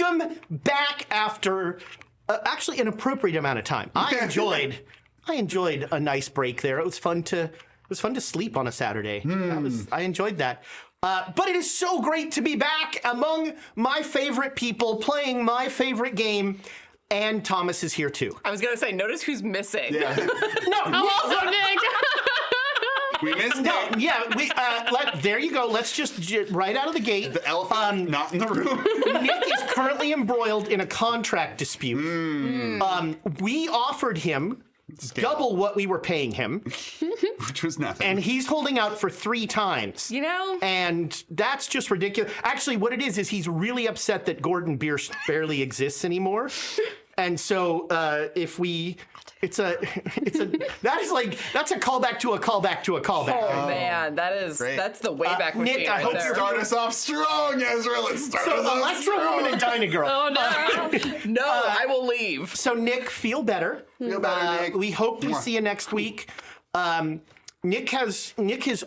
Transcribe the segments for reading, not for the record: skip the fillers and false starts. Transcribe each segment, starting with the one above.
welcome back after actually an appropriate amount of time. I enjoyed a nice break there. It was fun to sleep on a Saturday. I enjoyed that. But it is so great to be back among my favorite people playing my favorite game. And Thomas is here too. I was going to say, notice who's missing. Yeah. No, Also, Nick. We missed Nick. yeah, there you go. Let's just right out of the gate. The elephant not in the room. Nick is currently embroiled in a contract dispute. We offered him double what we were paying him. Which was nothing. And he's holding out for 3 times. You know? And that's just ridiculous. Actually, what it is he's really upset that Gordon Biersch barely exists anymore. And so if we... that's a callback to a callback to a callback. Oh, man, that's the way back machine. Nick, I right hope there. Start us off strong, Ezra. Let's start us off Electro strong. Woman and Dyna Girl. Oh, no. No, I will leave. So Nick, feel better. Feel better, Nick. We hope to see you next week. Nick has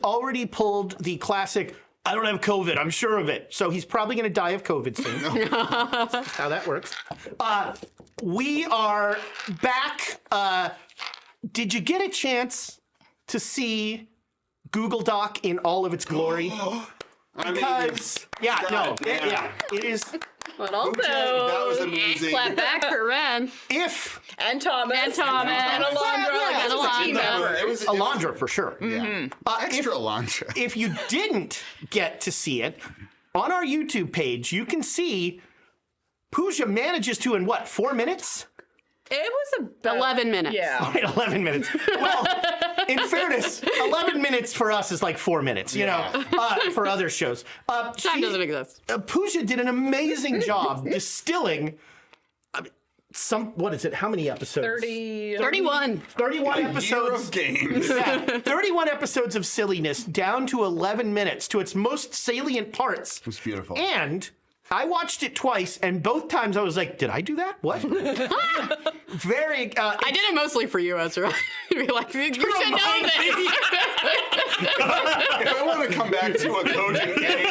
already pulled the classic, I don't have COVID, I'm sure of it. So he's probably going to die of COVID soon. That's how that works. We are back. Did you get a chance to see Google Doc in all of its glory? Because, it is. But also, that was amazing. clap back for Ren. And Thomas. And Thomas. And Alondra. And Alondra. It was Alondra, for sure. Yeah. Extra Alondra. If you didn't get to see it, on our YouTube page, you can see Pooja manages to, in what, 4 minutes? It was about 11 minutes. Yeah. Wait, 11 minutes. Well, in fairness, 11 minutes for us is like 4 minutes, you know, for other shows. Time doesn't exist. Pooja did an amazing job distilling what is it? How many episodes? 31. 31 Year episodes. of games. Yeah, 31 episodes of silliness down to 11 minutes to its most salient parts. It was beautiful. And I watched it twice, and both times I was like, did I do that? What? Very... I did it mostly for you, Ezra. You're like, you should know Remind this. me. If I want to come back to a cogent game,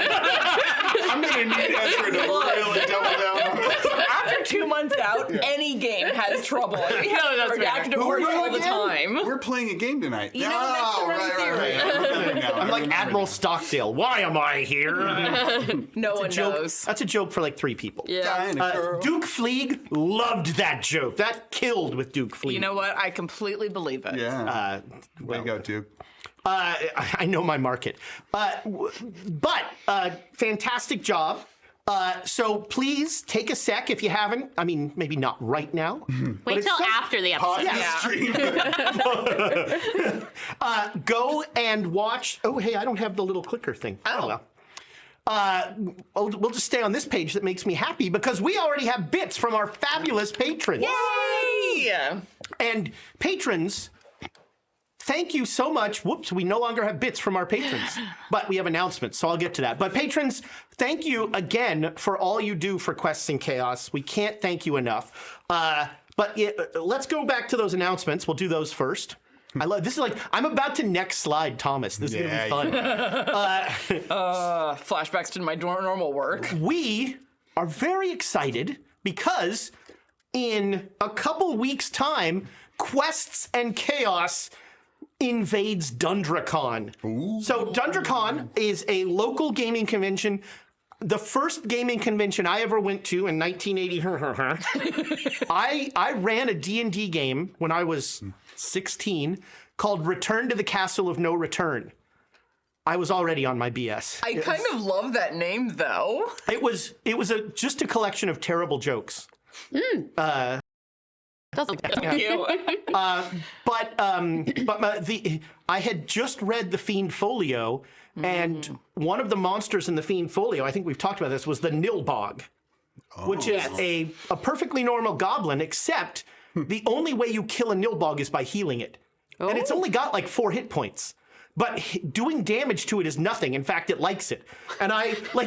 I'm going to need Ezra to really double down on this. After 2 months out, any game has trouble. We have No, that's to react to Who are words we all the again? time. We're playing a game tonight. You know, that's the right theory. I remember now. I'm like Admiral Stockdale. Why am I here? No one Joke. knows. That's a joke for like 3 people. Yeah. Duke Fleeg loved that joke. That killed with Duke Fleeg. You know what? I completely believe it. Yeah. Way to go, Duke. I know my market. But fantastic job. So please take a sec if you haven't. I mean, maybe not right now. Wait till after the episode. Stream. Go and watch. Oh, hey, I don't have the little clicker thing. Oh. Well. We'll just stay on this page that makes me happy because we already have bits from our fabulous patrons. Yay! And patrons, thank you so much. Whoops, we no longer have bits from our patrons, but we have announcements, so I'll get to that. But patrons, thank you again for all you do for Quests and Chaos. We can't thank you enough. Let's go back to those announcements. We'll do those first. I love this. Is like I'm about to next slide, Thomas. This is gonna be fun. Flashbacks to my normal work. We are very excited because in a couple weeks' time, Quests and Chaos invades DundraCon. So DundraCon is a local gaming convention. The first gaming convention I ever went to in 1980. I ran a D&D game when I was 16 called Return to the Castle of No Return. I was already on my BS. I kind of love that name, though. It was just a collection of terrible jokes. That's Thank you. I had just read the Fiend Folio, and one of the monsters in the Fiend Folio, I think we've talked about this, was the Nilbog, which is a perfectly normal goblin, except the only way you kill a Nilbog is by healing it. And it's only got like 4 hit points. But doing damage to it is nothing. In fact, it likes it. And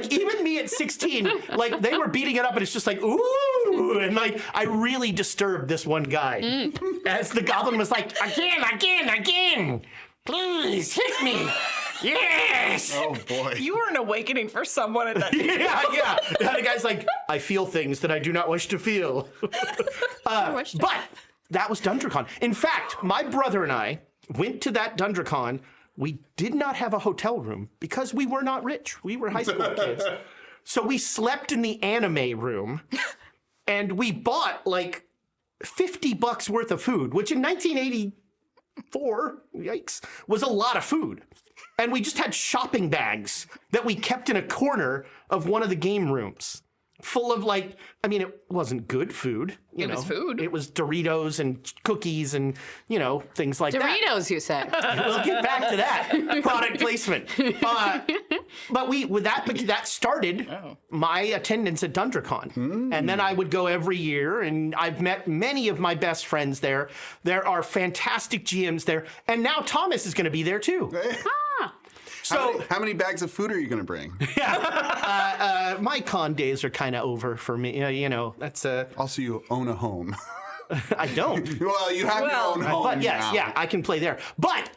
even me at 16, like, they were beating it up, and it's just like, ooh. And, like, I really disturbed this one guy. As the goblin was like, again. Please, hit me. Yes! Oh boy. You were an awakening for someone at that. Yeah. And the guy's like, I feel things that I do not wish to feel. But that was DundraCon. In fact, my brother and I went to that DundraCon. We did not have a hotel room because we were not rich. We were high school kids. So we slept in the anime room, and we bought like $50 worth of food, which in 1984, yikes, was a lot of food. And we just had shopping bags that we kept in a corner of one of the game rooms, full of like, I mean, it wasn't good food. It was food. It was Doritos and cookies and, you know, things like that. Doritos, you said. We'll get back to that product placement. But that started my attendance at DundraCon. And then I would go every year, and I've met many of my best friends there. There are fantastic GMs there. And now Thomas is going to be there too. So how many bags of food are you going to bring? my con days are kind of over for me. You know, that's Also, you own a home. I don't. Well, you have your own home But yes, now. yeah, I can play there. But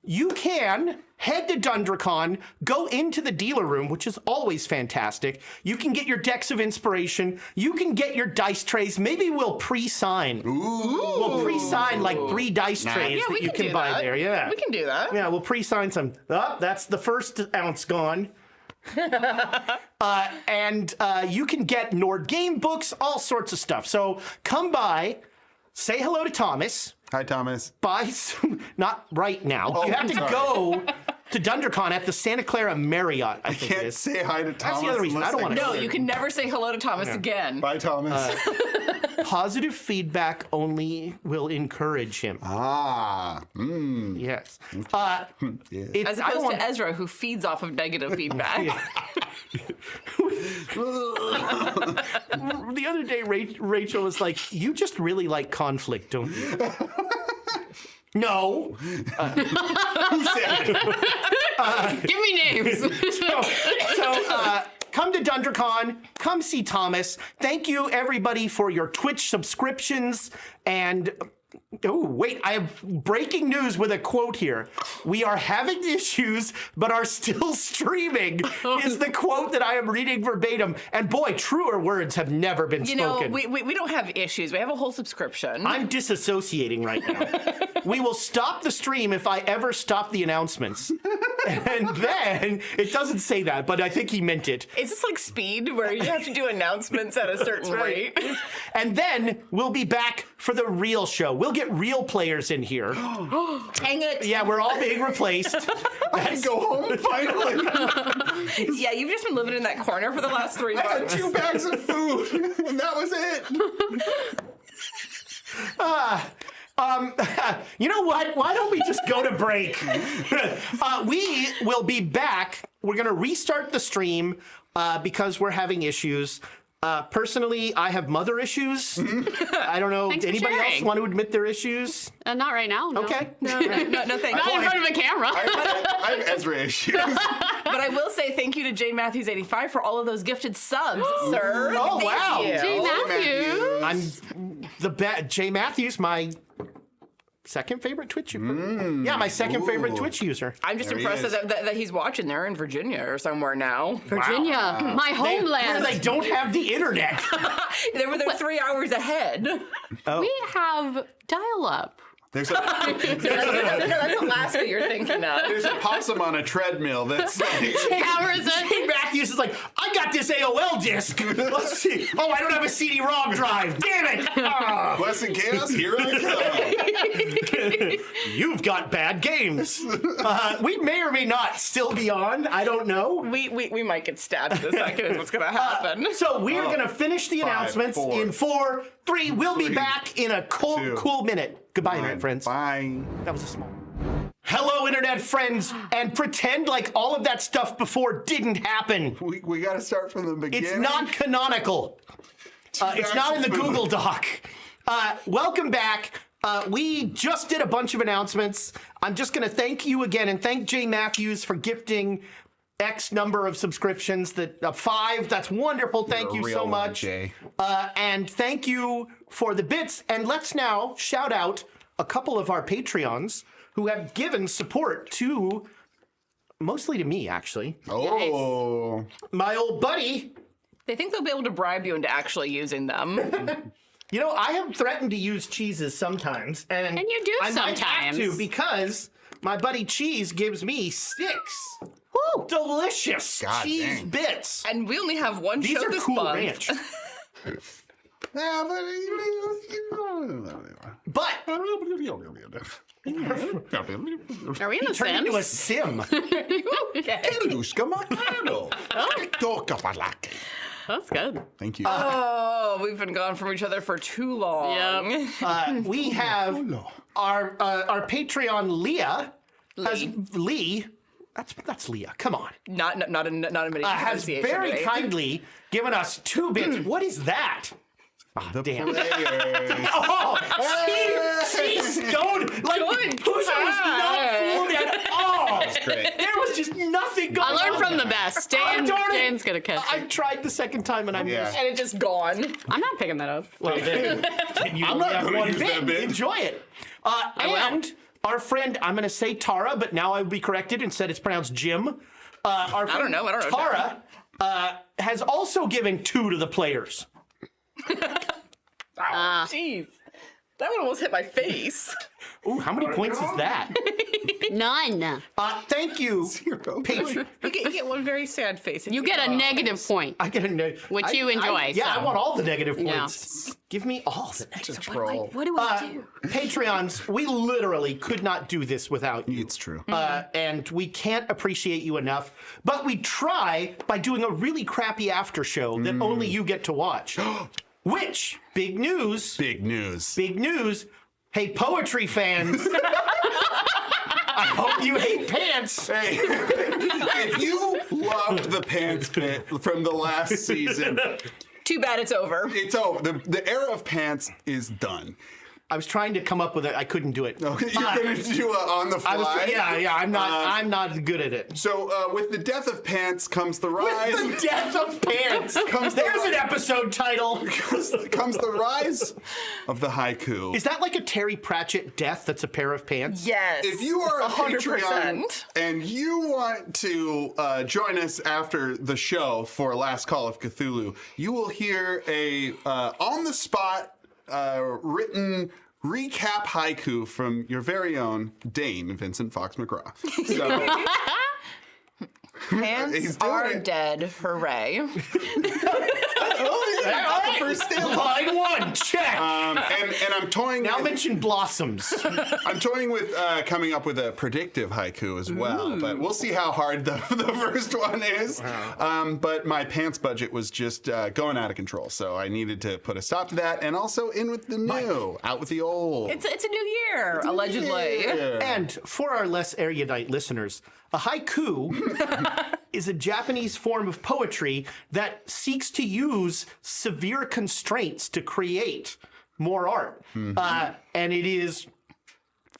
you can head to DundraCon, go into the dealer room, which is always fantastic. You can get your decks of inspiration. You can get your dice trays. Maybe we'll pre-sign. We'll pre-sign like 3 dice trays that you can buy there. Yeah, We can do that. Yeah, we'll pre-sign some. Oh, that's the first ounce gone. And you can get Nord game books, all sorts of stuff. So come by, say hello to Thomas. Hi, Thomas. Buy some, not right now. You have to go to DundraCon at the Santa Clara Marriott, I think it Can't is. say hi to Thomas. That's the other reason. I don't want to No, you can never say hello to Thomas again. Bye, Thomas. Positive feedback only will encourage him. Yes. It's, As I don't opposed want to Ezra, who feeds off of negative feedback. The other day, Rachel was like, "You just really like conflict, don't you?" No. Who said it? Give me names. So come to DundraCon. Come see Thomas. Thank you, everybody, for your Twitch subscriptions. And, oh, wait, I have breaking news with a quote here. We are having issues, but are still streaming, is the quote that I am reading verbatim. And boy, truer words have never been You know, spoken. we don't have issues. We have a whole subscription. I'm disassociating right now. We will stop the stream if I ever stop the announcements. And then, it doesn't say that, but I think he meant it. Is this like Speed, where you have to do announcements at a certain rate? And then we'll be back for the real show. We'll get real players in here. Dang it. Yeah, we're all being replaced. I can go home finally. Yeah, you've just been living in that corner for the last 3 I had months. 2 bags of food, and that was it. You know what? Why don't we just go to break? We will be back. We're going to restart the stream because we're having issues. Personally, I have mother issues. I don't know. Thanks for Anybody else sharing. want to admit their issues? Not right now. No. Okay. No, thank Not you. in front of a camera. I have Ezra issues. But I will say thank you to Jane Matthews 85 for all of those gifted subs, sir. Oh, Thank wow. you. Jay Matthews. I'm the Jay Matthews, my second favorite Twitch user. Yeah, my second favorite Twitch user. I'm just There he impressed is. that he's watching there in Virginia or somewhere now. Virginia, my Where homeland. they don't have the internet. They're 3 hours ahead. We have dial-up. There's a That's Alaska you're thinking of. there's a possum on a treadmill that's like, Cameras in. Jay Matthews is like, I got this AOL disc. Let's see. Oh, I don't have a CD-ROM drive. Damn it. Ah. Blessed chaos, here I You've got bad games. We may or may not still be on. I don't know. We might get stabbed in a second is what's going to happen. So we're going to finish the 5, announcements 4, in 4, 3. We'll be 3, back in a 2, cool minute. Goodbye, internet come. friends. Bye. That was a small. Hello, internet friends, and pretend like all of that stuff before didn't happen. We got to start from the beginning. It's not canonical. It's not in the Google Doc. Welcome back. We just did a bunch of announcements. I'm just going to thank you again and thank Jay Matthews for gifting X number of subscriptions. 5. That's wonderful. Thank You're you a so real one, much. Jay. And thank you for the bits. And let's now shout out a couple of our Patreons who have given support to Mostly to me, actually. Oh. My old buddy. They think they'll be able to bribe you into actually using them. You know, I have threatened to use cheeses sometimes, and you do I might have sometimes. to because my buddy Cheese gives me 6 delicious God cheese dang. bits. And we only have one These show are this Cool month. Ranch. Yeah, But Are we in the turned into a Sims? sim. That's good. Thank you. Oh, we've been gone from each other for too long. Yep. We have our Patreon Leah. Lee. That's Leah. Come on. Not a mini Has very kindly given us 2 bits. What is that? The damn. players. Oh, she stoned. Like, Pooja was not fooled at all. Great. There was just nothing going I on. learned from the best. Oh, darn it. Dan's gonna catch I it. tried the second time and I Yeah. missed. And it's just gone. I'm not picking that up. Well, then, you I'm only not have gonna one use bit. that bit. Enjoy it. will. And our friend, I'm going to say Tara, but now I will be corrected and said it's pronounced Jim. Our friend I don't know. Tara has also given 2 to the players. Jeez. That one almost hit my face. Ooh, how many points is that? None. Thank you, Patreon. You get one very sad face. You get a negative point. I get a no. Which you enjoy, Yeah, I so. want all the negative Yeah. points. Give me all the negative. Troll. What do I do? Patreons, we literally could not do this without you. It's true. And we can't appreciate you enough. But we try by doing a really crappy after show that only you get to watch. Which, big news, Big news. hey, poetry fans, I hope you hate pants. Hey, if you loved the pants bit from the last season, Too bad it's over. it's over. The era of pants is done. I was trying to come up with it. I couldn't do it. You're gonna do it on the fly. I'm not good at it. So with the death of pants comes the rise. With the death of pants. There's an episode title. comes the rise of the haiku. Is that like a Terry Pratchett death that's a pair of pants? Yes. If you are a 100%. Patreon and you want to join us after the show for Last Call of Cthulhu, you will hear a on-the-spot written recap haiku from your very own Dane Vincent Fox McGraw. So, Pants He's doing are it. dead. Hooray. oh yeah, got the first stand. Line 1, check. And I'm toying. Now with, mention blossoms. I'm toying with coming up with a predictive haiku as well, but we'll see how hard the first one is. But my pants budget was just going out of control, so I needed to put a stop to that, and also in with the new, out with the old. It's a new year, allegedly. Yeah. And for our less erudite listeners, a haiku is a Japanese form of poetry that seeks to use severe constraints to create more art. And it is,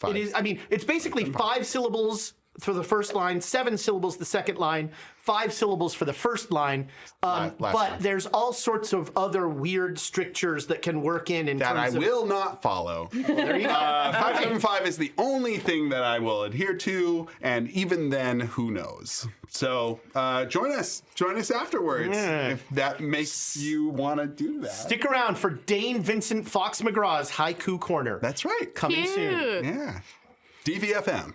I mean, it's basically 5 syllables for the first line, 7 syllables the second line, 5 syllables for the first line. Last But line. there's all sorts of other weird strictures that can work in that I terms of... will not follow. There you go. 575 is the only thing that I will adhere to, and even then, who knows? So join us afterwards if that makes you want to do that. Stick around for Dane Vincent Fox McGraw's Haiku Corner. That's right. Coming soon. Cute. Yeah. DVFM.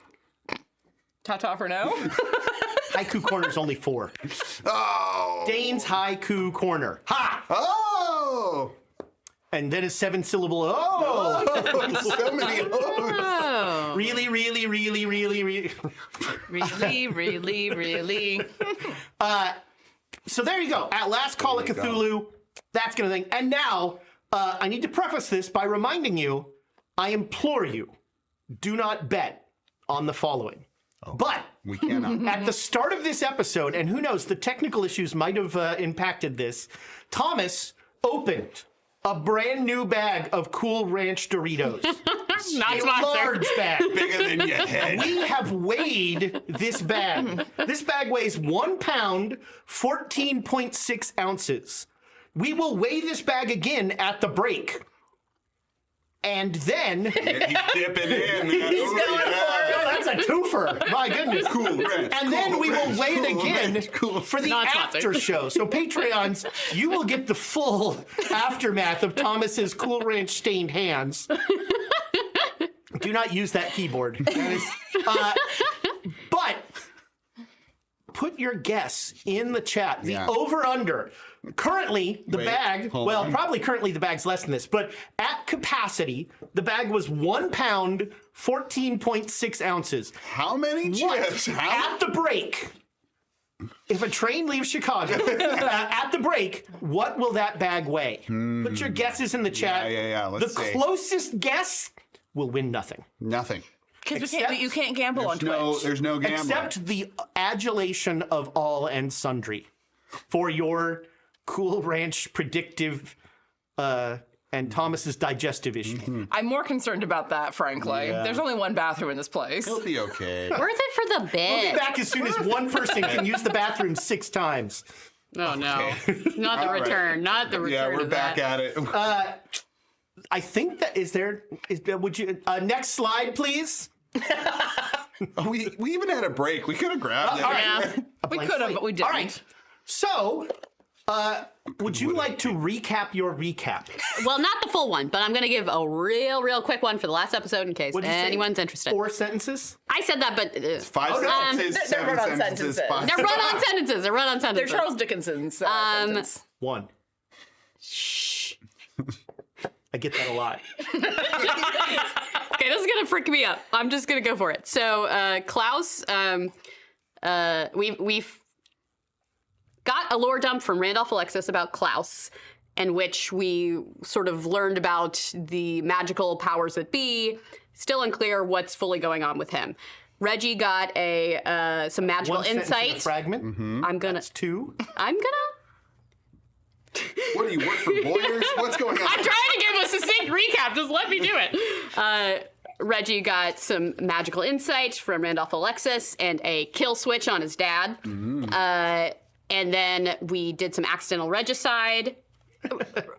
Ta-ta for now. Haiku Corner's only 4. Oh. Dane's Haiku Corner. Ha! Oh. And then a 7-syllable. Oh! So many O's. Oh. Really. Really, really. So there you go. At Last Call of Cthulhu, that's gonna thing. And now, I need to preface this by reminding you, I implore you, do not bet on the following. But We cannot. at the start of this episode, and who knows, the technical issues might have impacted this, Thomas opened a brand new bag of Cool Ranch Doritos. Not A sponsored. large bag. Bigger than your head. We have weighed this bag. This bag weighs 1 pound, 14.6 ounces. We will weigh this bag again at the break. And then... He's dipping in. Ooh, Oh, that's a twofer. My goodness. Cool ranch. And then we will wait again for the Not sponsored. after show. So Patreons, you will get the full aftermath of Thomas's Cool Ranch stained hands. Do not use that keyboard. That is, but put your guess in the chat. The over-under. Currently, the bag, well, probably currently the bag's less than this, but at capacity, the bag was 1 pound, 14.6 ounces. How many chips? At the break, if a train leaves Chicago, at the break, what will that bag weigh? Put your guesses in the chat. Yeah. Let's the see. closest guess will win nothing. Nothing. Because Except- you can't gamble on Twitch. There's no gambling. Except the adulation of all and sundry for your Cool Ranch predictive and Thomas's digestive issue. I'm more concerned about that, frankly. There's only one bathroom in this place. It'll be okay. Worth it for the We'll bit. be back as soon as one person can use the bathroom 6 times. Oh no, not the All right. return. Not the return. Yeah, we're of back that. at it. I think that would you next slide, please? We even had a break. We could have grabbed it. all right. Yeah. We could have, but we didn't. All right. So, would you like to recap your recap? Well, not the full one, but I'm going to give a real quick one for the last episode in case What'd you say? anyone's interested. 4 sentences? I said that, but 5 sentences, They're 7 run-on sentences, sentences. 5 they're run-on sentences. They're run-on They're sentences. Charles Dickenson's sentence. 1. Shh. I get that a lot. Okay, this is gonna freak me out. I'm just gonna go for it. So, Klaus, we've got a lore dump from Randolph Alexis about Klaus, in which we sort of learned about the magical powers that be. Still unclear what's fully going on with him. Reggie got some magical 1 sentence and a insight. fragment. I'm gonna. That's 2. I'm gonna. What do you work for lawyers? What's going on? I'm trying to give a succinct recap. Just let me do it. Reggie got some magical insight from Randolph Alexis and a kill switch on his dad. And then we did some accidental regicide.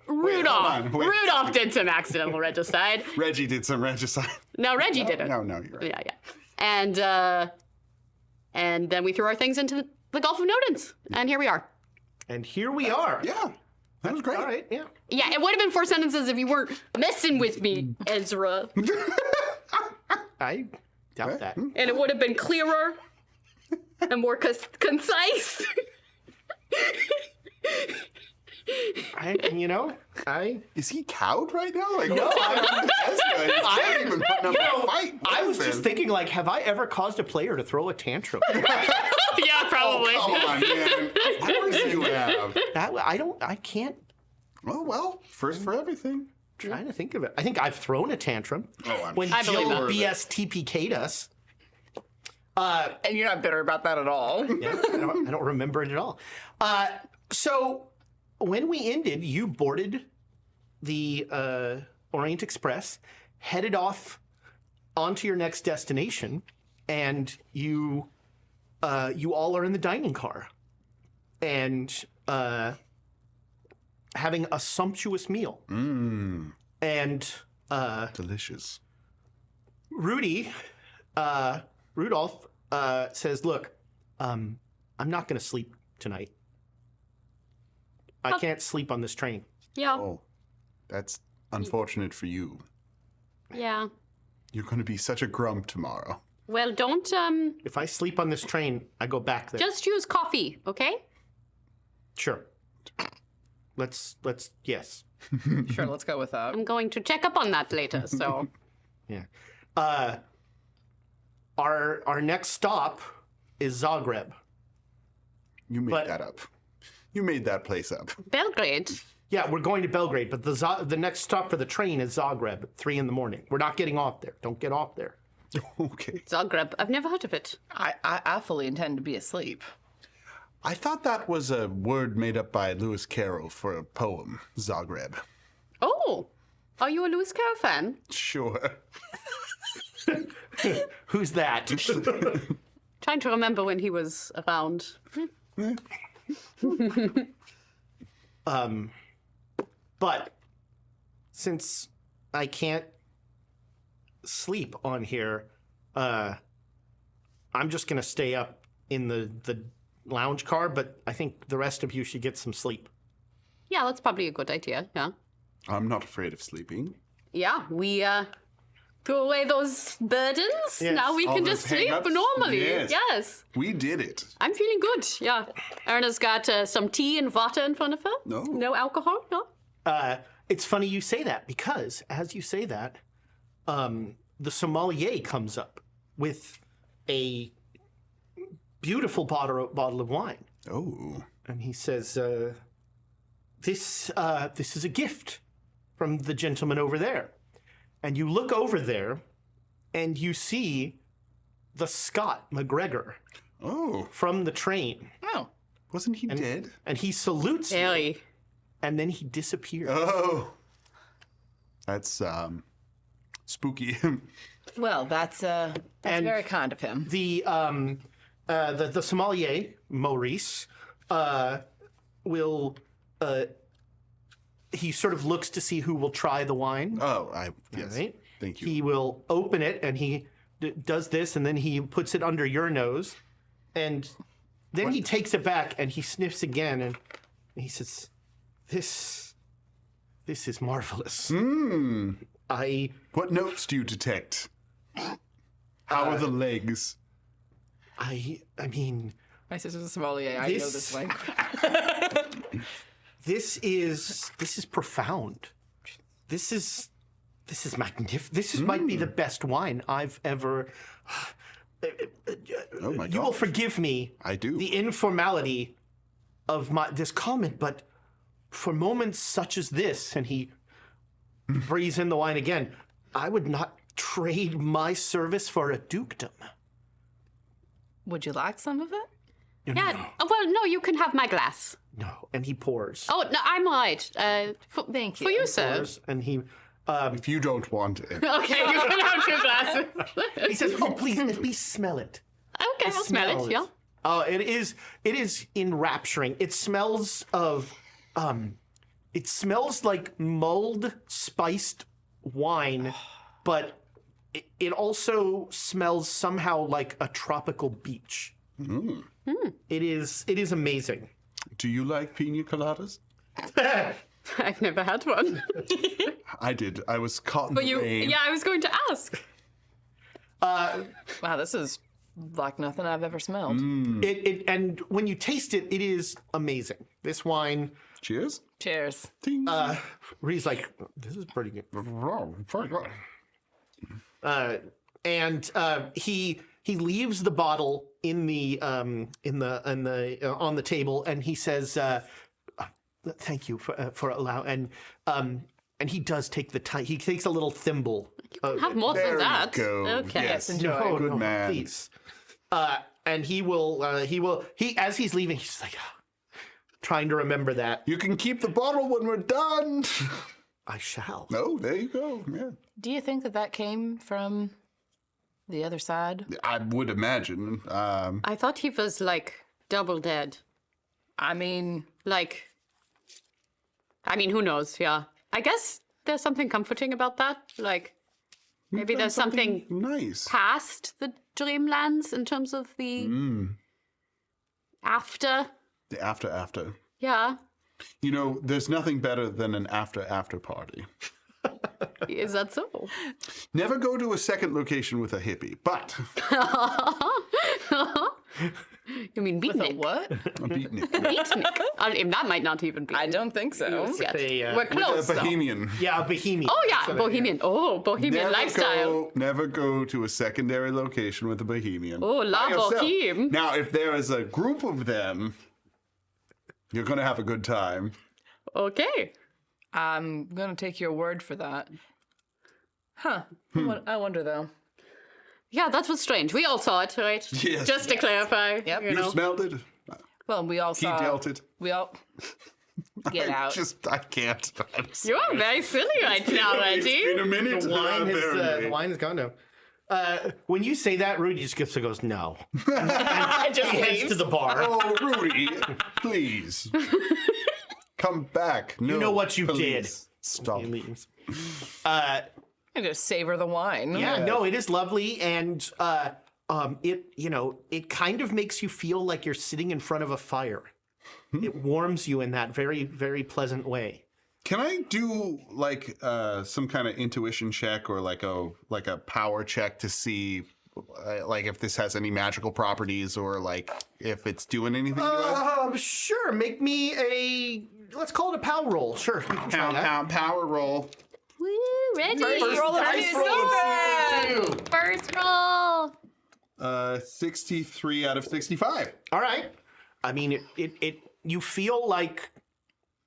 Rudolph. on, wait. Rudolph did some accidental regicide. Reggie did some regicide. No, Reggie didn't. No, you're right. Yeah. And then we threw our things into the Gulf of Nodens. And here we are. And here we are. Yeah, that was great. All right, yeah. Yeah, it would have been 4 sentences if you weren't messing with me, Ezra. I doubt that. And it would have been clearer and more concise. Is he cowed right now? Like, No, he's not even putting up a fight. I was just thinking, like, have I ever caused a player to throw a tantrum? Yeah, probably. Oh, come on, man. Of course you have. I can't. Oh, well, first for everything. Trying to think of it. I think I've thrown a tantrum. Oh, I'm when sure Jill of it. BS TPK'd us. And you're not bitter about that at all. Yeah, I don't remember it at all. So when we ended, you boarded the Orient Express, headed off onto your next destination, and you all are in the dining car and having a sumptuous meal. And Delicious. Rudolph says, "Look, I'm not going to sleep tonight. I can't sleep on this train." Yeah. Oh, that's unfortunate for you. Yeah. You're going to be such a grump tomorrow. Well, don't If I sleep on this train, I go back there. just use coffee, okay? Sure. Let's yes. Sure, let's go with that. I'm going to check up on that later. So Yeah. Our next stop is Zagreb. You made But- that up. You made that place up. Belgrade. Yeah, we're going to Belgrade, but the next stop for the train is Zagreb at 3 a.m. We're not getting off there. Don't get off there. Okay. Zagreb. I've never heard of it. I fully intend to be asleep. I thought that was a word made up by Lewis Carroll for a poem, Zagreb. Oh, are you a Lewis Carroll fan? Sure. Who's that? Trying to remember when he was around. But since I can't sleep on here. I'm just gonna stay up in the lounge car, but I think the rest of you should get some sleep. Yeah, that's probably a good idea. Yeah. I'm not afraid of sleeping. Yeah, we threw away those burdens. Yes. Now we All can those just sleep hang-ups? normally. Yes. Yes. We did it. I'm feeling good. Yeah. Erna's got some tea and water in front of her. No. No alcohol. No. It's funny you say that because as you say that, the sommelier comes up with a beautiful bottle of wine, Oh. and he says, "This is a gift from the gentleman over there." And you look over there, and you see the Scott McGregor Oh. from the train, Oh. Wasn't he dead? and he salutes you, Very. and then he disappears. Oh. That's spooky. Well, that's And- very kind of him. The sommelier Maurice will he sort of looks to see who will try the wine. Yes. Right? Thank you. He will open it and he does this, and then he puts it under your nose, and then he takes it back and he sniffs again, and he says, "This is marvelous. What notes do you detect? How are the legs? I mean, My sister's a sommelier. I know This- this language. this is profound. This is magnificent. This might be the best wine I've ever. Oh my You will god. forgive me. I do. The informality of this comment, but for moments such as this, and he breathes in the wine again, I would not trade my service for a dukedom. Would you like some of it? Yeah. Well, no, you can have my glass. No, and he pours. Oh no, I'm all right. Thank you. For you, sir. Pours, and he If you don't want it. Okay, you can have two glasses. he says, "Oh, please, at least smell it." Okay, I'll smell it. Yeah. Oh, it is enrapturing. It smells of it smells like mulled spiced wine, but it also smells somehow like a tropical beach. It is amazing. Do you like pina coladas? I've never had one. I did. I was caught in But the you, rain. yeah, I was going to ask. Wow, this is like nothing I've ever smelled. And when you taste it, it is amazing. This wine, Cheers. Cheers. Ding. Ree's like, this is pretty good. Very good. And he leaves the bottle in the on the table, and he says, "Thank you for allow." And he does take the time. He takes a little thimble. Have more There than you that. go. Okay. Yes. No, Good no, man. please. And he will as he's leaving, he's like trying to remember that. You can keep the bottle when we're done. I shall. Oh, there you go. Yeah. Do you think that came from the other side? I would imagine. I thought he was like double dead. I mean, Who knows? Yeah. I guess there's something comforting about that. Like, maybe there's something nice. past the dreamlands in terms of the after. The after. Yeah. You know, there's nothing better than an after party. Is that so? Never go to a second location with a hippie, but You mean with a beatnik? what? a beatnik. Beatnik. That might not even be. I don't think so. used yet. A, We're A close, though. bohemian. Yeah, a bohemian. Oh, yeah. So, Bohemian. Oh, Bohemian lifestyle. Never go to a secondary location with a bohemian. Oh, la By yourself. boheme. Now, if there is a group of them, you're going to have a good time. Okay. I'm gonna take your word for that. Huh. I wonder though. Yeah, that was strange. We all saw it, right? Yes. Just to clarify. Yep. You You know. smelled it. Well, we all He saw. dealt it. We all get out. I can't. I'm You are very silly right now, It's been a Reggie. minute. The wine Very the late. wine is gone now. When you say that, Rudy just goes, "No." I just He heads to the bar. Oh, Rudy, please. Come back. No, You know what you police. Stop. He leaves. I just savor the wine. Yeah, no, it is lovely, and it kind of makes you feel like you're sitting in front of a fire. It warms you in that very, very pleasant way. Can I do like some kind of intuition check or like a power check to see like if this has any magical properties or like if it's doing anything to it? Sure. Make me let's call it a power roll. Sure. You can try that. Power roll. Woo, Reggie. First roll of dice it is roll. so bad. First roll. 63 out of 65. All right. I mean, you feel like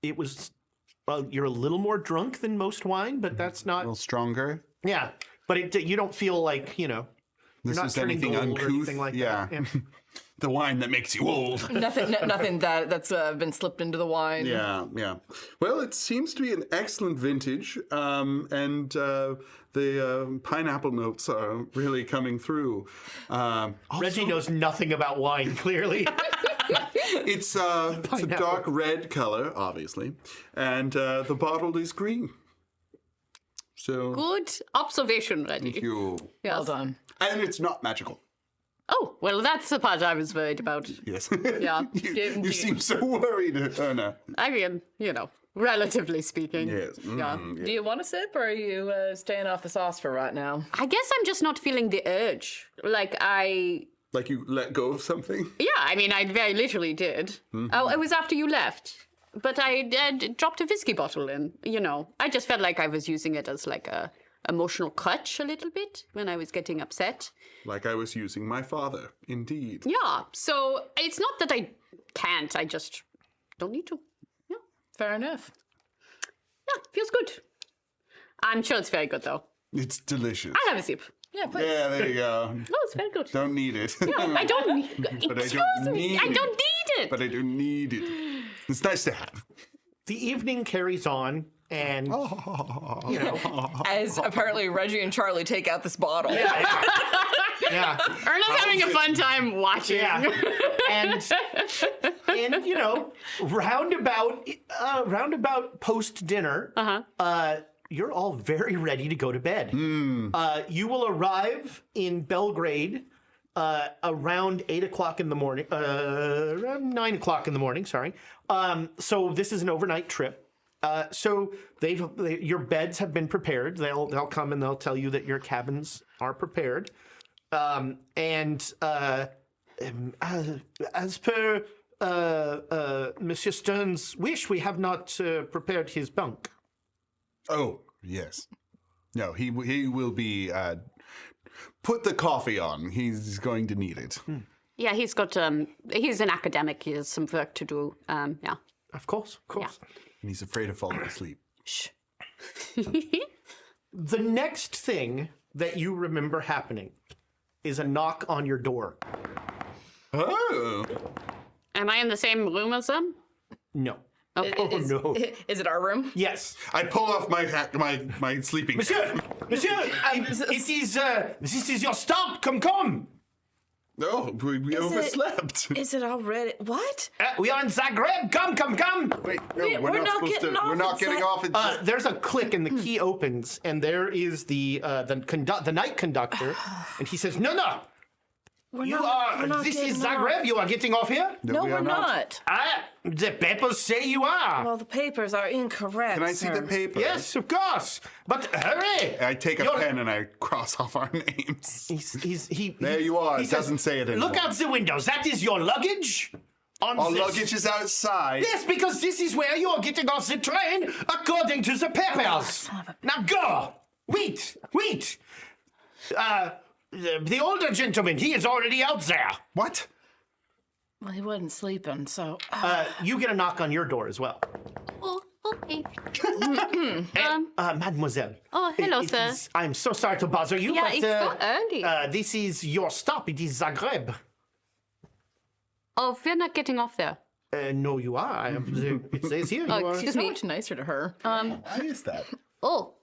it was. Well, you're a little more drunk than most wine, but that's A not. little stronger. Yeah, but you don't feel like you're This not is turning anything gold or uncouth. anything like Yeah. that. Yeah. The wine that makes you old. Nothing that's been slipped into the wine. Yeah, yeah. Well, it seems to be an excellent vintage, and the pineapple notes are really coming through. Reggie knows nothing about wine, clearly. It's a dark red color, obviously, and the bottle is green. So, Good observation, Reggie. thank you. Yes. Well done. And it's not magical. Oh, well, that's the part I was worried about. Yes. Yeah. you seem so worried, Erna. I mean, relatively speaking. Yes. Yeah. Do you want a sip, or are you staying off the sauce for right now? I guess I'm just not feeling the urge. Like Like you let go of something? Yeah, I mean, I very literally did. Oh, it was after you left. But I dropped a whiskey bottle in, I just felt like I was using it as like a emotional crutch a little bit when I was getting upset. Like I was using my father, indeed. Yeah, so it's not that I can't, I just don't need to. Yeah, Fair enough. yeah, feels good. I'm sure it's very good, though. It's delicious. I'll have a sip. Yeah, please. Yeah, there you go. Oh, it's very good. Don't need it. I don't need But I Excuse don't me, need I it. don't need it. But I do need it. It's nice to have. The evening carries on, and As apparently Reggie and Charlie take out this bottle. yeah, Erna's having a fun time watching. yeah, and roundabout post dinner, you're all very ready to go to bed. You will arrive in Belgrade around 8 o'clock in the morning, around 9 o'clock in the morning. Sorry. So this is an overnight trip. So your beds have been prepared. They'll come and they'll tell you that your cabins are prepared. And as per Monsieur Stern's wish, we have not prepared his bunk. Oh, yes. No, he will be... put the coffee on. He's going to need it. Yeah, he's got, he's an academic. He has some work to do. Yeah. Of course, of course. And he's afraid of falling asleep. Shh. The next thing that you remember happening is a knock on your door. Oh! Am I in the same room as them? No. Okay. Oh, no. Is it our room? Yes. I pull off my hat, my sleeping Monsieur! Monsieur! This is your stop! Come! No, we overslept. Is it already? What? We are in Zagreb! Come! Wait, no, we're not supposed getting to. off We're not at getting off at. There's a click and the key opens, and there is the night conductor, and he says, No! This is Zagreb. You are getting off here? No, we we're are not. The papers say you are. Well, the papers are incorrect. Can I see the paper? Yes, of course. But hurry! I take a pen and I cross off our names. There you are. It doesn't say it anymore. Look out the windows. That is your luggage. Our luggage is outside. Yes, because this is where you are getting off the train according to the papers. Now go. Wait. The older gentleman, he is already out there. What? Well, he wasn't sleeping, so. You get a knock on your door as well. Oh, okay. Mademoiselle. Oh, hello, it sir. is- I'm so sorry to bother you, Yeah, but it's so early. this is your stop. It is Zagreb. Oh, we're not getting off there. No, you are. It says here. Oh, you are. excuse So me. much nicer to her. Why is that? Oh,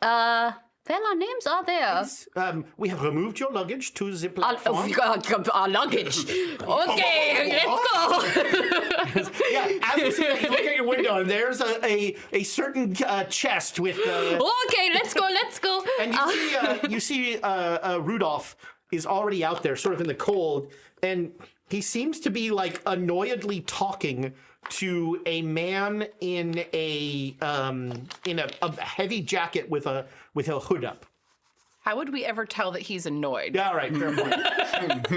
Well, our names are there. We have removed your luggage to the platform. Our luggage. Okay, let's go. Yeah, as you see, you look at your window, and there's a certain chest with. Okay, let's go. And you see Rudolph is already out there, sort of in the cold, and he seems to be like annoyedly talking to a man in a heavy jacket with a hood up. How would we ever tell that he's annoyed? Yeah, all right, fair point.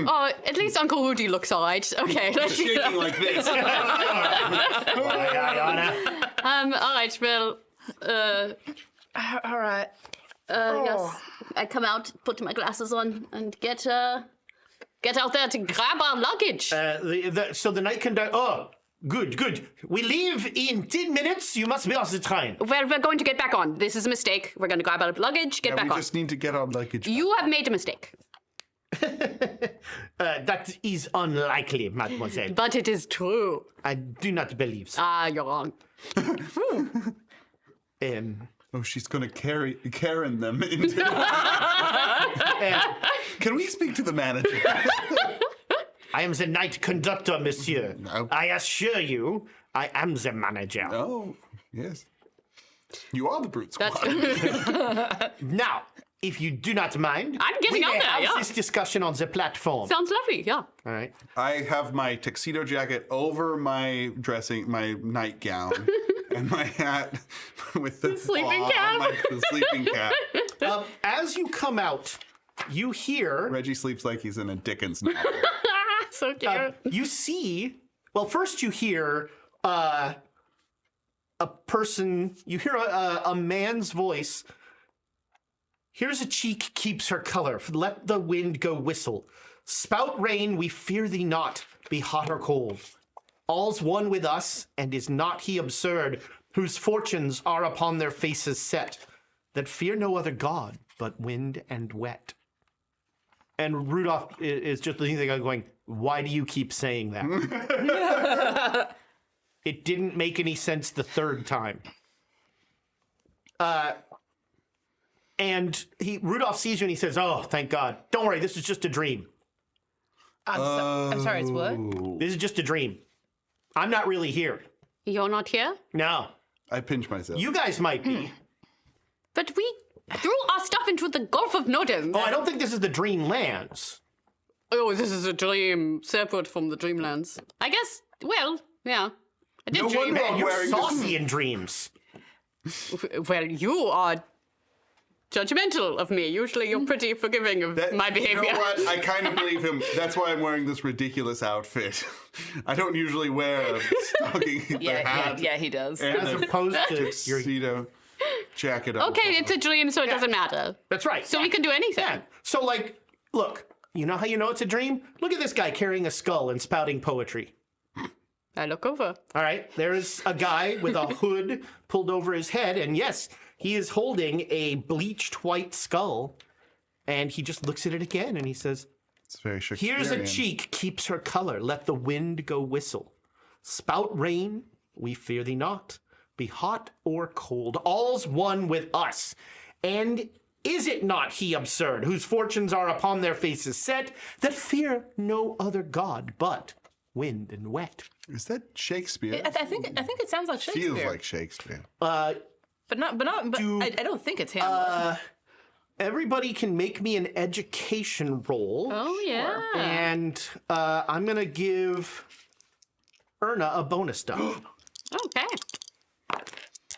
Oh, at least Uncle Woody looks alright. Okay, let's Shaking like this. all right, well, All right. yes. I come out, put my glasses on, and get out there to grab our luggage. So the night conductor. Oh, good. We leave in 10 minutes. You must be on the train. Well, we're going to get back on. This is a mistake. We're going to grab our luggage, get We back on. just need to get our luggage. You have made a mistake, That is unlikely, mademoiselle. but it is true. I do not believe so. You're wrong. Oh, she's going to Karen them into. Can we speak to the manager? I am the night conductor, monsieur. No. I assure you, I am the manager. Oh, yes. You are the brute squad. Now, if you do not mind, I'm getting we out may there, have yeah. this discussion on the platform. Sounds lovely, yeah. All right. I have my tuxedo jacket over my nightgown, and my hat with the sleeping claw cap. on the sleeping cap. As you come out, you hear. Reggie sleeps like he's in a Dickens novel. So cute. You see. Well, first you hear a person. You hear a man's voice. Here's a cheek keeps her color. Let the wind go whistle. Spout rain, we fear thee not. Be hot or cold. All's one with us, and is not he absurd, whose fortunes are upon their faces set, that fear no other god but wind and wet. And Rudolph is just thinking, going, why do you keep saying that? It didn't make any sense the third time. And Rudolph sees you and he says, oh, thank God. Don't worry, this is just a dream. I'm sorry, it's what? This is just a dream. I'm not really here. You're not here? No. I pinch myself. You guys might be. But we threw our stuff into the Gulf of Nodens. Oh, I don't think this is the Dreamlands. Oh, this is a dream separate from the Dreamlands. I guess, well, yeah. I did No dream. wonder I'm You're wearing this. saucy in dreams. Well, you are judgmental of me. Usually you're pretty forgiving of my behavior. You know what? I kind of believe him. That's why I'm wearing this ridiculous outfit. I don't usually wear a stocking, hat, Yeah, he does. and As a opposed to your. tuxedo jacket on. Okay, it's a dream, so it doesn't matter. That's right. So we can do anything. Yeah. So, like, look, you know how you know it's a dream? Look at this guy carrying a skull and spouting poetry. I look over. All right, there's a guy with a hood pulled over his head, and yes, he is holding a bleached white skull, and he just looks at it again, and he says, It's very Shakespearean. here's a cheek keeps her color, let the wind go whistle. Spout rain, we fear thee not. Be hot or cold, all's one with us. And is it not he absurd, whose fortunes are upon their faces set, that fear no other god but wind and wet? Is that Shakespeare? I think it sounds like Shakespeare. Feels like Shakespeare. But I don't think it's Hamlet. Everybody can make me an education roll. Oh, yeah. And I'm going to give Erna a bonus die. Okay.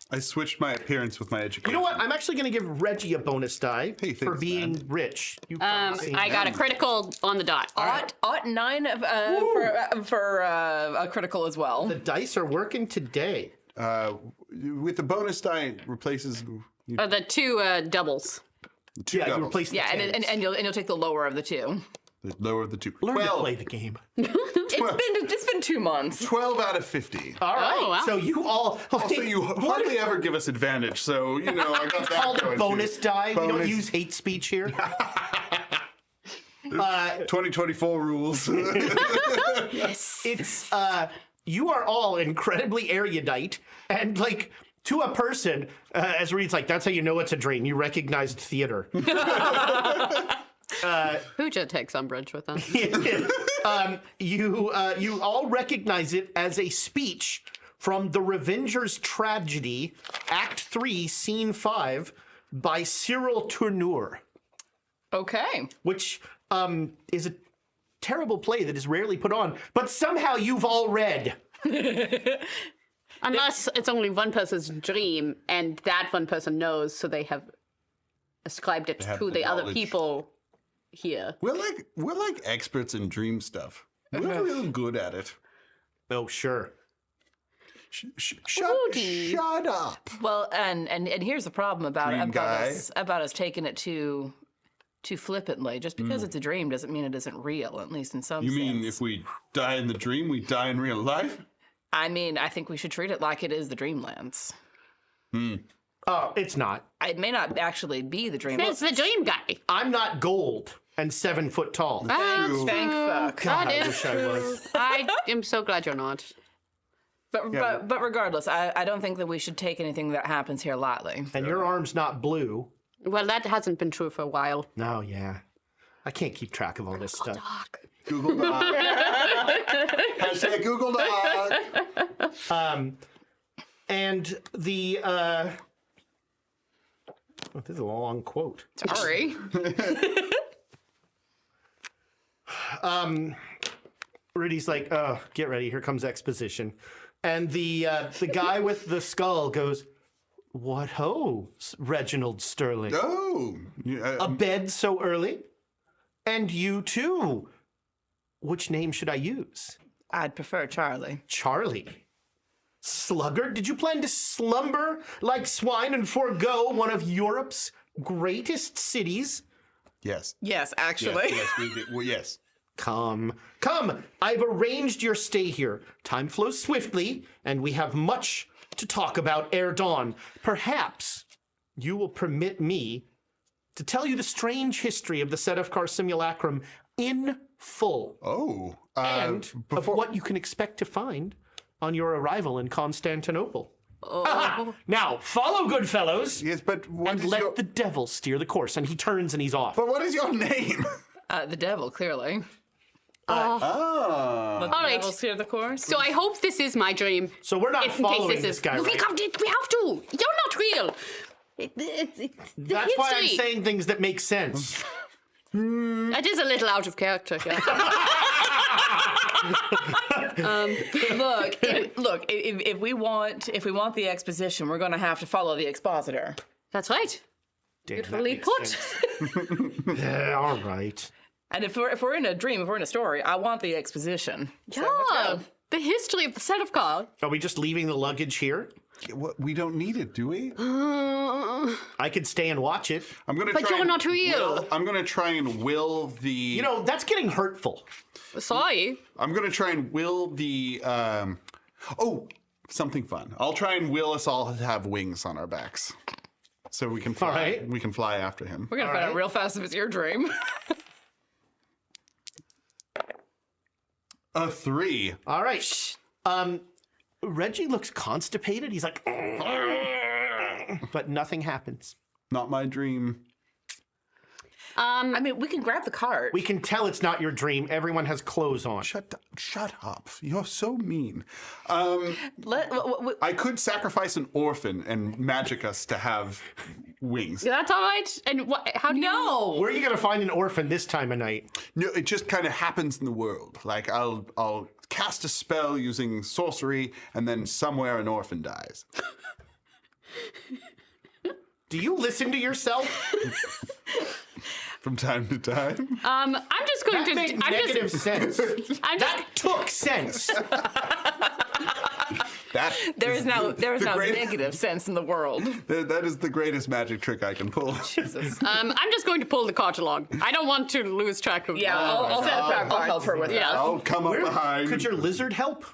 I switched my appearance with my education. You know what? I'm actually going to give Reggie a bonus die Hey, for thanks, being man. rich. You I got a critical on the dot. Ought 9 for a critical as well. The dice are working today. With the bonus die, it replaces The two doubles. the two Yeah, you doubles. replace the Yeah, tens. and you'll take the lower of the two. The lower of the two. Learn to play the game. It's been 2 months. 12 out of 50. All right. Oh, wow. So you all. Also, you hardly ever give us advantage, so, you know, I got that called going, bonus too. die. We don't Bonus. use hate speech here. 2024 rules. It's you are all incredibly erudite, and like to a person, as Reed's like, that's how you know it's a dream. You recognized theater. Pooja takes umbrage with that. You all recognize it as a speech from The Revenger's Tragedy, Act 3, Scene 5, by Cyril Tourneur, Okay. which is a terrible play that is rarely put on, but somehow you've all read. Unless it's only one person's dream, and that one person knows, so they have ascribed it have to the the other knowledge. people here. We're like experts in dream stuff. We're real good at it. Oh, sure. Shut up. Well, and here's the problem about Dream guy. about us taking it too flippantly. Just because it's a dream doesn't mean it isn't real. At least in some You sense. mean if we die in the dream, we die in real life? I mean, I think we should treat it like it is the Dreamlands. Oh, it's not. It may not actually be the dream. It's the dream guy. I'm not gold and 7 foot tall. Thank fuck. God, I That wish is I true. was. I am so glad you're not. But regardless, I don't think that we should take anything that happens here lightly. And your arm's not blue. Well, that hasn't been true for a while. No, yeah. I can't keep track of all this stuff. Google Doc. Hashtag Google Doc. And the oh, this is a long quote. Sorry. Rudy's like, oh, get ready, here comes exposition. And the guy with the skull goes, what ho, Reginald Sterling? Oh. A bed so early? And you too. Which name should I use? I'd prefer Charlie. Charlie. Sluggard, did you plan to slumber like swine and forego one of Europe's greatest cities? Yes. Yes, actually. Yes, we did. Well, yes. Come, I've arranged your stay here. Time flows swiftly, and we have much to talk about ere dawn. Perhaps you will permit me to tell you the strange history of the Sedefkar simulacrum in full, Oh. and of what you can expect to find on your arrival in Constantinople. Now, follow, good fellows, Yes, but what and is let your... the devil steer the course. And he turns and he's off. But what is your name? The devil, clearly. Oh. Let the All right. devil steer the course. So I hope this is my dream. So we're not In case following this guy, No, right? we have to. You're not real. It's the That's why I'm history. saying things that make sense. That is a little out of character. Yeah. Look. If we want the exposition, we're going to have to follow the expositor. That's right. Damn, that Beautifully makes put. sense. Yeah, all right. And if we're in a dream, if we're in a story, I want the exposition. So let's Yeah. go. The history of the set of cards. Are we just leaving the luggage here? What, we don't need it, do we? I could stay and watch it. I'm gonna But try you're and not real. I'm gonna try and will the. You know, that's getting hurtful. Sorry. I'm gonna try and will the. Oh, something fun. I'll try and will us all have wings on our backs, so we can fly. All right. We can fly after him. We're going to find out real fast if it's your dream. A 3. All right. Reggie looks constipated. He's like, but nothing happens. Not my dream. I mean, we can grab the cart. We can tell it's not your dream. Everyone has clothes on. Shut up. You're so mean. I could sacrifice an orphan and magic us to have wings. That's all right. And how do you know? Where are you going to find an orphan this time of night? No, it just kind of happens in the world. Like I'll cast a spell using sorcery, and then somewhere an orphan dies. Do you listen to yourself? From time to time. I'm just going That to. made I'm negative sense. I'm just. That took sense. There is now great- negative sense in the world. That is the greatest magic trick I can pull. Jesus. I'm just going to pull the cart along. I don't want to lose track of. I'll help her with that. Yeah. I'll come up behind. Could your lizard help?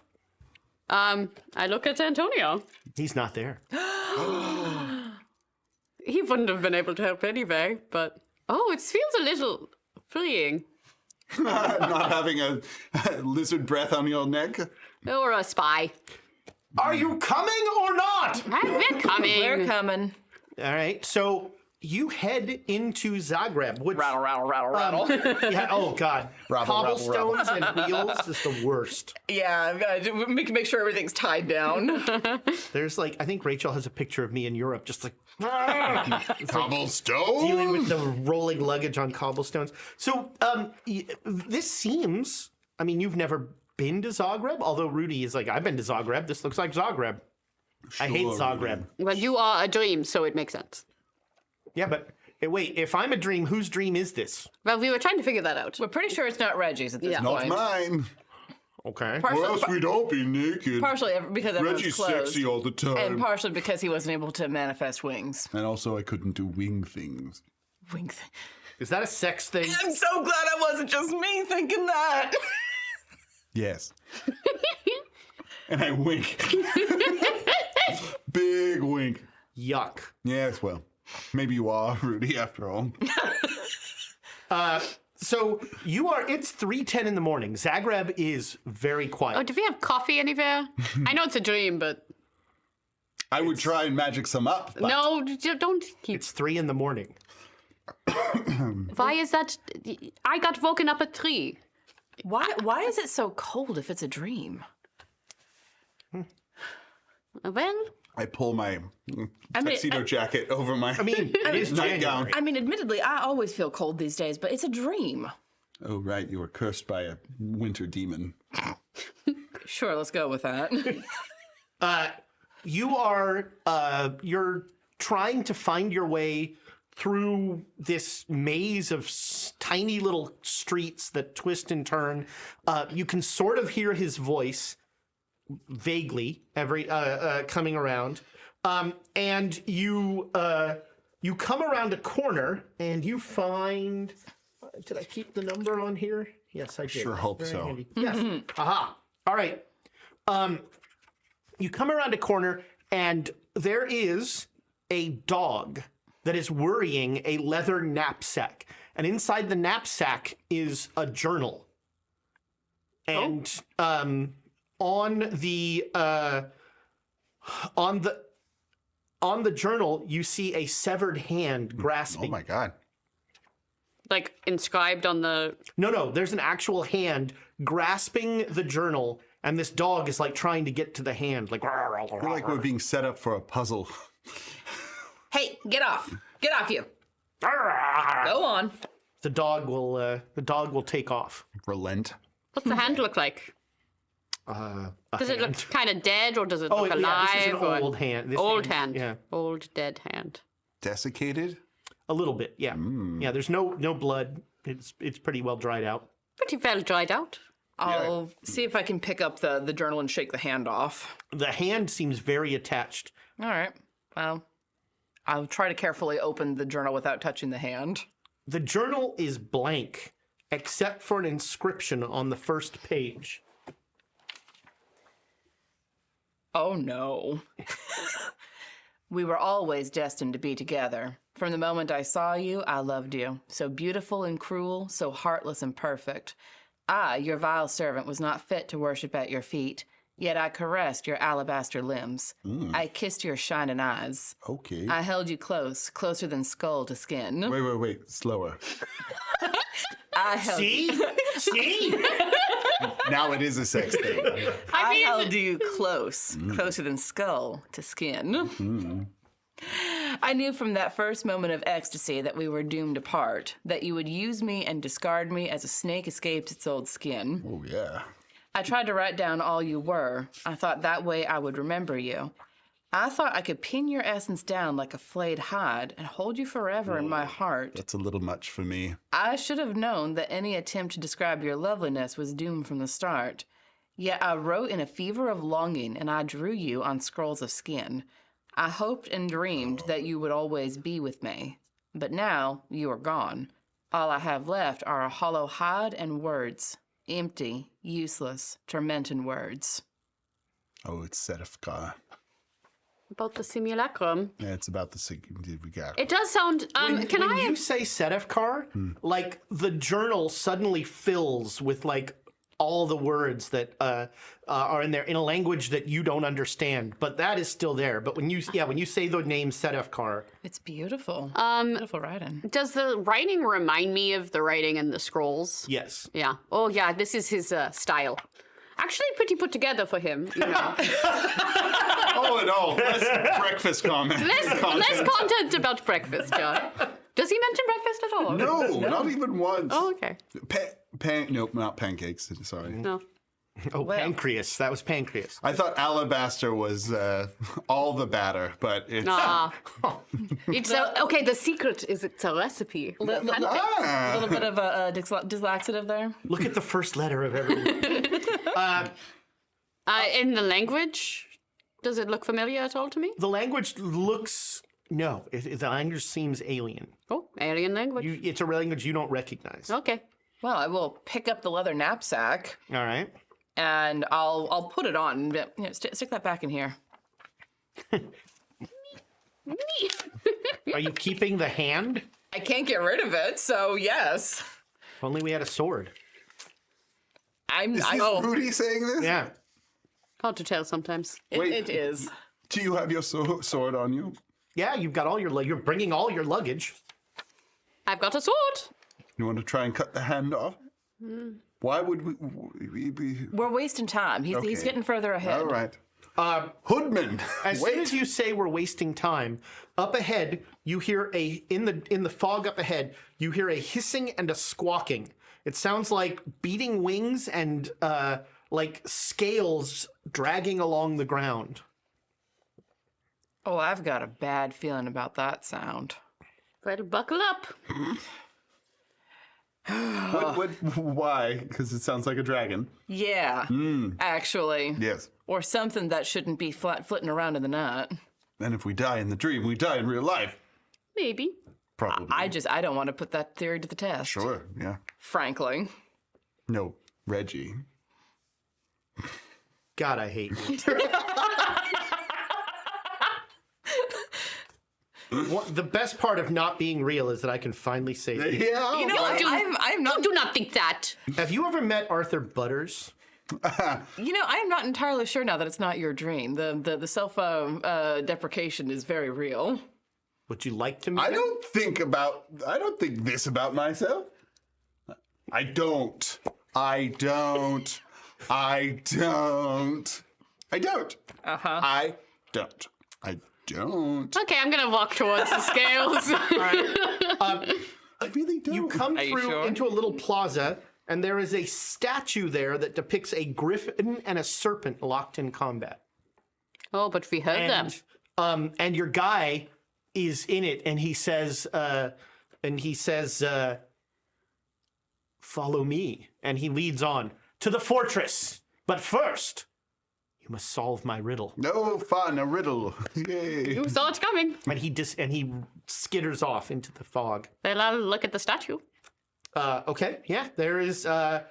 I look at Antonio. He's not there. He wouldn't have been able to help anyway, but it feels a little freeing. Not having a lizard breath on your neck. Or a spy. Are you coming or not? We're coming. We're coming. All right, so you head into Zagreb, which Rattle, rattle, rattle, rattle. yeah, oh god, Rabble, rabble, cobblestones and wheels is the worst. Yeah, I've got to make sure everything's tied down. There's like, I think Rachel has a picture of me in Europe, just like Cobblestone? dealing with the rolling luggage on cobblestones. So this seems, I mean, you've never been to Zagreb, although Rudy is like, I've been to Zagreb. This looks like Zagreb. I hate Sure, Zagreb. Well, you are a dream, so it makes sense. Yeah, but wait, if I'm a dream, whose dream is this? Well, we were trying to figure that out. We're pretty sure it's not Reggie's at this Yeah. Not point. mine. Okay. Or else we'd all be naked. Partially because everyone's Reggie's closed. sexy all the time. And partially because he wasn't able to manifest wings. And also I couldn't do wing things. Wing thing. Is that a sex thing? I'm so glad I wasn't just me thinking that. Yes. And I wink. Big wink. Yuck. Yes, well, maybe you are, Rudy, after all. So it's 3:10 in the morning. Zagreb is very quiet. Oh, do we have coffee anywhere? I know it's a dream, but I would try and magic some up. But no, don't keep. It's 3 in the morning. Why is that? I got woken up at 3. Why is it so cold if it's a dream? Well, I pull my tuxedo jacket over my I mean, it is nightgown. January. I mean, admittedly, I always feel cold these days, but it's a dream. Oh, right. You were cursed by a winter demon. Sure, let's go with that. You're trying to find your way through this maze of tiny little streets that twist and turn. You can sort of hear his voice vaguely every coming around, and you come around a corner and you find. Did I keep the number on here? Yes, I did. Sure hope Very so. handy. Yes. Aha. All right. You come around a corner and there is a dog that is worrying a leather knapsack, and inside the knapsack is a journal. And on the journal, you see a severed hand grasping. Oh my god. like inscribed on the. No, there's an actual hand grasping the journal, and this dog is like trying to get to the hand, like. I feel like we're being set up for a puzzle. Hey, get off! Get off you! Go on. The dog will take off. Relent. What's the hand look like? Does it look kind of dead, or does it look Yeah, alive? this is an or old hand. This old hand. Yeah, Old dead hand. Desiccated? a little bit. Yeah, yeah. There's no blood. It's pretty well dried out. Pretty well dried out. I'll see if I can pick up the journal and shake the hand off. The hand seems very attached. All right. Well, I'll try to carefully open the journal without touching the hand. The journal is blank, except for an inscription on the first page. Oh no. We were always destined to be together. From the moment I saw you, I loved you. So beautiful and cruel, so heartless and perfect. I, your vile servant, was not fit to worship at your feet, yet I caressed your alabaster limbs. I kissed your shining eyes. Okay. I held you close, closer than skull to skin. Wait. Slower. I held See? Now it is a sex thing. I held you close, closer than skull to skin. I knew from that first moment of ecstasy that we were doomed apart, that you would use me and discard me as a snake escapes its old skin. Oh, yeah. I tried to write down all you were. I thought that way I would remember you. I thought I could pin your essence down like a flayed hide and hold you forever in my heart. That's a little much for me. I should have known that any attempt to describe your loveliness was doomed from the start. Yet I wrote in a fever of longing, and I drew you on scrolls of skin. I hoped and dreamed that you would always be with me. But now you are gone. All I have left are a hollow hide and words. Empty, useless, tormenting words. Oh, it's Sedefka. About the simulacrum. Yeah, it's about the we got. It does sound. When Can I? you say Sedefkar, like the journal suddenly fills with like all the words that are in there in a language that you don't understand, but that is still there. But when you say the name Sedefkar, It's beautiful. Beautiful writing. Does the writing remind me of the writing in the scrolls? yes. Yeah. Oh, yeah. This is his style. Actually, pretty put together for him. You know. All in all, less breakfast comment. less content about breakfast, John. Does he mention breakfast at all? No, not even once. Oh, okay. Nope, not pancakes. Sorry. No. Oh, Pancreas. That was Pancreas. I thought alabaster was all the batter, but it's... It's okay, the secret is it's a recipe. A little bit of a dyslaxative there. Look at the first letter of every word. In the language, does it look familiar at all to me? The language looks... No, the language seems alien. Oh, alien language. It's a language you don't recognize. Okay. Well, I will pick up the leather knapsack All right. and I'll put it on. Stick that back in here. Are you keeping the hand? I can't get rid of it, so yes. If only we had a sword. Is this Rudy saying this? Yeah. Hard to tell sometimes. It is. Do you have your sword on you? Yeah, you've got all your you're bringing all your luggage. I've got a sword. You want to try and cut the hand off? Why would we be... We're wasting time. He's Okay. getting further ahead. All right. Hoodman, As soon as you say we're wasting time, up ahead you hear in the fog up ahead you hear a hissing and a squawking. It sounds like beating wings and like scales dragging along the ground. Oh, I've got a bad feeling about that sound. Better buckle up. Why? Because it sounds like a dragon. Yeah, actually. Yes. Or something that shouldn't be flitting around in the night. And if we die in the dream, we die in real life. Maybe. Probably. I don't want to put that theory to the test. Sure, yeah. Frankly. No, Reggie. God, I hate you. The best part of not being real is that I can finally say it. Yeah. You know, I'm not. Do not think that. Have you ever met Arthur Butters? You know, I'm not entirely sure now that it's not your dream. The self deprecation is very real. Would you like to meet I him? don't think this about myself. I don't. I don't. I don't. I don't. I don't. I don't. Okay, I'm gonna walk towards the scales. I really don't. You come you through sure? into a little plaza, and there is a statue there that depicts a griffin and a serpent locked in combat. Oh, but we heard them. And your guy is in it, and he says, "Follow me." And he leads on to the fortress. But first, you must solve my riddle. No fun, a riddle. Yay. You saw it coming. And he skitters off into the fog. Well, I'll look at the statue. Okay, yeah, there is. It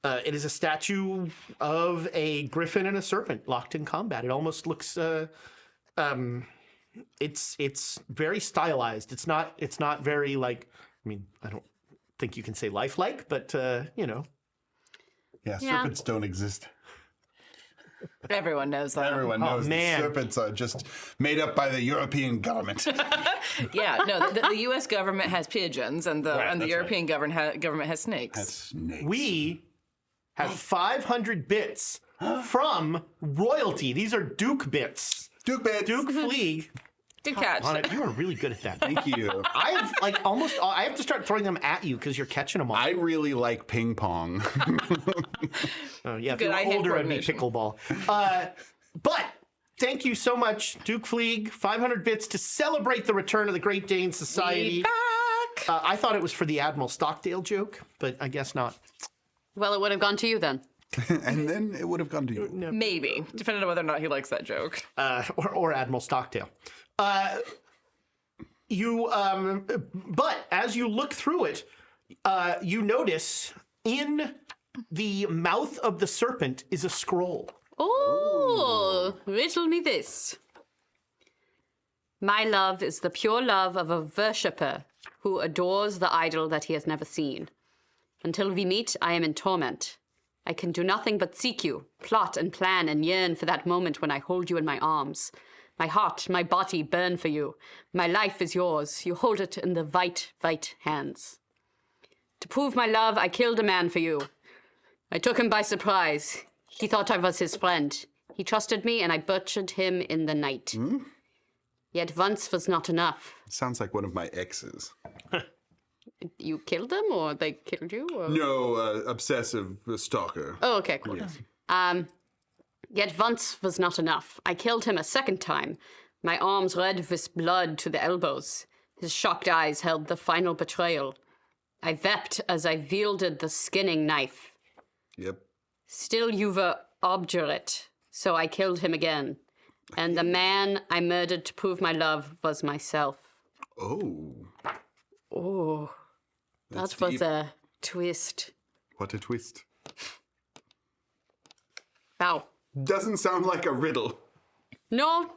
is a statue of a griffin and a serpent locked in combat. It almost looks. It's very stylized. It's not very like. I mean, I don't think you can say lifelike, but you know. Yeah, serpents don't exist. Everyone knows that. Everyone knows that man. serpents are just made up by the European government. Yeah, no, the U.S. government has pigeons, and the that's European government has snakes. That's snakes. We have 500 bits from royalty. These are Duke bits. Duke bits. Duke Fleeg. Good catch. On it. You are really good at that. Thank you. I have I have to start throwing them at you because you're catching them all. I really like ping pong. Yeah, if Good you were eye-hand older, it'd be coordination. pickleball. But thank you so much, Duke Fleeg. 500 bits to celebrate the return of the Great Dane Society. Back. I thought it was for the Admiral Stockdale joke, but I guess not. Well, it would have gone to you then. And then it would have gone to you. Maybe, depending on whether or not he likes that joke. Or Admiral Stockdale. But as you look through it, you notice in the mouth of the serpent is a scroll. Oh, riddle me this. My love is the pure love of a worshipper who adores the idol that he has never seen. Until we meet, I am in torment. I can do nothing but seek you, plot and plan and yearn for that moment when I hold you in my arms. My heart, my body burn for you. My life is yours. You hold it in the white hands. To prove my love, I killed a man for you. I took him by surprise. He thought I was his friend. He trusted me, and I butchered him in the night. Yet once was not enough. Sounds like one of my exes. You killed them, or they killed you? Or? No, obsessive stalker. Oh, okay, cool. Yes. Yet once was not enough. I killed him a second time, my arms red with blood to the elbows. His shocked eyes held the final betrayal. I wept as I wielded the skinning knife. Yep. Still you were obdurate, so I killed him again. And the man I murdered to prove my love was myself. Oh. Oh, That's that was deep. a twist. What a twist. Wow. Doesn't sound like a riddle. No,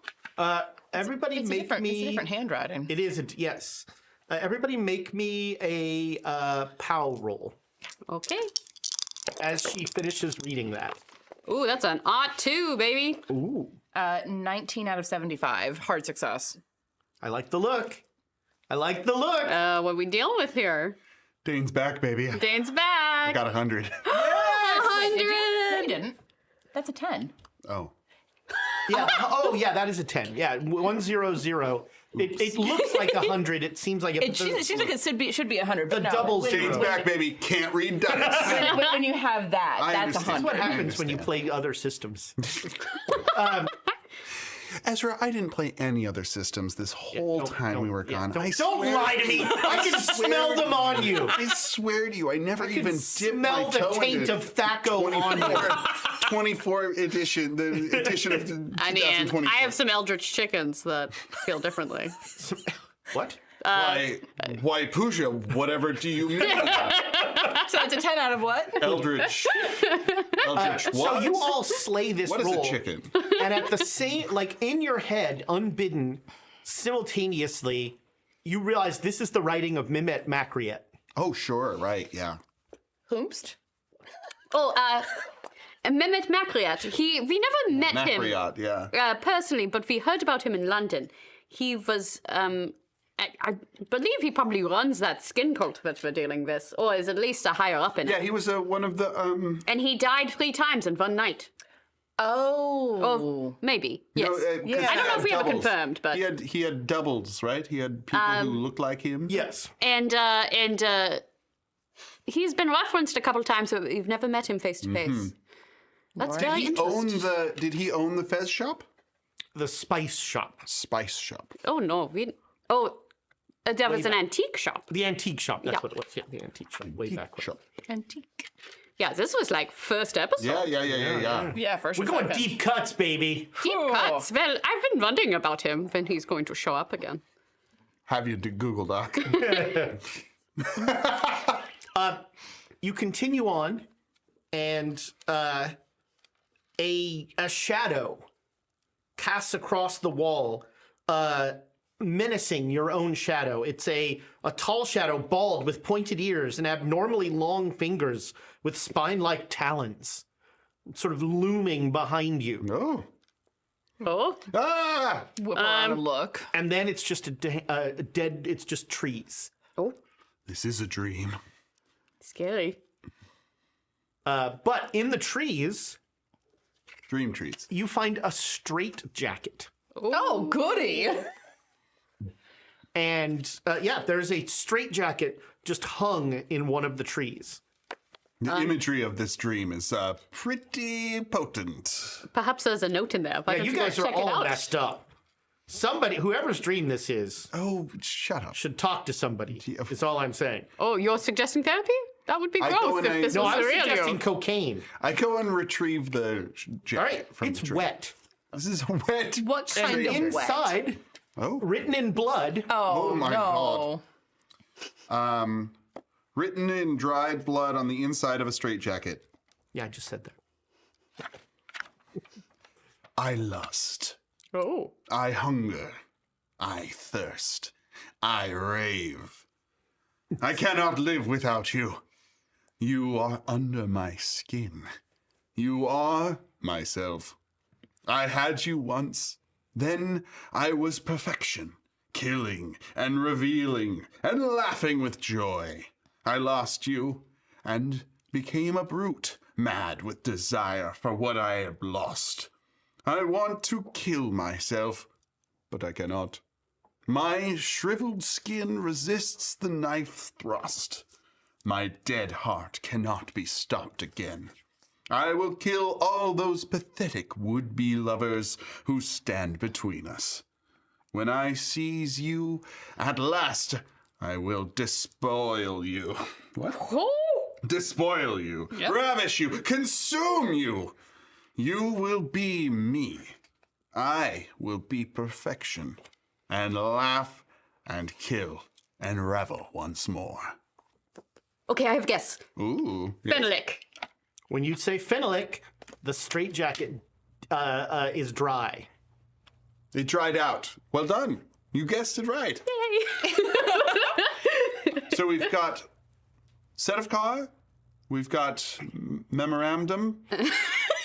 Everybody It's a make different, me. it's a different handwriting. It isn't. Yes. Everybody make me a POW roll okay. as she finishes reading that. Ooh, that's an odd 2, baby. Ooh. 19 out of 75. Hard success. I like the look. I like the look. What are we dealing with here? Dane's back, baby. Dane's back. Got 100. No, you 100. didn't. That's a 10. Oh. Yeah. Oh, yeah. That is a 10. Yeah. 100. It looks like 100. It seems like It seems like it should be 100. But The no. double When- zero. Dane's back, baby. Can't read dice. when you have that, I that's understand. 100. what I happens when you understand. play other systems. Ezra, I didn't play any other systems this whole time we were gone. I Don't swear- lie to me. I can smell them on you. I swear to you, I never I even can dipped my smell the toe taint into of Thaco on you. 24 edition, the edition of the I mean, 2024. I have some eldritch chickens that feel differently. What? Why, Pooja, whatever do you mean? So it's a 10 out of what? Eldritch. Eldritch what? So you all slay this What is roll. a chicken? And at the same, like in your head, unbidden, simultaneously, you realize this is the writing of Mehmet Makriet. Oh, sure, right, yeah. Whomst? Oh, Mehmet Makriat. We never met him Makriot, yeah. personally, but we heard about him in London. He was, I believe he probably runs that skin cult that we're dealing with, or is at least a higher up in Yeah, it. he was one of the, And he died 3 times in one night. Oh. Oh, maybe. Yes. No, 'cause Yeah. he I don't know had if we ever doubles. confirmed, but He had doubles, right? He had people who looked like him. Yes. and he's been referenced a couple times, but we've never met him face to face. That's Right. very interesting. Did he own the Fez shop? The spice shop. Spice shop. Oh no, there was an antique shop. The antique shop. That's Yeah. what it was. Yeah, the antique shop. Way back when. Shop. Antique. Yeah, this was like first episode. Yeah. Yeah, for sure. We're going deep cuts, baby. Deep Cool. cuts. Well, I've been wondering about him when he's going to show up again. Have you to Google Doc? You continue on, and a shadow casts across the wall, menacing your own shadow. It's a tall shadow, bald, with pointed ears and abnormally long fingers with spine-like talons, sort of looming behind you. Oh. Oh, Ah! Whip around and look. And then it's just a dead. It's just trees. oh, This is a dream. scary. But in the trees, Dream trees. you find a straight jacket. Oh, goody. And yeah, there's a straight jacket just hung in one of the trees. The imagery of this dream is pretty potent. Perhaps there's a note in there. Why Yeah, don't you go guys are check it all out? messed up. Somebody, whoever's dream this is, Oh, shut up. should talk to somebody. Is all I'm saying. Oh, you're suggesting therapy? That would be I gross go and if I- this No, was I was the real suggesting you. cocaine. I go and retrieve the jacket All right, from it's the dream. wet. This is wet. What And kind of wet? inside, Oh. written in blood, Oh, my no. God. Written in dried blood on the inside of a straitjacket. yeah, I just said that. I lust. Oh. I hunger. I thirst. I rave. I cannot live without you. You are under my skin. You are myself. I had you once. Then I was perfection, killing and revealing and laughing with joy. I lost you and became a brute, mad with desire for what I have lost. I want to kill myself, but I cannot. My shriveled skin resists the knife thrust. My dead heart cannot be stopped again. I will kill all those pathetic would-be lovers who stand between us. When I seize you, at last I will despoil you. What? Oh! Despoil you, ravish you, consume you. You will be me. I will be perfection, and laugh and kill and revel once more. Okay, I have a guess. Ooh. Benedict. When you say phenolic, the straitjacket is dry. It dried out. Well done. You guessed it right. Yay. So we've got set of car, we've got memorandum,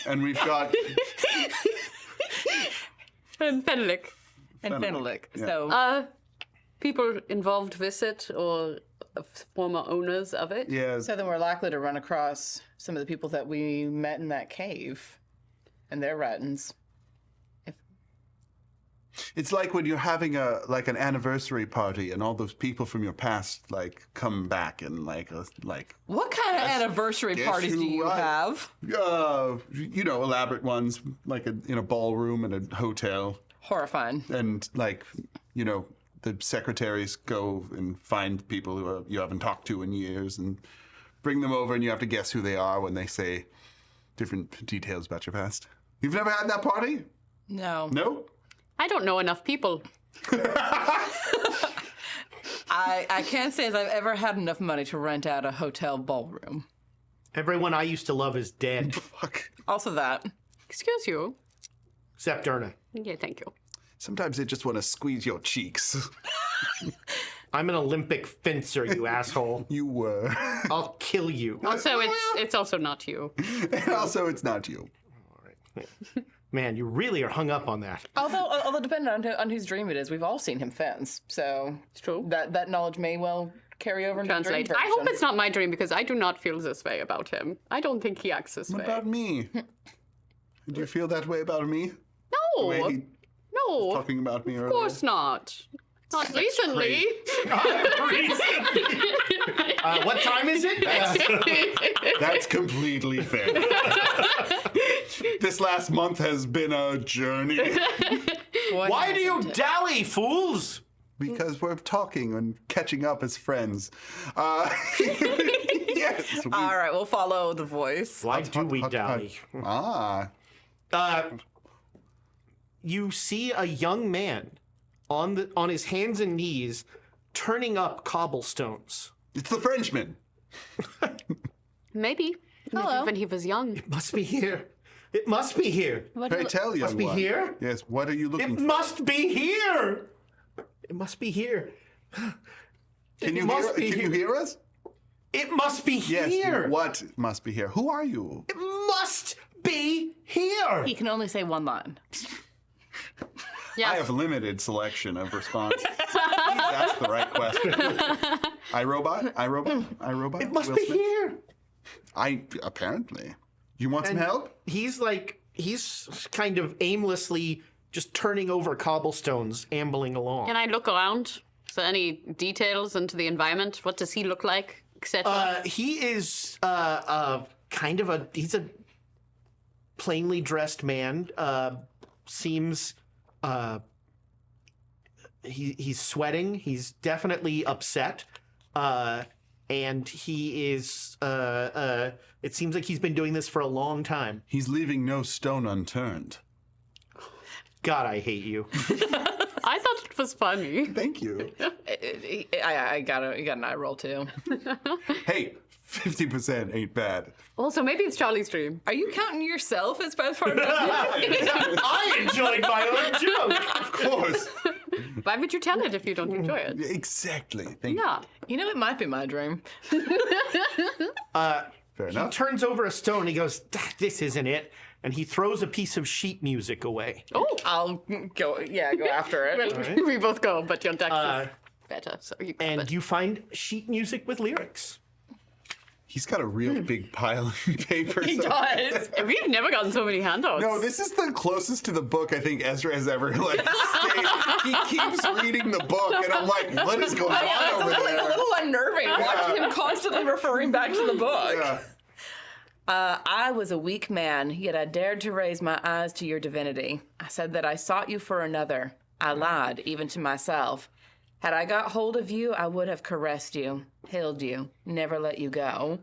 and we've got And Benedict. And phenolic. Yeah. So People involved with it or former owners of it? So then we're likely to run across some of the people that we met in that cave and their writings. It's like when you're having an anniversary party and all those people from your past come back and What kind of anniversary guess parties do who you I- have? elaborate ones in a ballroom and a hotel, Horrifying. and the secretaries go and find people who you haven't talked to in years and bring them over, and you have to guess who they are when they say different details about your past. You've never had that party? No. No? I don't know enough people. I can't say as I've ever had enough money to rent out a hotel ballroom. Everyone I used to love is dead, Fuck. Also that. Excuse you. except Erna. Yeah, thank you. Sometimes they just want to squeeze your cheeks. I'm an Olympic fencer, you asshole. You were. I'll kill you. Also, it's also not you. And also, it's not you. Man, you really are hung up on that. Although depending on whose dream it is, we've all seen him fence. So It's true. that knowledge may well carry over into the dream Translate. version. I hope it's not my dream because I do not feel this way about him. I don't think he acts this What way. about me? Do you feel that way about me? The way No, he no, of talking about me earlier? course not. Not recently. What time is it? That's completely fair. This last month has been a journey Why do you dally, fools? because we're talking and catching up as friends. Yes. All right, we'll follow the voice. Why do we hot, dally? Ah. You see a young man on his hands and knees turning up cobblestones. It's the Frenchman. Maybe. Maybe when he was young. Must be here. It must be here. Pray tell, young Must be one. here? Yes. What are you It looking for? must be here. It must be here. Can you must be Can you here. hear us? It must be Yes. here. What must be here? Who are you? It must be here. He can only say one line. Yes. I have limited selection of response. Please ask the right question. iRobot? iRobot? It must Will be Smith? here. Apparently. You want some And help? He's kind of aimlessly just turning over cobblestones, ambling along. Can I look around? Is there any details into the environment? What does he look like, etc.? He is he's a plainly dressed man. Seems he's sweating. He's definitely upset. And he is it seems like he's been doing this for a long time. He's leaving no stone unturned. God, I hate you. I thought it was funny. Thank you. I got an eye roll too. Hey, 50% ain't bad. Also, maybe it's Charlie's dream. Are you counting yourself as part of that? I enjoyed my own joke. Of course. Why would you tell it if you don't enjoy it? Exactly. Thank Yeah. You know, it might be my dream. you. Fair He enough. turns over a stone. He goes, "This isn't it," and he throws a piece of sheet music away. Oh, I'll go after it. we both go, but your dex is better, so you grab And it. you find sheet music with lyrics. He's got a real big pile of papers. He does. We've never gotten so many handouts. No, this is the closest to the book I think Ezra has ever stayed. He keeps reading the book, and I'm like, what is going on over there? a little unnerving watching him constantly referring back to the book. Yeah. I was a weak man, yet I dared to raise my eyes to your divinity. I said that I sought you for another. I lied, even to myself. Had I got hold of you, I would have caressed you, held you, never let you go.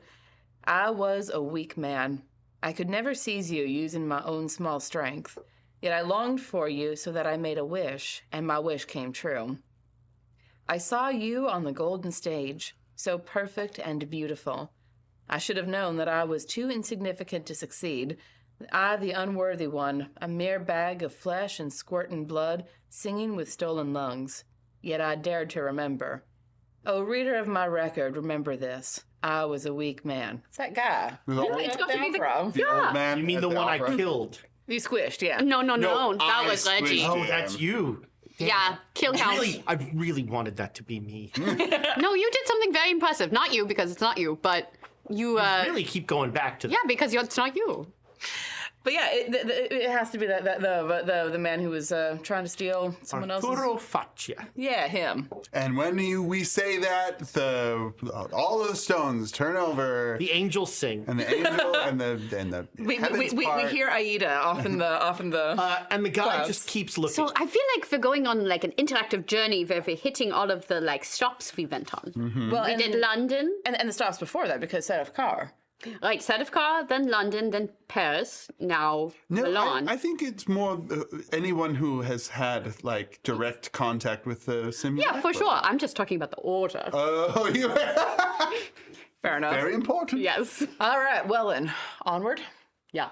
I was a weak man. I could never seize you using my own small strength. Yet I longed for you so that I made a wish, and my wish came true. I saw you on the golden stage, so perfect and beautiful. I should have known that I was too insignificant to succeed. I, the unworthy one, a mere bag of flesh and squirting blood, singing with stolen lungs. Yet I dared to remember. Oh, reader of my record, remember this. I was a weak man. It's that guy. It's got to be The old man. You mean at the one I opera. killed? You squished, yeah. No, that I was Reggie. squished Oh, Damn. that's you. Damn. Yeah, kill count. I really wanted that to be me. No, you did something very impressive. Not you, because it's not you, but you, Really keep going back to that. yeah, because it's not you. But yeah, it has to be the man who was trying to steal someone else's. Arturo Faccia. Yeah, him. And when we say that, all of the stones turn over, The angels sing. and the angel and the We heavens part. hear Aida off in the. And the guy Clouds. just keeps looking. So I feel like we're going on like an interactive journey where we're hitting all of the like stops we went on. Well, We did London, and the stops before that because set of car. right? Sadovkar, then London, then Paris, now No, Milan. I think it's more anyone who has had like direct contact with the simulacrum. yeah, for sure. I'm just talking about the order. Oh, you Fair enough. very important. yes. All right, well then, onward. Yeah.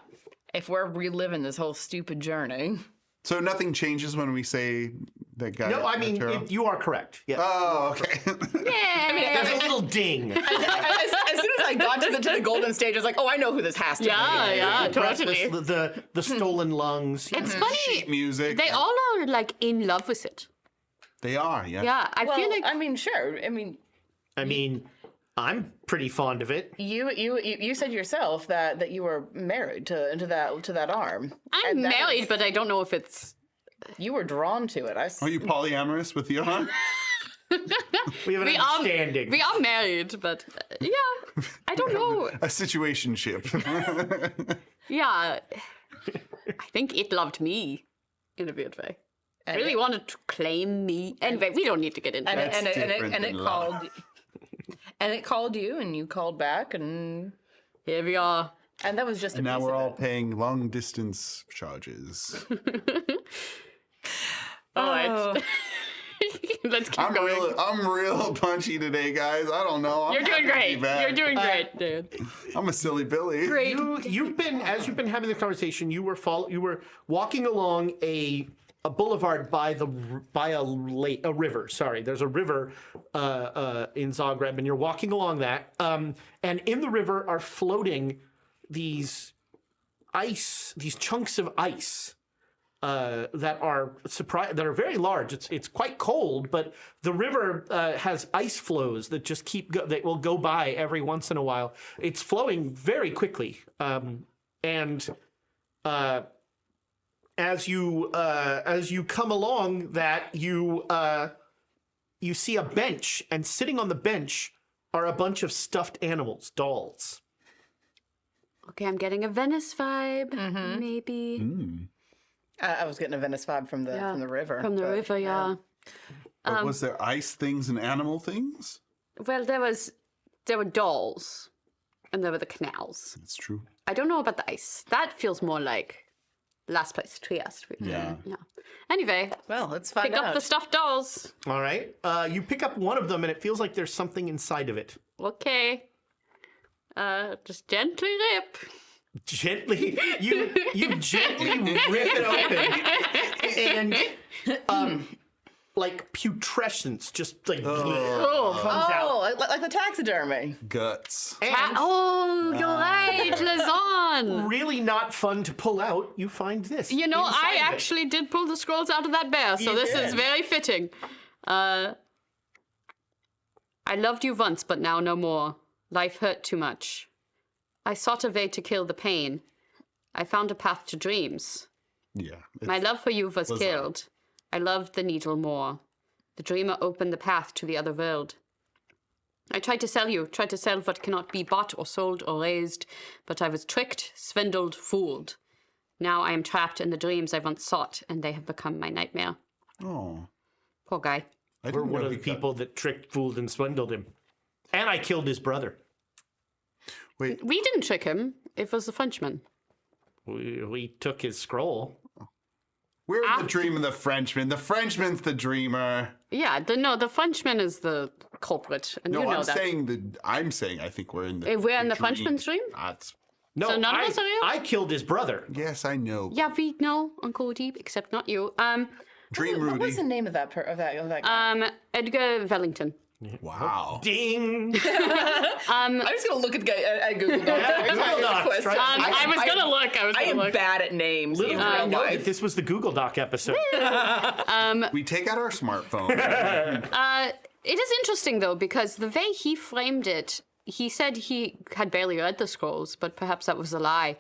If we're reliving this whole stupid journey. So nothing changes when we say that guy. no, I mean, Arturo? you are correct. Yeah. Oh, okay. There's a little ding. As soon as I got to the golden stage, I was like, oh, I know who this has to be. Yeah, totally. Breathless, the stolen lungs. It's funny. Sheet music. They all are like in love with it. They are. Yeah. Yeah, I Well, feel like I mean, sure. I mean, I mean, I'm pretty fond of it. you said yourself that you were married to that arm. I'm And that married, was- but I don't know if it's. You were drawn to it. Are you polyamorous with the arm? We have an understanding. We are married, but yeah, I don't know. A situationship. Yeah, I think it loved me in a weird way. It really wanted to claim me. Anyway, we don't need to get into and it. it called you, and you called back, and Here we are. that was just a And now piece we're of all it. paying long distance charges. All Oh. right. Let's keep I'm going. real punchy today, guys. I don't know. I'm You're doing happy to be great. back. You're doing great, dude. I'm a silly Billy. Great. You've been having this conversation. You were walking along a boulevard by a river. Sorry, there's a river in Zagreb, and you're walking along that. And in the river are floating these chunks of ice. That are very large. It's quite cold, but the river has ice flows that just that will go by every once in a while. It's flowing very quickly, and as you come along that you see a bench, and sitting on the bench are a bunch of stuffed animals, dolls. Okay, I'm getting a Venice vibe, maybe. I was getting a Venice vibe from the river. From the but, river, yeah. But was there ice things and animal things? Well, there were dolls, and there were the canals. That's true. I don't know about the ice. That feels more like last place, Trieste. Yeah. Yeah. Anyway, Well, let's find pick out. up the stuffed dolls. All right. You pick up one of them, and it feels like there's something inside of it. Okay. Just gently rip. Gently, you gently rip it open, and like putrescence just like comes Oh, out. like the taxidermy. Guts. And Oh, you're right, Lazan. really not fun to pull out. You find this. You know, inside I of it. actually did pull the scrolls out of that bear, so You this did. is very fitting. I loved you once, but now no more. Life hurt too much. I sought a way to kill the pain. I found a path to dreams. Yeah. My love for you was killed. I loved the needle more. The dreamer opened the path to the other world. I tried to sell you, tried to sell what cannot be bought or sold or raised, but I was tricked, swindled, fooled. Now I am trapped in the dreams I once sought, and they have become my nightmare. Oh. Poor guy. I We're didn't one know of the he got- people that tricked, fooled, and swindled him. And I killed his brother. Wait. We didn't trick him. It was the Frenchman. We took his scroll. We're in the dream of the Frenchman. The Frenchman's the dreamer. Yeah, the Frenchman is the culprit, and No, you know I'm that. saying I think we're in the. We're in the Frenchman's dream? That's. No, So none of us are you? I killed his brother. Yes, I know. Yeah, we know, Uncle Deep, except not you. Dream What Rudy. was the name of that guy? Edgar Wellington. Wow. Ding. I'm just gonna look at Google Docs. Google Docs, right? I was gonna look. I am bad at names. Little did even I in know life. that this was the Google Doc episode. We take out our smartphone. It is interesting, though, because the way he framed it, he said he had barely read the scrolls, but perhaps that was a lie.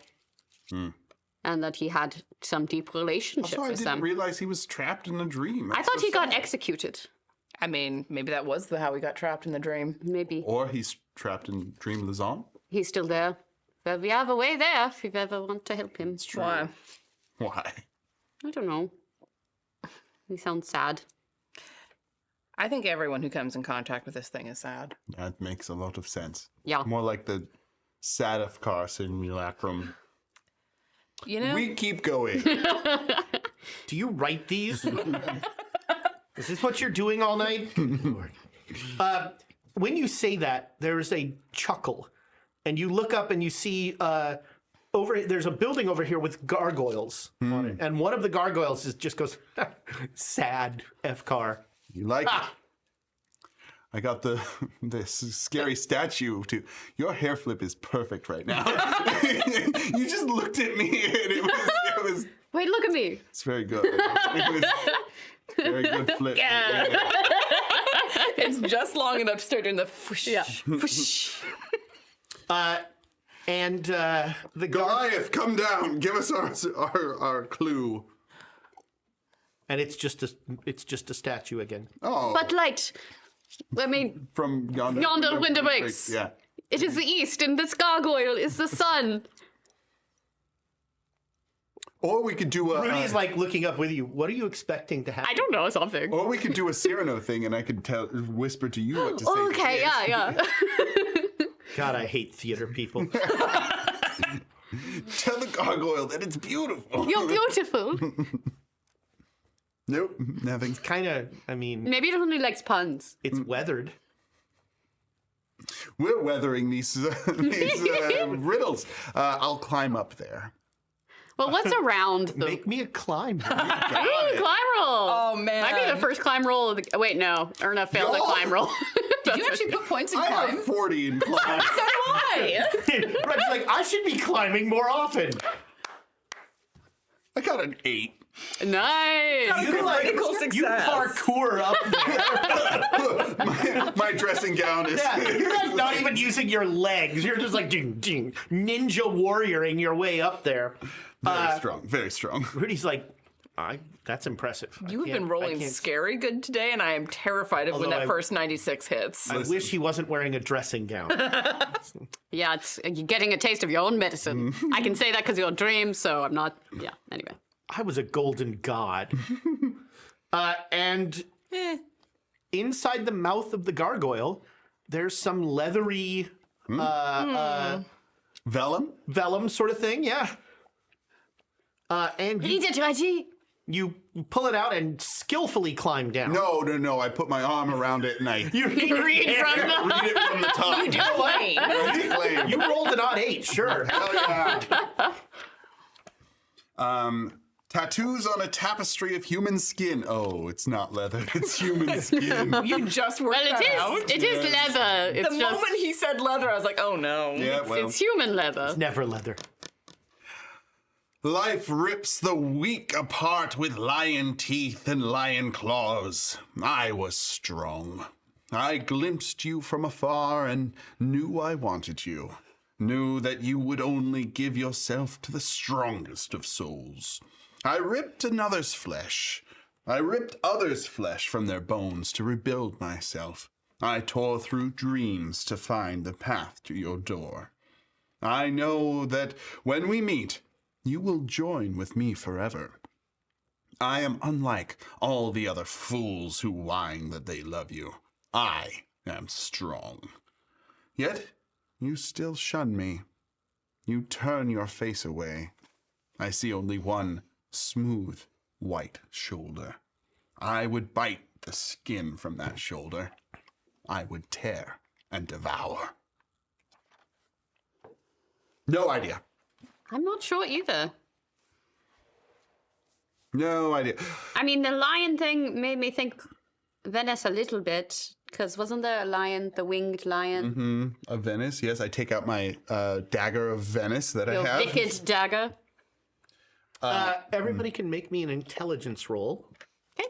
And that he had some deep relationship Also, I with didn't them. realize he was trapped in a dream. I That's thought so he got sad. executed. I mean, maybe that was how we got trapped in the dream. Maybe. Or he's trapped in Dream Lazan. He's still there. But we have a way there if you ever want to help him. Why? Why? I don't know. He sounds sad. I think everyone who comes in contact with this thing is sad. That makes a lot of sense. Yeah. More like the Sadafkar simulacrum. You know? We keep going. Do you write these? Is this what you're doing all night? Lord. When you say that, there's a chuckle, and you look up and you see there's a building over here with gargoyles on it, and one of the gargoyles just goes, "Sad F-car." You like it? I got this scary statue too. Your hair flip is perfect right now. You just looked at me and it was Wait, look at me. it's very good. It was very good flip. Yeah. It's just long enough to start doing the whoosh. Yeah. And the Goliath, come down. Give us our clue. and it's just a statue again. Oh, But light. I mean, from yonder. Yonder window breaks. Yeah. it is the east, and this gargoyle is the sun. Or we could do a. Rudy's like looking up with you. What are you expecting to happen? I don't know something. Or we could do a Cyrano thing, and I could whisper to you what to say. to Okay, kids. yeah. God, I hate theater people. Tell the gargoyle that it's beautiful. You're beautiful. Nope, nothing. Kind of, I mean, Maybe it only likes puns. it's weathered. We're weathering these riddles. I'll climb up there. Well, what's around the Make me a climb. Ooh, climb roll? Oh, man. Might be the first climb roll of the. Wait, no. Erna failed a No. climb roll. Did you actually put points in I climb? have 40 in climb. So do I. Red's like, I should be climbing more often. I got an 8. Nice. You like, Critical you success. parkour up there. My dressing gown is. Yeah, you're like not even using your legs. You're just like ding, ding, ninja warrioring your way up there. Very strong, very strong. Rudy's like, that's impressive. You have been rolling scary good today, and I am terrified of when Although that I- first 96 hits. I wish he wasn't wearing a dressing gown. Yeah, it's you're getting a taste of your own medicine. I can say that because you're a dream, so I'm not. Yeah, anyway. I was a golden god. And inside the mouth of the gargoyle, there's some leathery Vellum? vellum sort of thing, yeah. And Eat it, Reggie. you pull it out and skillfully climb down. No. I put my arm around it and I You Read from the. read it from the top. You do claim. Flame. You rolled an odd 8, sure. Hell yeah. Tattoos on a tapestry of human skin. Oh, it's not leather. It's human skin. You just worked Well, that out. it is leather. It's The just, moment he said leather, I was like, oh no. Yeah, well. it's human leather. Never leather. Life rips the weak apart with lion teeth and lion claws. I was strong. I glimpsed you from afar and knew I wanted you. Knew that you would only give yourself to the strongest of souls. I ripped another's flesh. I ripped others' flesh from their bones to rebuild myself. I tore through dreams to find the path to your door. I know that when we meet, you will join with me forever. I am unlike all the other fools who whine that they love you. I am strong. Yet, you still shun me. You turn your face away. I see only one smooth, white shoulder. I would bite the skin from that shoulder. I would tear and devour. No idea. I'm not sure either. No idea. I mean, the lion thing made me think Venice a little bit, because wasn't there a lion, the winged lion? Of Venice, yes. I take out my dagger of Venice that Your I have. wicked dagger. Everybody can make me an intelligence roll. Okay.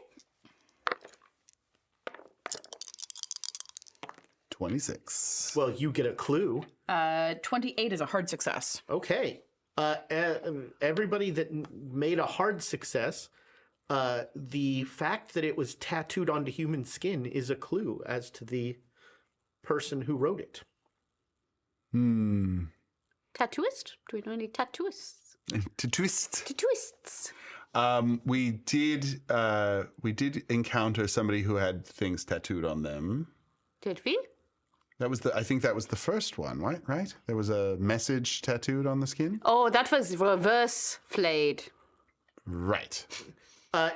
26. Well, you get a clue. 28 is a hard success. Okay. Everybody that made a hard success, the fact that it was tattooed onto human skin is a clue as to the person who wrote it. Tattooist? Do we know any tattooists? To twist. Tattooists. We did encounter somebody who had things tattooed on them. Did we? I think that was the first one, right? There was a message tattooed on the skin? Oh, that was reverse flayed. Right.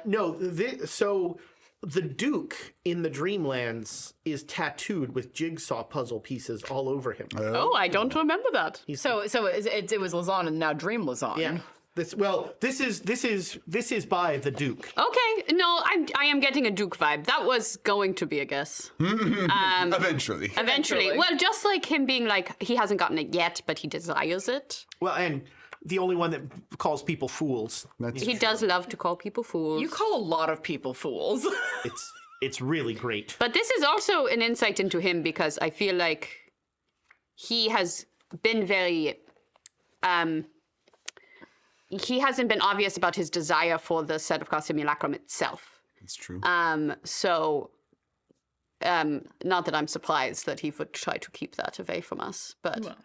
No, so the Duke in the Dreamlands is tattooed with jigsaw puzzle pieces all over him. Oh, I don't remember that. So it was Lausanne and now Dream Lausanne. Yeah. This is by the Duke. Okay, no, I am getting a Duke vibe. That was going to be a guess. Eventually. Eventually. Well, just like him being like, he hasn't gotten it yet, but he desires it. Well, and the only one that calls people fools. He does love to call people fools. You call a lot of people fools. It's really great. But this is also an insight into him because I feel like he has been very he hasn't been obvious about his desire for the set of cards simulacrum itself. It's true. Not that I'm surprised that he would try to keep that away from us, but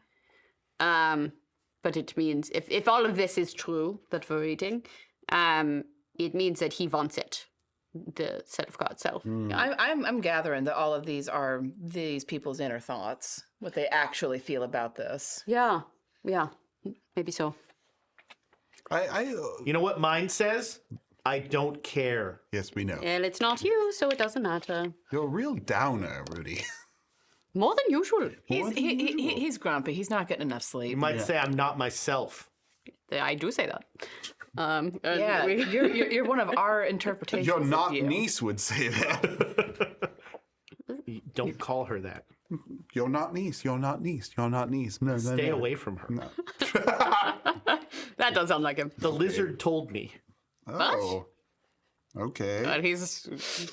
it means if all of this is true that we're reading, it means that he wants it, the set of cards itself. Yeah. I'm gathering that all of these are these people's inner thoughts, what they actually feel about this. Yeah, maybe so. You know what mine says? I don't care. Yes, we know. Well, it's not you, so it doesn't matter. You're a real downer, Rudy. More than usual. He's grumpy. He's not getting enough sleep. You might say I'm not myself. I do say that. Yeah, you're one of our interpretations. Your of not you. niece would say that. Don't call her that. You're not niece. You're not niece. You're not niece. No, Stay away from her. No. That does sound like him. The lizard told me. Oh. Okay. But he's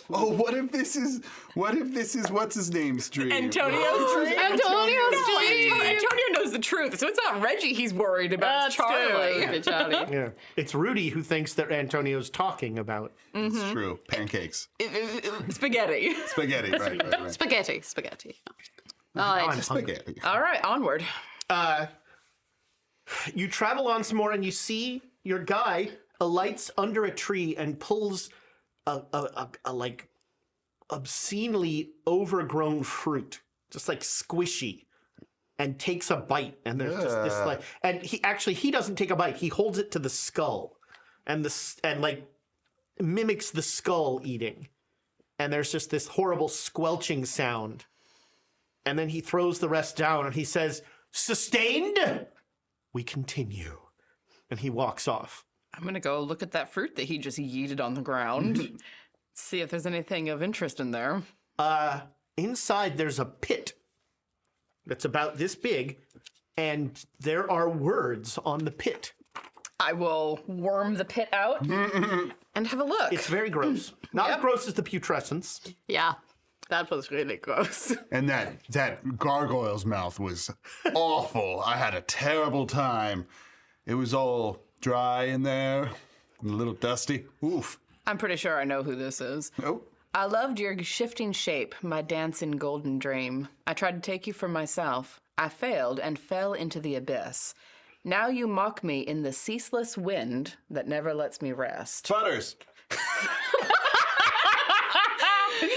Oh, what if this is what's his name's dream? Antonio's dream. Antonio's No, dream. Antonio knows the truth, so it's not Reggie he's worried about. It's Charlie. Charlie. Yeah. It's Rudy who thinks that Antonio's talking about. It's true. Pancakes. Spaghetti. Spaghetti. Right. Spaghetti. All I'm right. hungry. Spaghetti. All right, onward. You travel on some more and you see your guy alights under a tree and pulls a like obscenely overgrown fruit, just like squishy, and takes a bite. And there's just this like, and he doesn't take a bite. He holds it to the skull, and like mimics the skull eating. And there's just this horrible squelching sound. And then he throws the rest down and he says, "Sustained? We continue." And he walks off. I'm gonna go look at that fruit that he just yeeted on the ground. See if there's anything of interest in there. Inside, there's a pit that's about this big, and there are words on the pit. I will worm the pit out and have a look. It's very gross. Not as gross as the putrescence. Yeah, that was really gross. And that gargoyle's mouth was awful. I had a terrible time. It was all dry in there, and a little dusty. Oof. I'm pretty sure I know who this is. Oh. I loved your shifting shape, my dancing golden dream. I tried to take you for myself. I failed and fell into the abyss. Now you mock me in the ceaseless wind that never lets me rest. Butters.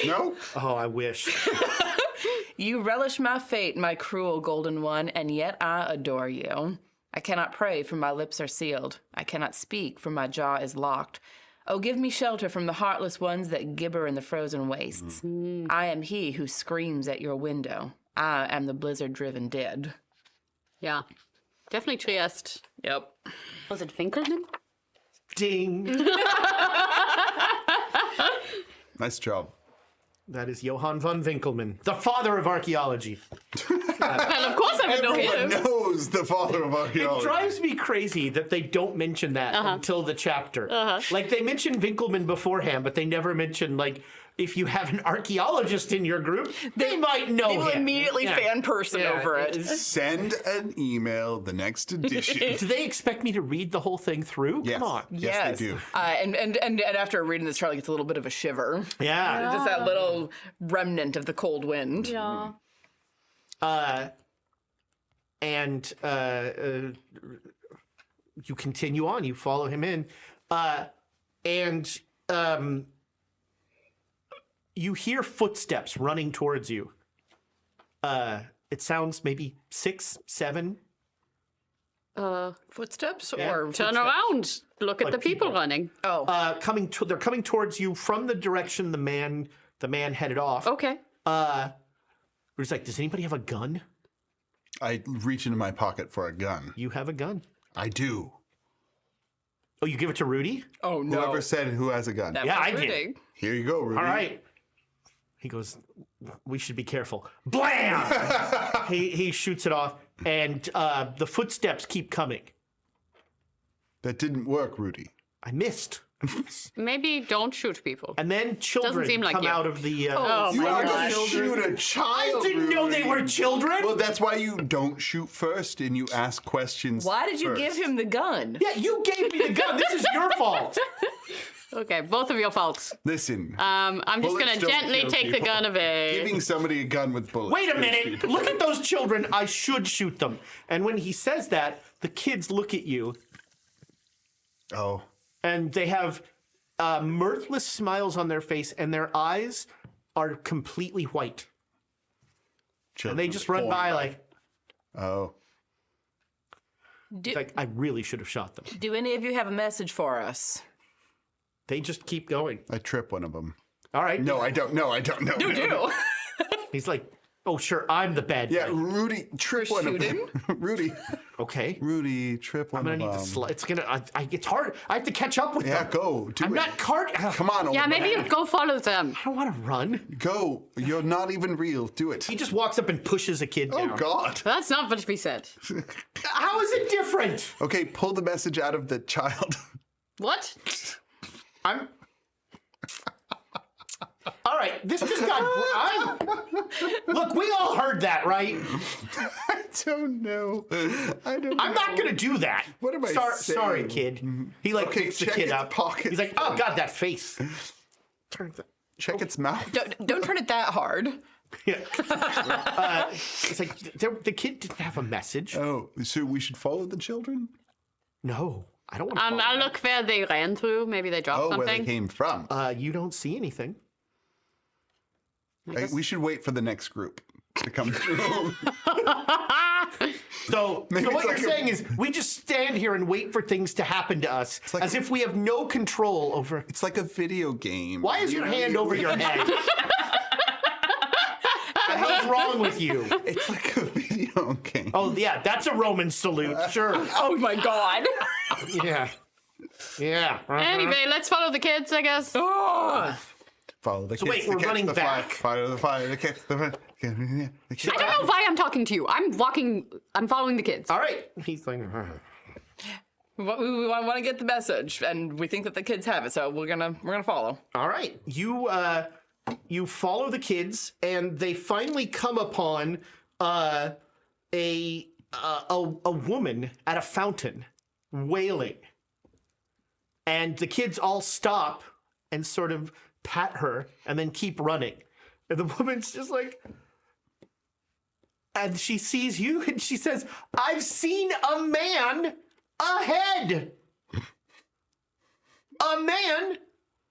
No? Oh, I wish. You relish my fate, my cruel golden one, and yet I adore you. I cannot pray, for my lips are sealed. I cannot speak, for my jaw is locked. Oh, give me shelter from the heartless ones that gibber in the frozen wastes. I am he who screams at your window. I am the blizzard-driven dead. Yeah. Definitely Trieste. Yep. Was it Finkelman? Ding. Nice job. That is Johann von Winkelmann, the father of archaeology. Well, of course I would know Everyone him. knows the father of It archaeology. drives me crazy that they don't mention that until the chapter. Like, they mention Winkelmann beforehand, but they never mention, like, if you have an archaeologist in your group, they might know They will him. immediately Yeah. fan person Yeah, over it. Send an email the next edition. Do they expect me to read the whole thing through? Yes. Come on. Yes, they do. And after reading this, Charlie gets a little bit of a shiver. Yeah. Just that little remnant of the cold wind. Yeah. You continue on. You follow him in. You hear footsteps running towards you. It sounds maybe 6, 7. Footsteps Yeah. or Turn around. Look at the people running. Oh, They're coming towards you from the direction the man headed off. Okay. He's like, does anybody have a gun? I reach into my pocket for a gun. You have a gun. I do. Oh, you give it to Rudy? oh no. Whoever said who has a gun? That Yeah, was I did. Rudy. Here you go, Rudy. All right. He goes, we should be careful. Blam! he shoots it off, and the footsteps keep coming. That didn't work, Rudy. I missed. Maybe don't shoot people. And then children seem like come you. out of the... Oh, You my are God. going to shoot a child, I didn't know they Rudy. were children! Well, that's why you don't shoot first and you ask questions Why did you first. give him the gun? Yeah, you gave me the gun. This is your fault. Okay, both of your faults. Listen. I'm just bullets gonna don't gently kill take the people. gun away. Giving somebody a gun with bullets. Wait a kills minute. people. Look at those children. I should shoot them. And when he says that, the kids look at you, Oh. and they have mirthless smiles on their face, and their eyes are completely white. Children And they just run by like, Oh. like, I really should have shot them. Do any of you have a message for us? They just keep going. I trip one of them. All right. No, I don't. No, I don't know. You do. He's like, oh, sure, I'm the bad Yeah, guy. Rudy, trip one of them. Rudy, Okay. Rudy, trip one I'm gonna of need them. to slide. It's gonna. It's hard. I have to catch up with Yeah, them. go. Do I'm it. not card. Come on, old Yeah, maybe man. you go follow them. I don't want to run. Go. You're not even real. Do it. He just walks up and pushes a kid Oh, down. God. That's not what we said. How is it different? Okay, pull the message out of the child. What? I'm. All right, this just got. Look, we all heard that, right? I don't know. I don't I'm not gonna do that. What am I Sorry, saying? kid. He like Okay, picks the check kid its up. pockets He's like, oh God, that face. Turn the. Check its mouth. Don't turn it that hard. Yeah. It's like the kid didn't have a message. Oh, so we should follow the children? No, I don't want to. I'll look where they ran through. Maybe they dropped Oh, where they something. came from. You don't see anything. We should wait for the next group to come through. So Maybe what it's you're like saying is we just stand here and wait for things to happen to us like as if we have no control over. It's like a video game. Why is your hand over your head? What the hell's wrong with you? It's like a video game. Oh yeah, that's a Roman salute. Sure. Oh my God. Yeah. Yeah. Anyway, let's follow the kids, I guess. Follow the kids. wait, to we're catch running the back. Fire, the fire, the kids, the fire. The kids. I don't know why I'm talking to you. I'm following the kids. All right. He's like, We want to get the message, and we think that the kids have it, so we're gonna follow. all right. You follow the kids, and they finally come upon a woman at a fountain wailing, and the kids all stop and sort of pat her, and then keep running, and the woman's just like. And she sees you, and she says, "I've seen a man ahead. A man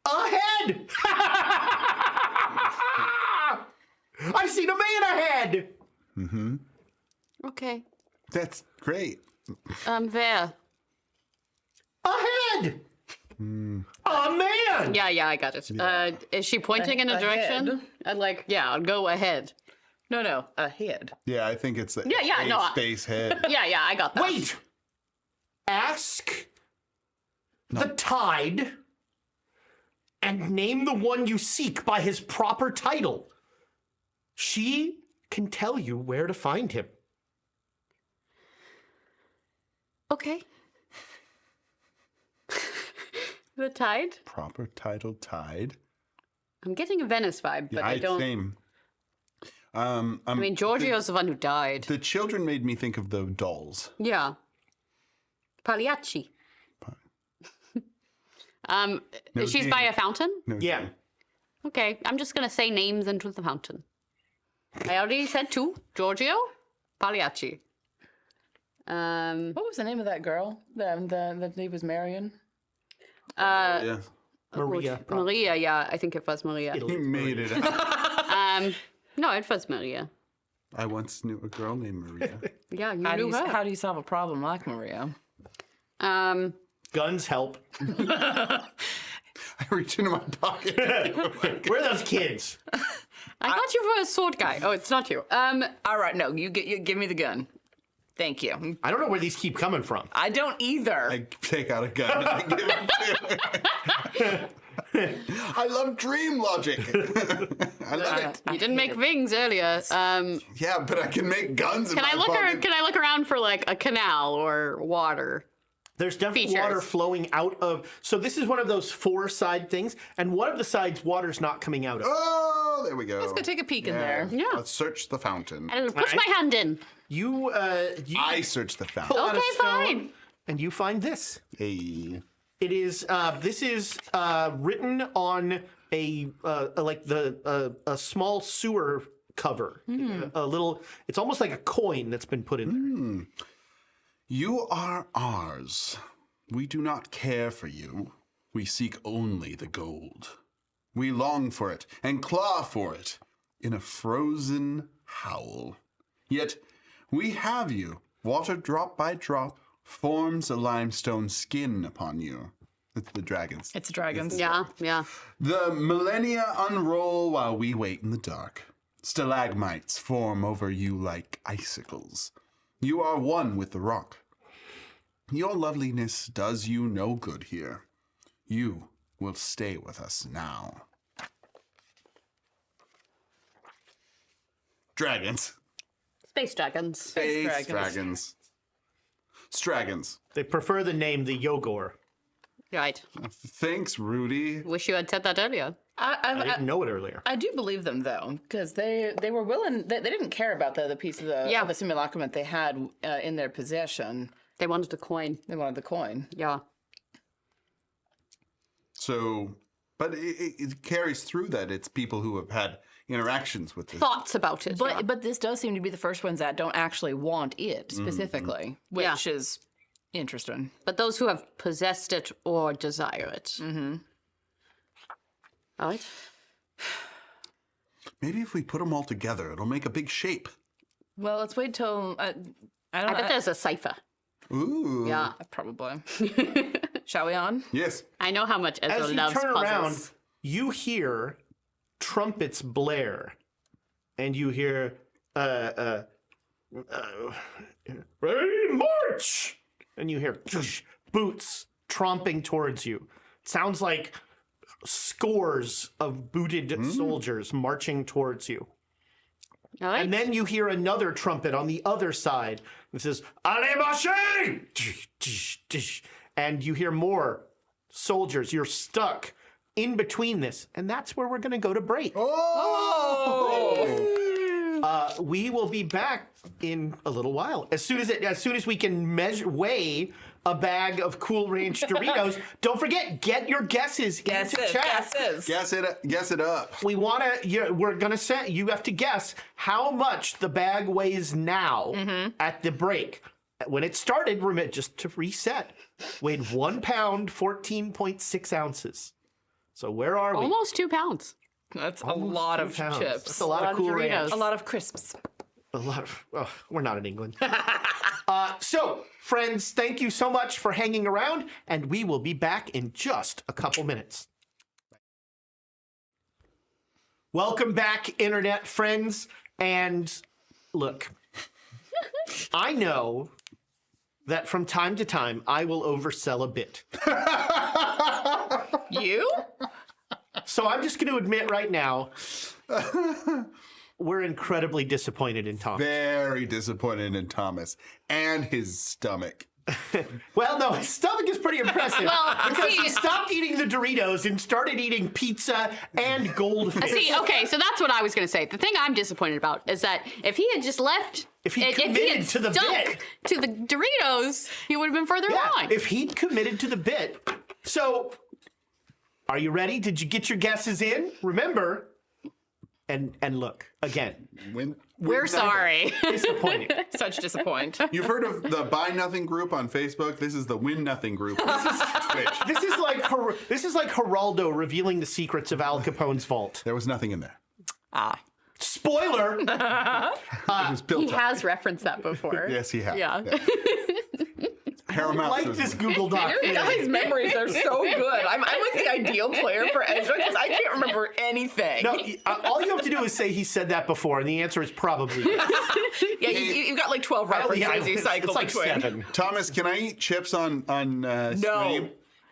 ahead. I've seen a man ahead. Okay. That's great. There. Ahead. A man. Yeah, I got it. Is she pointing in a direction? I'll go ahead. No, ahead. Yeah, I think it's the space head. Yeah, I got that. Wait. Ask the tide and name the one you seek by his proper title. She can tell you where to find him. Okay. The tide? Proper title, Tide. I'm getting a Venice vibe, but I don't. Same. I mean, Giorgio's the one who died. The children made me think of the dolls. Yeah. Pagliacci. She's by a fountain? No, Yeah. Okay, I'm just going to say names into the fountain. I already said two. Giorgio, Pagliacci. What was the name of that girl that he was marrying? Yeah. Maria. Maria, yeah, I think it was Maria. He made it up. No, it was Maria. I once knew a girl named Maria. Yeah, you How knew her. do you solve a problem like Maria? Guns help. I reach into my pocket. Where are those kids? I thought you were a sword guy. Oh, it's not you. All right, no, you give me the gun. Thank you. I don't know where these keep coming from. I don't either. I take out a gun and I give it to him. I love dream logic. I love it. You didn't make rings earlier. Yeah, but I can make guns. Can I look around for like a canal or water? There's definitely Features. water flowing out of. So this is one of those 4-side things, and one of the sides water's not coming out of. Oh, there we go. Let's go take a peek in there. Yeah. Let's search the fountain. I'll push my hand in. You I search the pull fountain. out a Okay, stone, fine. and you find this. Hey. It is. This is written on a small sewer cover. A little. It's almost like a coin that's been put in there. You are ours. We do not care for you. We seek only the gold. We long for it and claw for it in a frozen howl. Yet we have you. Water drop by drop forms a limestone skin upon you. It's the dragons. It's dragons. Yeah. The millennia unroll while we wait in the dark. Stalagmites form over you like icicles. You are one with the rock. Your loveliness does you no good here. You will stay with us now. Dragons. Space dragons. Space dragons. dragons. Stragons. They prefer the name the Yogor. Right. Thanks, Rudy. Wish you had said that earlier. I didn't know it earlier. I do believe them though, because they were willing. They didn't care about the piece of the simulacrum that they had in their possession. They wanted a coin. They wanted the coin. Yeah. So, but it carries through that it's people who have had interactions with this. Thoughts about it. But but this does seem to be the first ones that don't actually want it specifically, which is interesting. But those who have possessed it or desire it. Mm-hmm. All right. Maybe if we put them all together, it'll make a big shape. Well, let's wait till I don't I know. bet there's a cipher. Ooh. Yeah. Probably. Shall we on? Yes. I know how much Ezra As you loves turn puzzles. around, you hear trumpets blare, and you hear ready, march, and you hear boots tromping towards you. Sounds like scores of booted soldiers marching towards you. All right. And then you hear another trumpet on the other side. It says, Allez marcher! And you hear more soldiers. You're stuck in between this. And that's where we're going to go to break. We will be back in a little while. As soon as we can weigh a bag of Cool Ranch Doritos. Don't forget, get your guesses into chat. Guess it up. We want to. We're gonna say you have to guess how much the bag weighs now at the break. When it started, just to reset, weighed 1 pound, 14.6 ounces. So where are we? Almost 2 pounds. That's a lot of 2 pounds. chips. That's a lot of Cool Doritos. Ranch. A lot of crisps. A lot of. Oh, we're not in England. So, friends, thank you so much for hanging around, and we will be back in just a couple minutes. Welcome back, internet friends. And look, I know that from time to time I will oversell a bit. You? So I'm just going to admit right now, we're incredibly disappointed in Tom. Very disappointed in Thomas and his stomach. Well, no, his stomach is pretty impressive. Well, because see- he stopped eating the Doritos and started eating pizza and goldfish. See, okay, so that's what I was going to say. The thing I'm disappointed about is that if he had just left, If he committed to the stuck bit. to the Doritos, he would have been further Yeah, along. if he'd committed to the bit. So, are you ready? Did you get your guesses in? Remember, and look, again, We're sorry. disappointing. Such disappoint. You've heard of the Buy Nothing group on Facebook? This is the Win Nothing group. Twitch. This is like Geraldo revealing the secrets of Al Capone's vault. There was nothing in there. Spoiler! It was built He up. has referenced that before. Yes, he has. Yeah. Paramount Like says- this Google Doc. Your guys' memories are so good. I'm like the ideal player for Ezra because I can't remember anything. No, all you have to do is say he said that before, and the answer is probably yes. Yeah, you've got like 12 references Yeah, you cycle it's like between. 7. Thomas, can I eat chips on stream?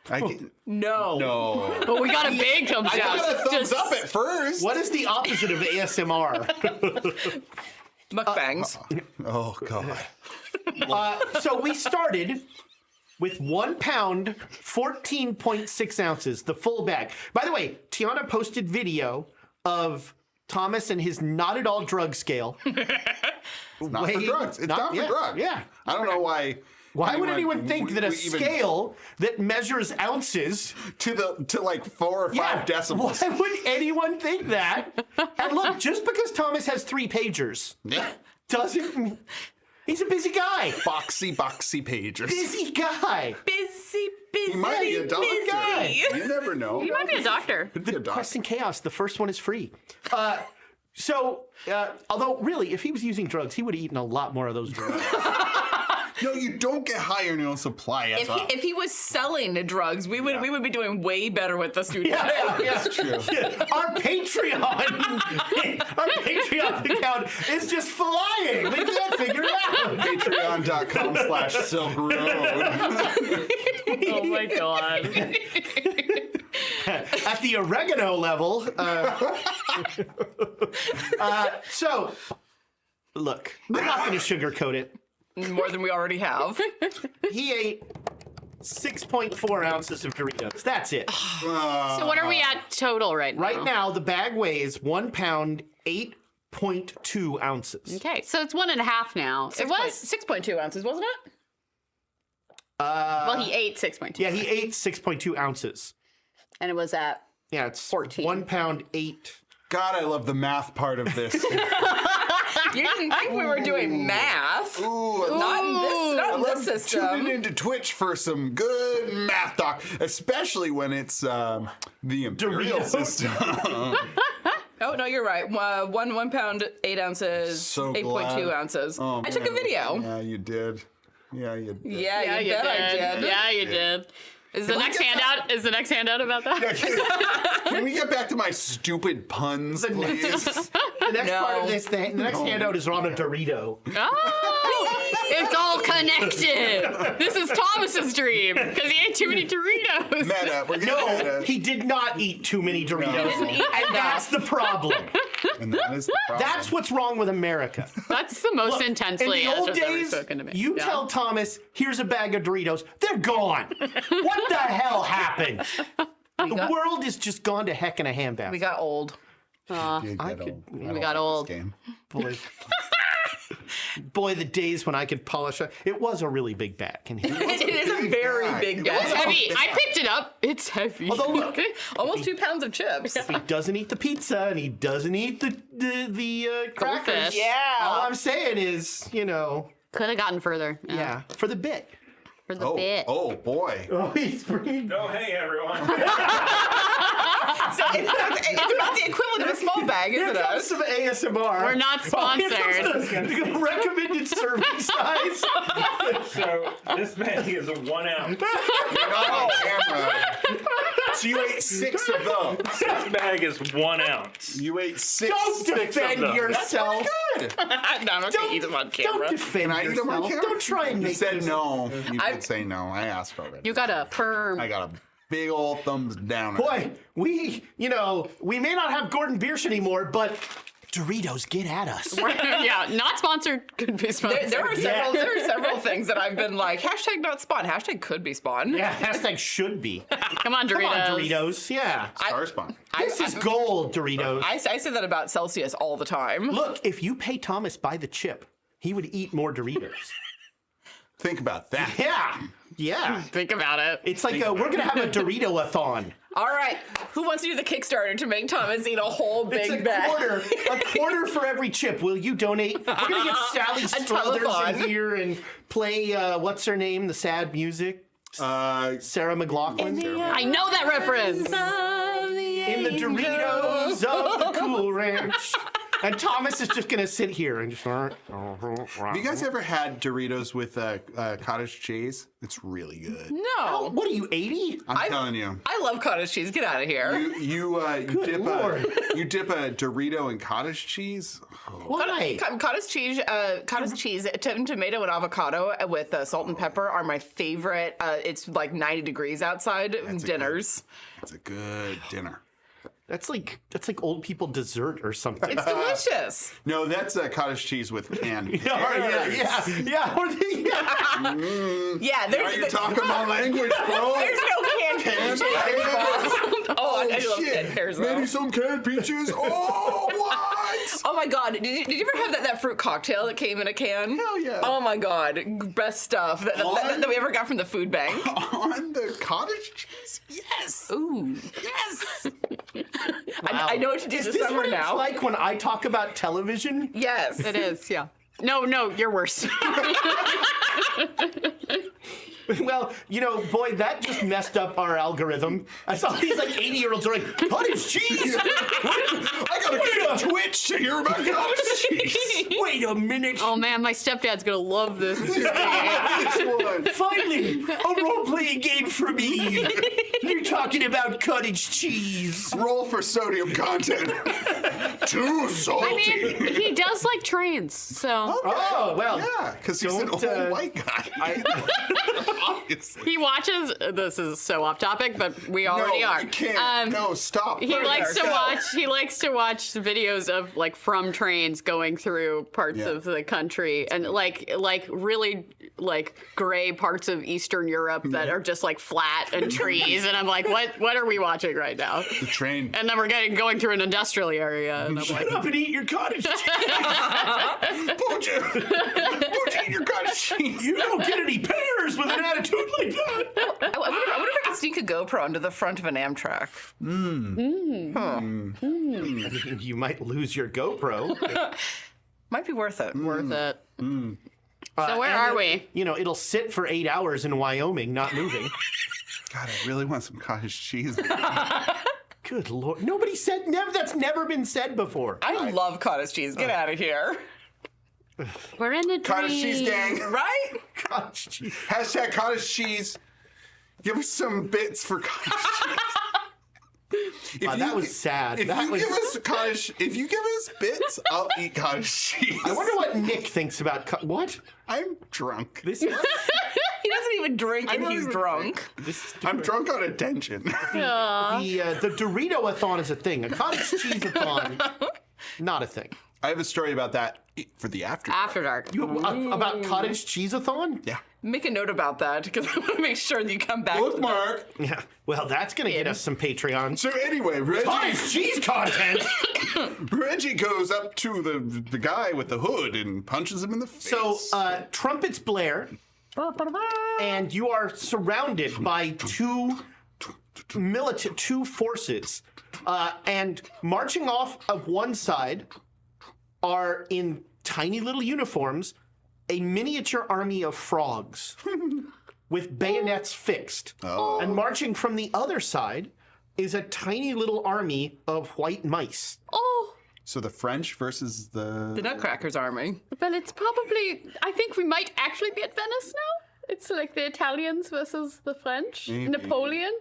I can, No. no. But we got a big thumbs I up. got a thumbs up at first. What is the opposite of ASMR? Mukbangs. Oh, God. So we started with 1 pound, 14.6 ounces, the full bag. By the way, Tiana posted video of Thomas and his not at all drug scale. Not for drugs. It's not for drugs. Yeah. I don't know why. Why would anyone think that a we even- scale that measures ounces to like 4 or 5 decibels? Why would anyone think that? And look, just because Thomas has 3 pagers Yeah. doesn't. He's a busy guy. Boxy pagers. Busy guy. Busy. He might be a doctor. guy. You never know. You might be a doctor. Could be a doctor. Quest and Chaos, the first one is free. Although really, if he was using drugs, he would have eaten a lot more of those drugs. No, you don't get high on your own supply. If he was selling the drugs, we would be doing way better with the studio. Yeah. That's true. Our Patreon account is just flying. We can't figure it out. Patreon.com/Silk Road. Oh my God. At the oregano level. So, look, I'm not going to sugarcoat it. More than we already have. He ate 6.4 ounces of Doritos. That's it. So what are we at total right now? Right now, the bag weighs 1 pound, 8.2 ounces. Okay, so it's 1.5 now. It was. 6.2 ounces, wasn't it? Well, he ate 6.2. Yeah, he ate 6.2 ounces. And it was at. Yeah, it's 14. 1 pound, 8. God, I love the math part of this. You didn't think we were doing math. Ooh, Not in this tuning system. into Twitch for some good math talk, especially when it's the Imperial Doritos. system. Oh, no, you're right. 1 pound, 8 ounces, So 8.2 glad. ounces. Oh, I took a man. video. Yeah, you did. Yeah, you did. Yeah, you bet I did. Yeah, you did. Is the next handout? Is the next handout about that? Can we get back to my stupid puns, please? The next part of this, the next handout is on a Dorito. Oh! It's all connected. This is Thomas's dream because he ate too many Doritos. Meta. We're getting No, meta. he did not eat too many Doritos. And that's the problem. And that is the problem. That's what's wrong with America. That's the most Look, intensely in the old Ezra's ever days, spoken to me. you Yeah. tell Thomas, here's a bag of Doritos, they're gone. What the hell happened? The world is just gone to heck in a handbasket. We got old. We got old. Boy. Boy, the days when I could polish a... It was a really big bag. And he, It is a very big It's guy. heavy. I picked it up. It's heavy. although, look, Almost 2 pounds of chips. he doesn't eat the pizza and he doesn't eat the crackers. Goldfish. All Yeah. I'm saying is, Could have gotten further. yeah, for the bit. For the bit. Oh boy. Oh, he's bringing... Oh, hey, everyone. So it's about the equivalent of a small bag, Here isn't comes it? some ASMR. We're not Here comes sponsored. the recommended serving size. So this bag is a 1 ounce. You're not on camera. So you ate 6 of those. This bag is 1 ounce. You ate 6. Don't defend them. yourself. Good. No, I'm not going to eat them on camera. Don't defend Can I eat them on yourself. camera? Don't try and You make said this- no. You did say no. I asked already. You got a firm. I got a big old thumbs down. Boy, we may not have Gordon Biersch anymore, but Doritos, get at us. Yeah, not sponsored. Could be sponsored. There are several things that I've been like, hashtag not spawn, hashtag could be spawn. Yeah, hashtag should be. Come on, Doritos. Come on, Doritos. Yeah. Star Spawn. This is gold, Doritos. I say that about Celsius all the time. Look, if you pay Thomas by the chip, he would eat more Doritos. Think about that. Yeah. Yeah. Think about it. It's like we're going to have a Dorito-a-thon. All right, who wants to do the Kickstarter to make Thomas eat a whole It's big a bag? quarter for every chip. Will you donate? We're gonna get Sally Struthers telethon. in here and play what's her name? The sad music. Sarah McLachlan. I know that reference. In the Doritos of the Cool Ranch. And Thomas is just gonna sit here and just. Have you guys ever had Doritos with cottage cheese? It's really good. No. What are you, 80? I'm telling you. I love cottage cheese. Get out of here. You Lord. dip a Dorito in cottage cheese. Why? Cottage cheese, tomato, and avocado with salt and pepper are my favorite. It's like 90 degrees outside dinners. It's a good dinner. That's like old people dessert or something. It's delicious. No, that's cottage cheese with canned pears. yeah. Or Yeah, Now you're talking my language, bro. there's no canned peaches. Oh, I love canned pears, though. Maybe some canned peaches. Oh, what? Oh my god, did you ever have that fruit cocktail that came in a can? Hell yeah. Oh my god, best stuff that we ever got from the food bank. On the cottage cheese? Yes. Ooh. Yes. I know what to do Is this this summer what it's now. like when I talk about television? Yes. It is, yeah. No, you're worse. Well, boy, that just messed up our algorithm. I saw these 80-year-olds are like, cottage cheese! I gotta get to Twitch to hear about cottage cheese. Wait a minute. Oh man, my stepdad's gonna love this. Which one? Finally, a role-playing game for me. You're talking about cottage cheese. Roll for sodium content. Too salty. I mean, he does like trains, so Oh, well. Yeah, because he's an Don't, old white guy. Obviously. he watches. This is so off topic, but we already no, are. You can't. No, stop. He likes to watch. He likes to watch videos of from trains going through parts Yeah. of the country and like really gray parts of Eastern Europe that are just flat and trees. And I'm like, what are we watching right now? The train. And then we're going through an industrial area. And I'm like, Shut up and eat your cottage cheese. Booja, eat your cottage cheese. You don't get any pears with an attitude like that. I wonder if I could sneak a GoPro onto the front of an Amtrak. You might lose your GoPro. Might be worth it. worth it. So where are we? It'll sit for 8 hours in Wyoming, not moving. God, I really want some cottage cheese. Good Lord. Nobody said, that's never been said before. I love cottage cheese. Get out of here. We're in the Cottage cheese gang. Right? Cottage cheese. Hashtag cottage cheese. Give us some bits for cottage cheese. That was sad. If you give us bits, I'll eat cottage cheese. I wonder what what Nick thinks about what? I'm drunk. This is He doesn't even drink and don't he's even drunk. I'm drunk on attention. the Dorito-a-thon is a thing. A cottage cheese-a-thon, not a thing. I have a story about that for the after. After dark. About cottage cheese-a-thon? Yeah. Make a note about that because I want to make sure that you come back. Bookmark. Yeah. Well, that's gonna get us some Patreon. So anyway, Cottage cheese content. Reggie goes up to the guy with the hood and punches him in the face. So trumpets blare, and you are surrounded by two forces, and marching off of one side are in tiny little uniforms a miniature army of frogs with bayonets fixed. Oh. And marching from the other side is a tiny little army of white mice. Oh, So the French versus The the. Nutcrackers Army. well, it's probably. I think we might actually be at Venice now. It's like the Italians versus the French. Maybe. Napoleon.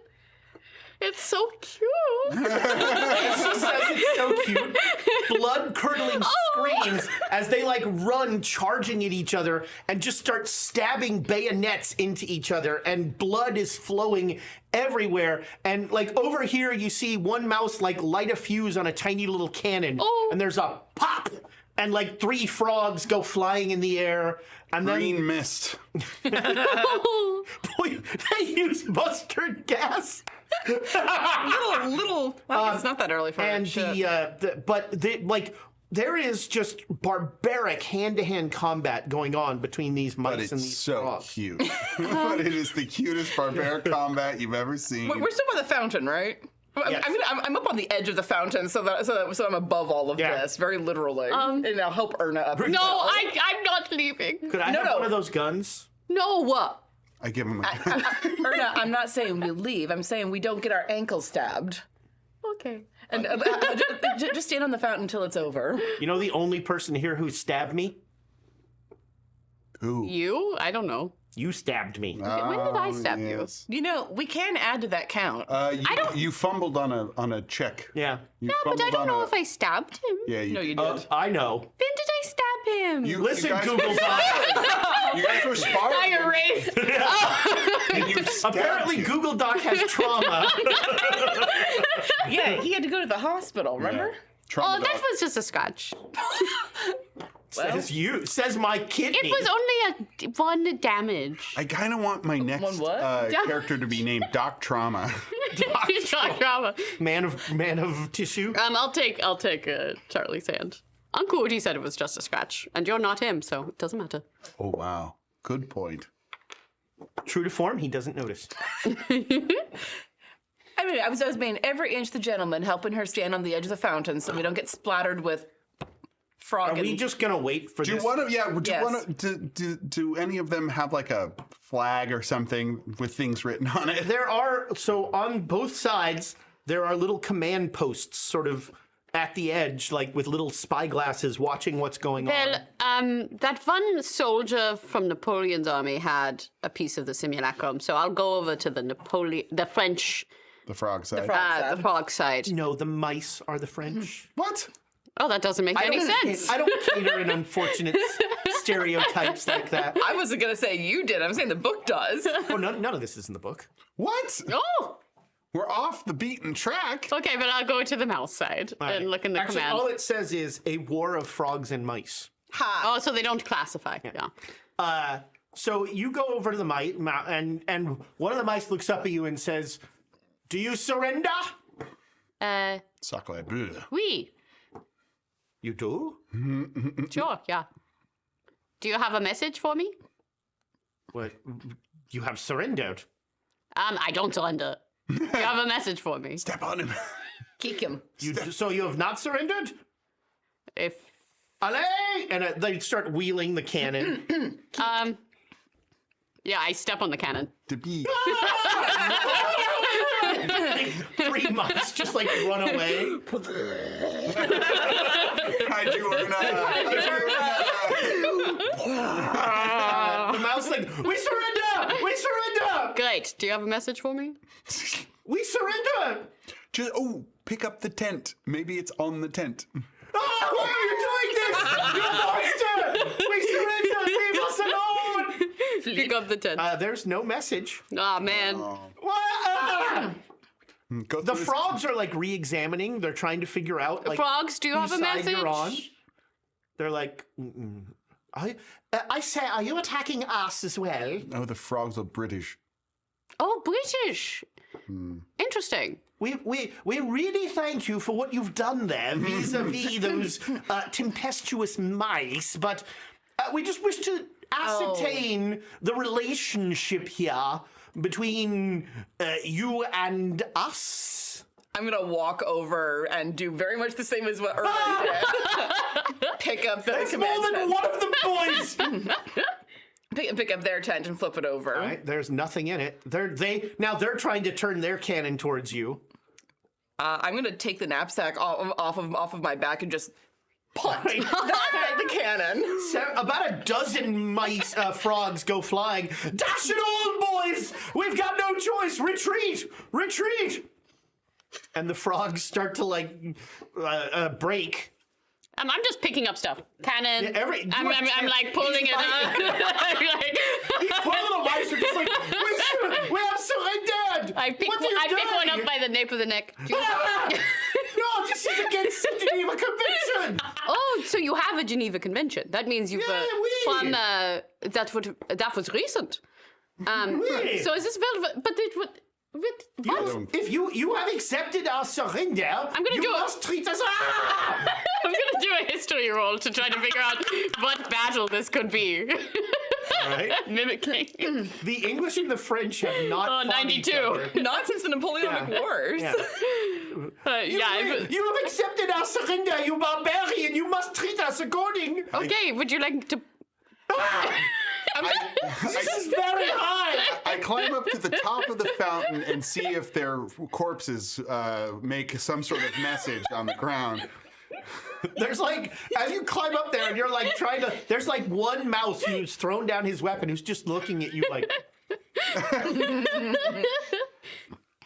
It's so cute. She says it's so cute. Blood-curdling screams as they like run charging at each other and just start stabbing bayonets into each other, and blood is flowing everywhere. And like over here you see one mouse like light a fuse on a tiny little cannon, and there's a pop, and like 3 frogs go flying in the air, and then Green mist. boy, they use mustard gas. Little. Well, it's not that early for And that shit. there is just barbaric hand-to-hand combat going on between these mice But and it's these so frogs. cute. But it is the cutest barbaric combat you've ever seen. We're still by the fountain, right? Yes. I'm up on the edge of the fountain, so I'm above all of Yeah. this, very literally. And I'll help Erna up. No, I'm not leaving. Could I have one of those guns? No, what? I give him a. Erna, I'm not saying we leave. I'm saying we don't get our ankles stabbed. Okay. And just stand on the fountain until it's over. You know the only person here who stabbed me? Who? You? I don't know. You stabbed me. When did I stab you? Yes. You know, we can add to that count. You fumbled on a check. Yeah. You No, but I fumbled don't on know a- if I stabbed him. Yeah, you no, you did. I know. When did I stab him? You Listen, guys Google were Doc. sparring. You guys were sparring. I erased. And you stabbed Apparently, you. Google Doc has trauma. Yeah, he had to go to the hospital, remember? Trauma Oh, that dog. was just a scratch. Says my kidney. It was only one damage. I kind of want my next One what? character to be named Doc Trauma. It's not drama. man of tissue. I'll take Charlie's hand. Uncle Woody said it was just a scratch, and you're not him, so it doesn't matter. Oh wow, good point. True to form, he doesn't notice. I mean, I was being every inch the gentleman, helping her stand on the edge of the fountain so we don't get splattered with frog. Are we just gonna wait for Do you this? want to? Yeah. Do Yes. you want to? Do any of them have like a flag or something with things written on it? There are, so on both sides, there are little command posts sort of at the edge, like with little spyglasses watching what's going Well, on. that one soldier from Napoleon's army had a piece of the simulacrum, so I'll go over to the French, The frog side. the frog side. No, the mice are the French. What? Oh, that doesn't make any sense. I don't cater in unfortunate stereotypes like that. I wasn't going to say you did. I'm saying the book does. Oh, none of this is in the book. What? Oh, We're off the beaten track. okay, but I'll go to the mouse side and look in the Actually, command. all it says is a war of frogs and mice. Ha. Oh, so they don't classify. Yeah. So you go over to the mice, and one of the mice looks up at you and says, "Do you surrender?" Sacre bleu. Oui. You do? Sure, yeah. Do you have a message for me? What? You have surrendered. I don't surrender. Do you have a message for me? Step on him. Kick him. So you have not surrendered? If Allez! And they start wheeling the cannon. yeah, I step on the cannon. To be. 3 mice just like run away. Hide you or The mouse like, we surrender! We surrender! Great. Do you have a message for me? We surrender! Just pick up the tent. Maybe it's on the tent. Oh, why are you doing this? You monster! pick up the tent. There's no message. Oh man. Go The through this- frogs are like re-examining. They're trying to figure out like Frogs, do you have a whose side message? you're on. They're like, I say, are you attacking us as well? Oh, the frogs are British. Oh, British. Interesting. We really thank you for what you've done there vis-a-vis those tempestuous mice, but we just wish to ascertain the relationship here between you and us. I'm gonna walk over and do very much the same as what Urban did. Pick up the That's more command than tent. one of the boys. Pick up their tent and flip it over. All right, there's nothing in it. They're trying to turn their cannon towards you. I'm gonna take the knapsack off of my back and just punt the cannon. So about a dozen mice, frogs go flying. Dash it all, boys! We've got no choice. Retreat! Retreat! And the frogs start to like break. I'm just picking up stuff. Cannon. Yeah, I'm like pulling it up. Like, These poor little mice are just like, we have surrendered! I pick one up by the nape of the neck. No, this is against the Geneva Convention! Oh, so you have a Geneva Convention. That means you've Yeah, oui. from that was recent. Oui. So is this velvet? But it would. What? If you have accepted our surrender, gonna you do it. must treat us. I'm gonna do a history roll to try to figure out what battle this could be. Right. Mimicking. The English and the French have not. Oh, fought each 92. other. Not since the Napoleonic Yeah. Wars. Yeah. You have accepted our surrender, you barbarian. You must treat us according. Okay, would you like to? This is very high. I climb up to the top of the fountain and see if their corpses make some sort of message on the ground. There's like, as you climb up there and you're like trying to, there's like one mouse who's thrown down his weapon who's just looking at you like,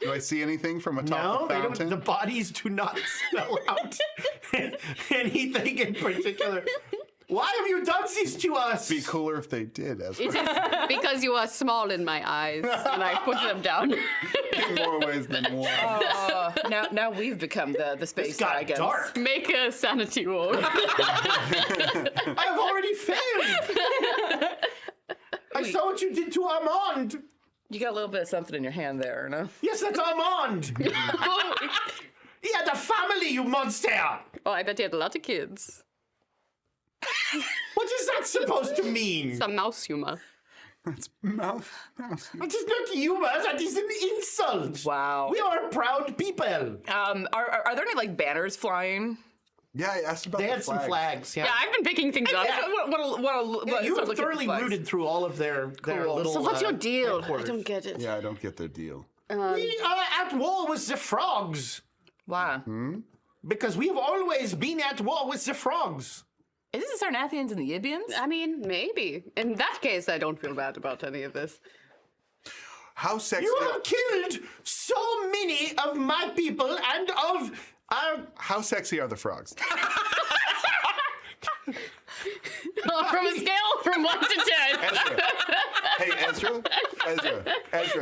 Do I see anything from atop no, the they fountain? don't, the bodies do not spell out anything in particular. Why have you done this to us? Be cooler if they did. As It is because you are small in my eyes, and I put them down. in more ways than one. Now we've become the space It's got dragons. dark. Make a sanity roll. I've already failed. I saw what you did to Armand. You got a little bit of something in your hand there, no? Yes, that's Armand. He had a family, you monster. Oh, I bet he had a lot of kids. What is that supposed to mean? Some mouse humor. It's mouth. That is not humor. That is an insult. Wow. We are proud people. Are there any like banners flying? Yeah, I asked about They the had some flags. Yeah. Yeah, I've been picking things up. What You start have looking at thoroughly the flags. rooted through all of their little. So what's your deal? I headquarters. don't get it. Yeah, I don't get their deal. We are at war with the frogs Why? because we've always been at war with the frogs. Is this the Sarnathians and the Ibians? I mean, maybe. In that case, I don't feel bad about any of this. How sexy? You have killed so many of my people and of our. How sexy are the frogs? From a scale from 1 to 10. Ezra. Hey, Ezra.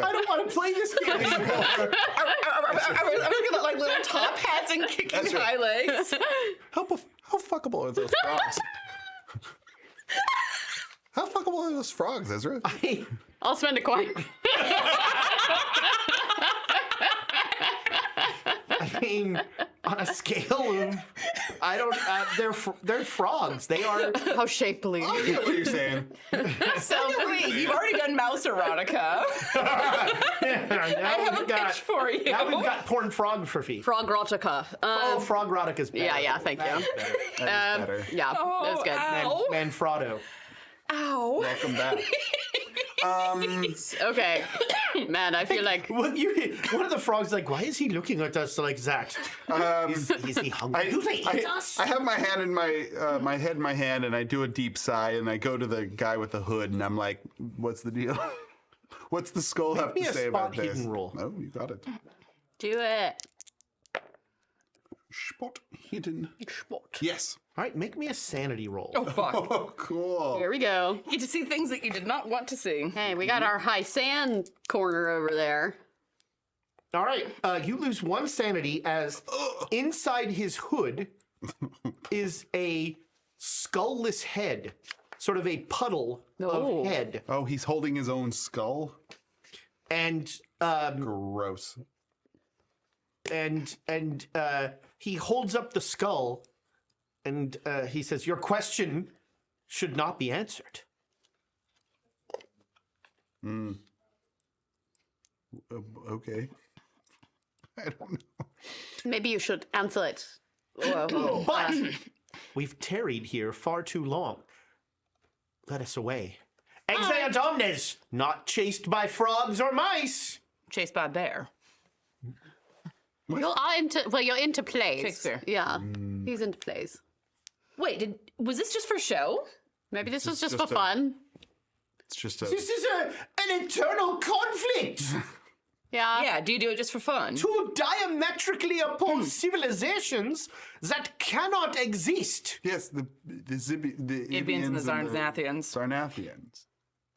I don't want to play this game anymore. Are we looking at like little top hats and kicking That's right. high legs? How fuckable are those frogs? How fuckable are those frogs, Ezra? I'll spend a coin. I mean, on a scale of, I don't. They're frogs. They are. How shapely. I get what you're saying. So wait, you've already done mouse erotica. I have a pitch for you. Now we've got porn frogography. Frogrotica. Oh, frog is better. Yeah, thank you. That is better. Yeah, that was good. Ow. Manfrotto. Ow. Welcome back. Okay. Man, I feel like Well, one of the frogs is like, why is he looking at us like that? Is he hungry? Do they eat us? I have my hand in my head in my hand, and I do a deep sigh, and I go to the guy with the hood, and I'm like, "What's the deal? What's the skull have me to a say about spot this?" hidden roll. Oh, you got it. do it. Spot hidden. Spot. Yes. All right, make me a sanity roll. Oh, fuck. Oh, cool. Here we go. You get to see things that you did not want to see. Hey, we got our high sand corner over there. All right, you lose 1 sanity as inside his hood is a skullless head, sort of a puddle Oh. of head. Oh, he's holding his own skull? And Gross. and he holds up the skull and he says, "Your question should not be answered." Okay. I don't know. Maybe you should answer it. Whoa. But we've tarried here far too long. Let us away. Exeat omnes, not chased by frogs or mice. Chased by a bear. You're into plays. Shakespeare. Yeah, he's into plays. Wait, was this just for show? Maybe this was just just for a- fun. It's just a. This is an eternal conflict. Yeah. Yeah, do you do it just for fun? Two diametrically opposed civilizations that cannot exist. Yes, the Ibians and the Zarnathians. Sarnathians.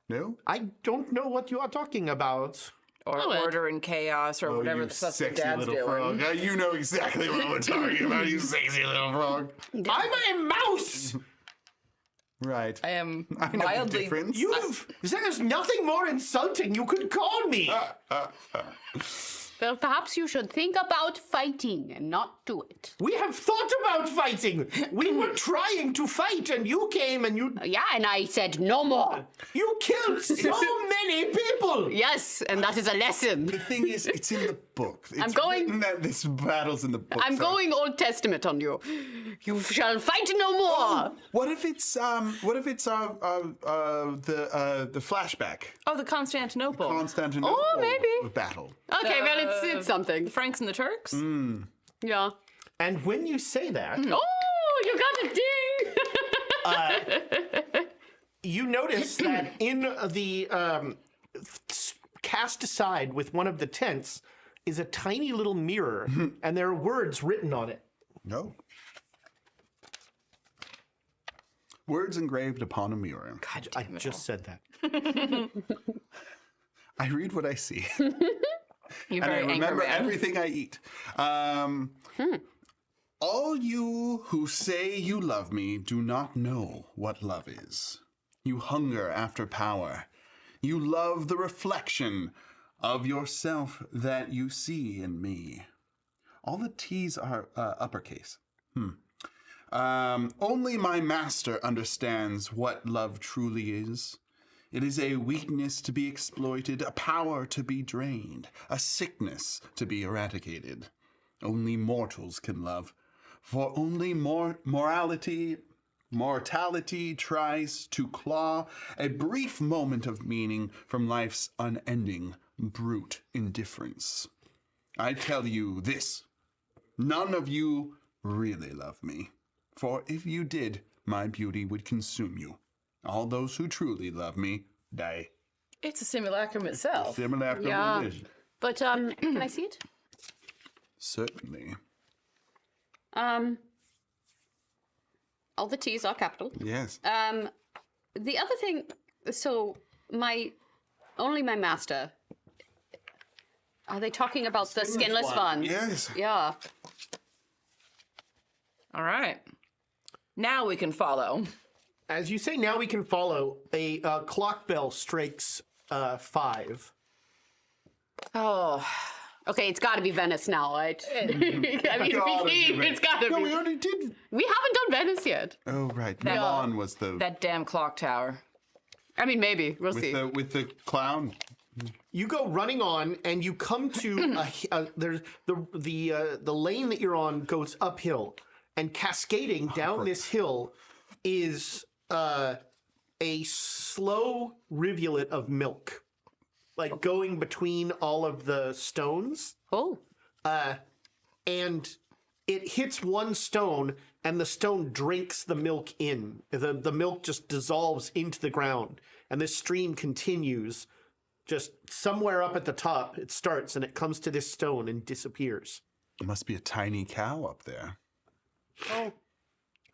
No? I don't know what you are talking about. Or it. order and chaos, or whatever you the fuck your sexy dad's little doing. frog. You know exactly what we're talking about, you sexy little frog. I'm a mouse. Right. I am I know the mildly. difference. There's nothing more insulting you could call me. Well, perhaps you should think about fighting and not do it. We have thought about fighting. We were trying to fight, and you came and Yeah, and I said no more. you killed so many people. Yes, and that is a lesson. The thing is, it's in the book. It's going- written that this battle's in the book. I'm so- going Old Testament on you. You shall fight no more. What if it's the flashback? Oh, the Constantinople. Constantinople Oh, maybe. battle. Okay, well, it's something. The Franks and the Turks? Yeah. And when you say that, Oh, you got a ding. you notice that in the cast aside with one of the tents is a tiny little mirror, and there are words written on it. No. Words engraved upon a mirror. I just said that. I read what I see. You're And I very remember Anchorman. everything I eat. All you who say you love me do not know what love is. You hunger after power. You love the reflection of yourself that you see in me. All the T's are uppercase. Only my master understands what love truly is. It is a weakness to be exploited, a power to be drained, a sickness to be eradicated. Only mortals can love, for only mortality tries to claw a brief moment of meaning from life's unending, brute indifference. I tell you this, none of you really love me, for if you did, my beauty would consume you. All those who truly love me die. It's a simulacrum itself. Similar after Yeah. religion. But can I see it? Certainly. All the T's are capital. Yes. The other thing, so only my master. Are they talking about the skinless one? Yes. Yeah. All right. Now we can follow. As you say, now we can follow. A clock bell strikes 5. Oh, Okay, it's got to be Venice now, right? I mean, it's got to No, be. we already did. We haven't done Venice yet. Oh, right. Milan was the that damn clock tower. I mean, maybe we'll see. with the clown. You go running on, and you come to there's the lane that you're on goes uphill, and cascading down this hill is a slow rivulet of milk, like going between all of the stones, Oh, and it hits one stone, and the stone drinks the milk in. The milk just dissolves into the ground, and this stream continues. Just somewhere up at the top, it starts and it comes to this stone and disappears. There must be a tiny cow up there.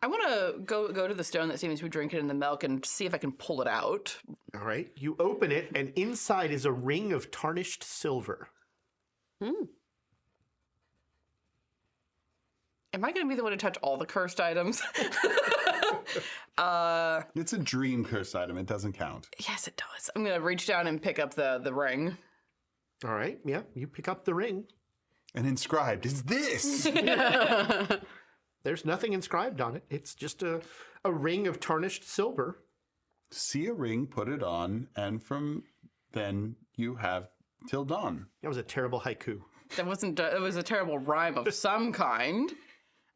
I want to go to the stone that seems to be drinking in the milk and see if I can pull it out. All right. You open it, and inside is a ring of tarnished silver. Am I going to be the one to touch all the cursed items? It's a dream curse item. It doesn't count. Yes, it does. I'm going to reach down and pick up the ring. All right. Yeah. You pick up the ring. And inscribed is this. There's nothing inscribed on it. It's just a ring of tarnished silver. See a ring, put it on, and from then you have till dawn. That was a terrible haiku. That wasn't. It was a terrible rhyme of some kind.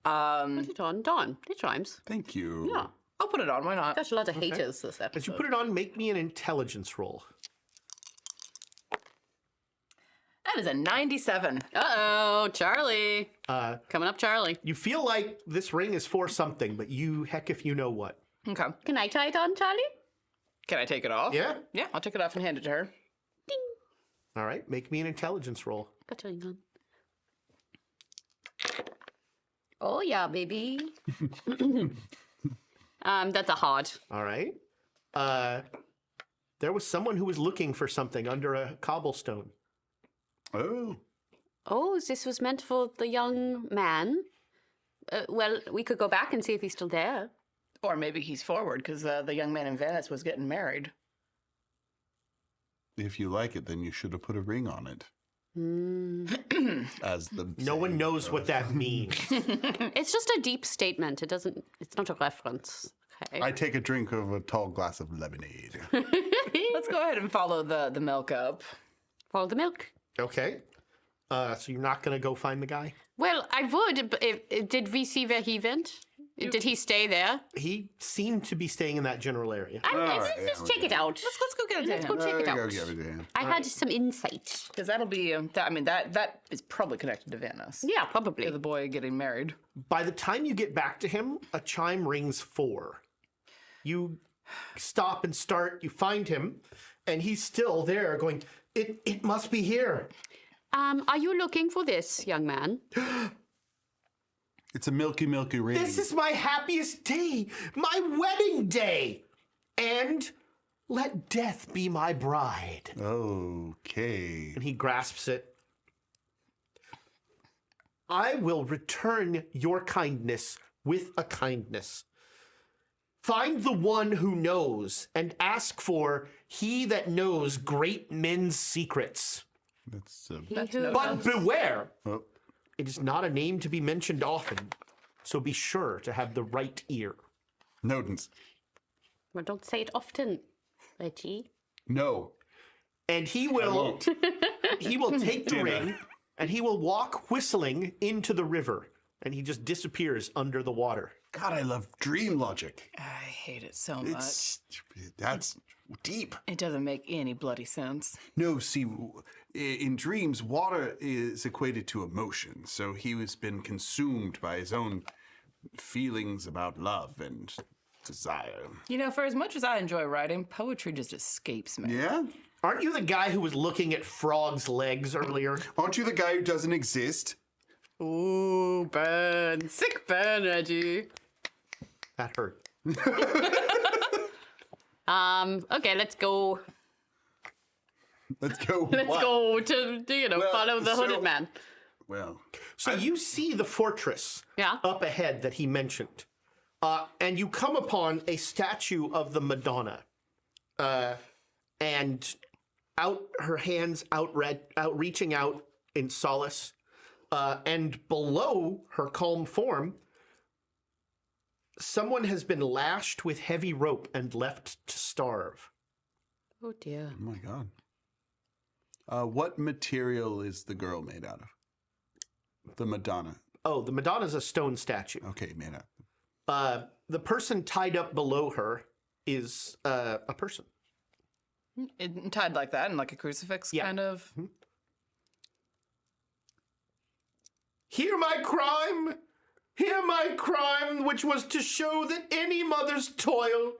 Put it on Dawn. It rhymes. Thank you. Yeah. I'll put it on. Why not? Got a lot of haters this As you episode. put it on, make me an intelligence roll. That is a 97. Uh-oh, Charlie. Coming up, Charlie. You feel like this ring is for something, but heck if you know what. Okay. Can I tie it on, Charlie? Can I take it off? Yeah? Yeah, I'll take it off and hand it to her. Ding. All right. Make me an intelligence roll. Got a ring on. Oh, yeah, baby. That's a hard. All right. There was someone who was looking for something under a cobblestone. Oh. Oh, this was meant for the young man. Well, we could go back and see if he's still there. Or maybe he's forward because the young man in Venice was getting married. If you like it, then you should have put a ring on it. As the No one saying knows goes. what that means. It's just a deep statement. It's not a reference. Okay. I take a drink of a tall glass of lemonade. Let's go ahead and follow the milk up. Follow the milk. Okay. So you're not going to go find the guy? Well, I would, but did we see where he went? Did he stay there? He seemed to be staying in that general area. Let's check it out. Let's go get it Let's to go him. check it Go out. give it to him. I had some insight. Because that'll be, that is probably connected to Venice. Yeah, probably. The boy getting married. By the time you get back to him, a chime rings 4. You stop and start, you find him, and he's still there going, it must be here. Are you looking for this, young man? It's a milky, milky ring. This is my happiest day, my wedding day. And let death be my bride. Okay. And he grasps it. I will return your kindness with a kindness. Find the one who knows and ask for he that knows great men's secrets. That's But beware, oh, it is not a name to be mentioned often, so be sure to have the right ear. Nodens. Well, don't say it often, Reggie. No. And he will take the Dinner. ring and he will walk whistling into the river, and he just disappears under the water. God, I love dream logic. I hate it so much. That's deep. It doesn't make any bloody sense. No, see, in dreams, water is equated to emotion. So he has been consumed by his own feelings about love and desire. You know, for as much as I enjoy writing, poetry just escapes me. Yeah? Aren't you the guy who was looking at frogs' legs earlier? Aren't you the guy who doesn't exist? Ooh, burn. Sick burn, Reggie. That hurt. Okay, let's go. Let's go. Let's go to, Well, follow the so- hooded man. Well, So you see the fortress Yeah. up ahead that he mentioned. And you come upon a statue of the Madonna. And her hands reaching out in solace. And below her calm form, someone has been lashed with heavy rope and left to starve. Oh, dear. oh my God. What material is the girl made out of? The Madonna. Oh, the Madonna's a stone statue. Okay, made out. The person tied up below her is a person. Tied like that and like a crucifix, Yeah. kind of. Hear my crime, which was to show that any mother's toil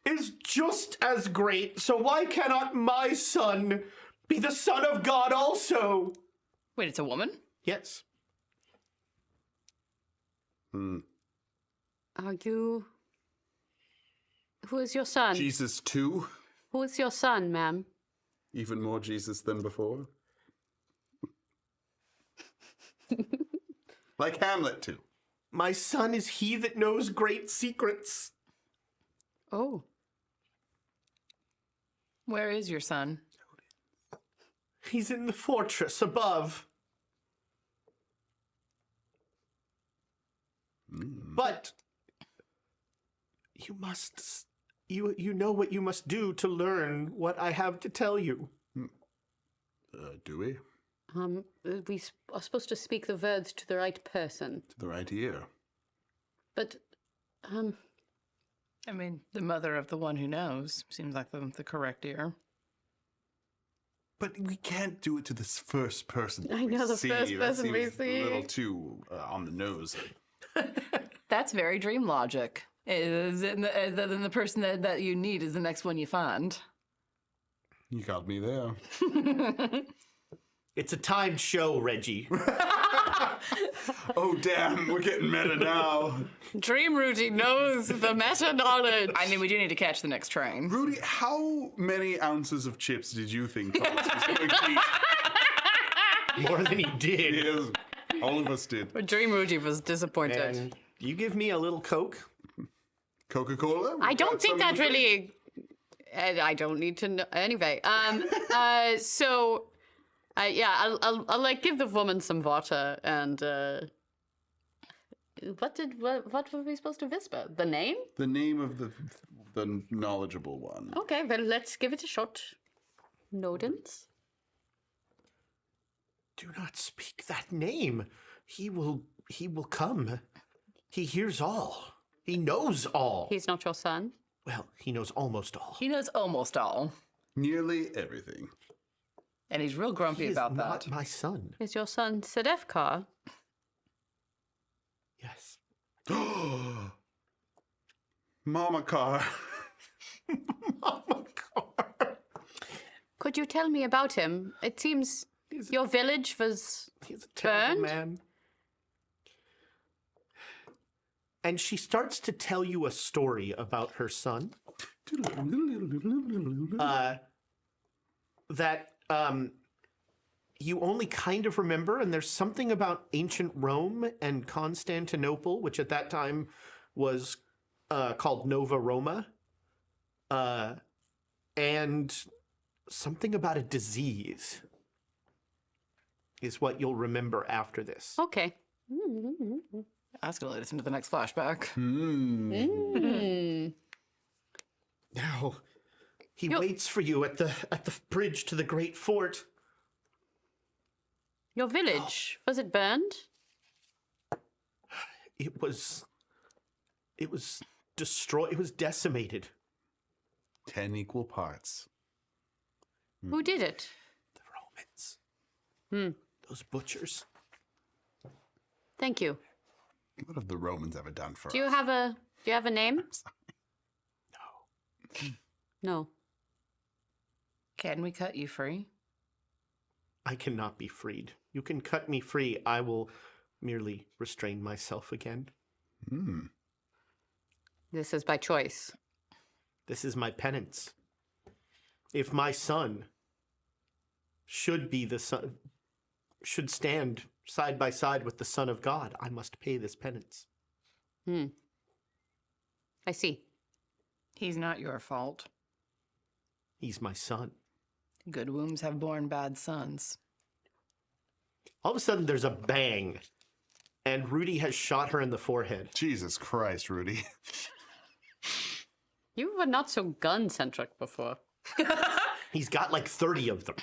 is just as great. So why cannot my son be the son of God also? Wait, it's a woman? Yes. Are you... Who is your son? Jesus too? Who is your son, ma'am? Even more Jesus than before? Like Hamlet too. My son is he that knows great secrets. Oh. Where is your son? He's in the fortress above. But you must, you know what you must do to learn what I have to tell you. Do we? We are supposed to speak the words to the right person. To the right ear. But, I mean, the mother of the one who knows seems like the correct ear. But we can't do it to this first person. I know, the first That person we seems see. A little too on the nose. That's very dream logic. Then the person that you need is the next one you find. You got me there. It's a timed show, Reggie. Oh, damn, we're getting meta now. Dream Rudy knows the meta knowledge. I mean, we do need to catch the next train. Rudy, how many ounces of chips did you think Thomas was going to eat? More than he did. Yes, all of us did. But Dream Rudy was disappointed. And you give me a little Coke? Coca-Cola? I don't think that really... I don't need to know. Anyway, yeah, I'll like give the woman some water and what were we supposed to whisper? The name? The name of the knowledgeable one. Okay, well let's give it a shot. Nodens? Do not speak that name. He will come. He hears all. He knows all. He's not your son? Well, he knows almost all. He knows almost all, Nearly everything. and he's real grumpy He is about not that. my son. Is your son Sedefkar? Yes. Mama car. Mama car. Could you tell me about him? It seems your village was He's a terrible burned? man. And she starts to tell you a story about her son. That you only kind of remember, and there's something about ancient Rome and Constantinople, which at that time was called Nova Roma, and something about a disease is what you'll remember after this. Okay. That's going to lead us into the next flashback. Now, he waits for you at the bridge to the great fort. Your village, was it burned? It was destroyed. It was decimated. 10 equal parts. Who did it? The Romans. Those butchers. Thank you. What have the Romans ever done for Do you us? have a name? No. Can we cut you free? I cannot be freed. You can cut me free. I will merely restrain myself again. This is by choice. This is my penance. If my son should stand side by side with the Son of God, I must pay this penance. I see. He's not your fault. He's my son. Good wombs have borne bad sons. All of a sudden, there's a bang, and Rudy has shot her in the forehead. Jesus Christ, Rudy. You were not so gun-centric before. He's got like 30 of them.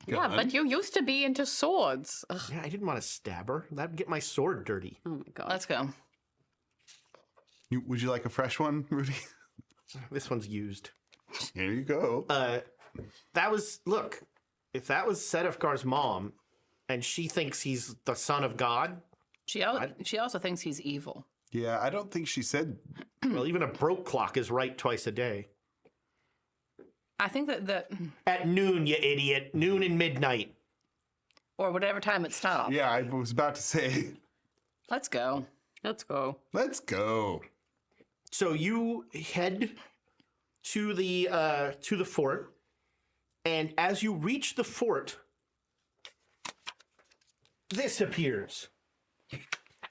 Yeah, but you used to be into swords. Ugh. Yeah, I didn't want to stab her. That'd get my sword dirty. Oh my god. Let's go. Would you like a fresh one, Rudy? This one's used. Here you go. Look, if that was Sedefkar's mom, and she thinks he's the son of God, She also thinks he's evil. Yeah, I don't think she said. well, even a broke clock is right twice a day. I think that At noon, you idiot. Noon and midnight. or whatever time it stopped. Yeah, I was about to say. Let's go. Let's go. Let's go. So you head to the fort, and as you reach the fort, this appears.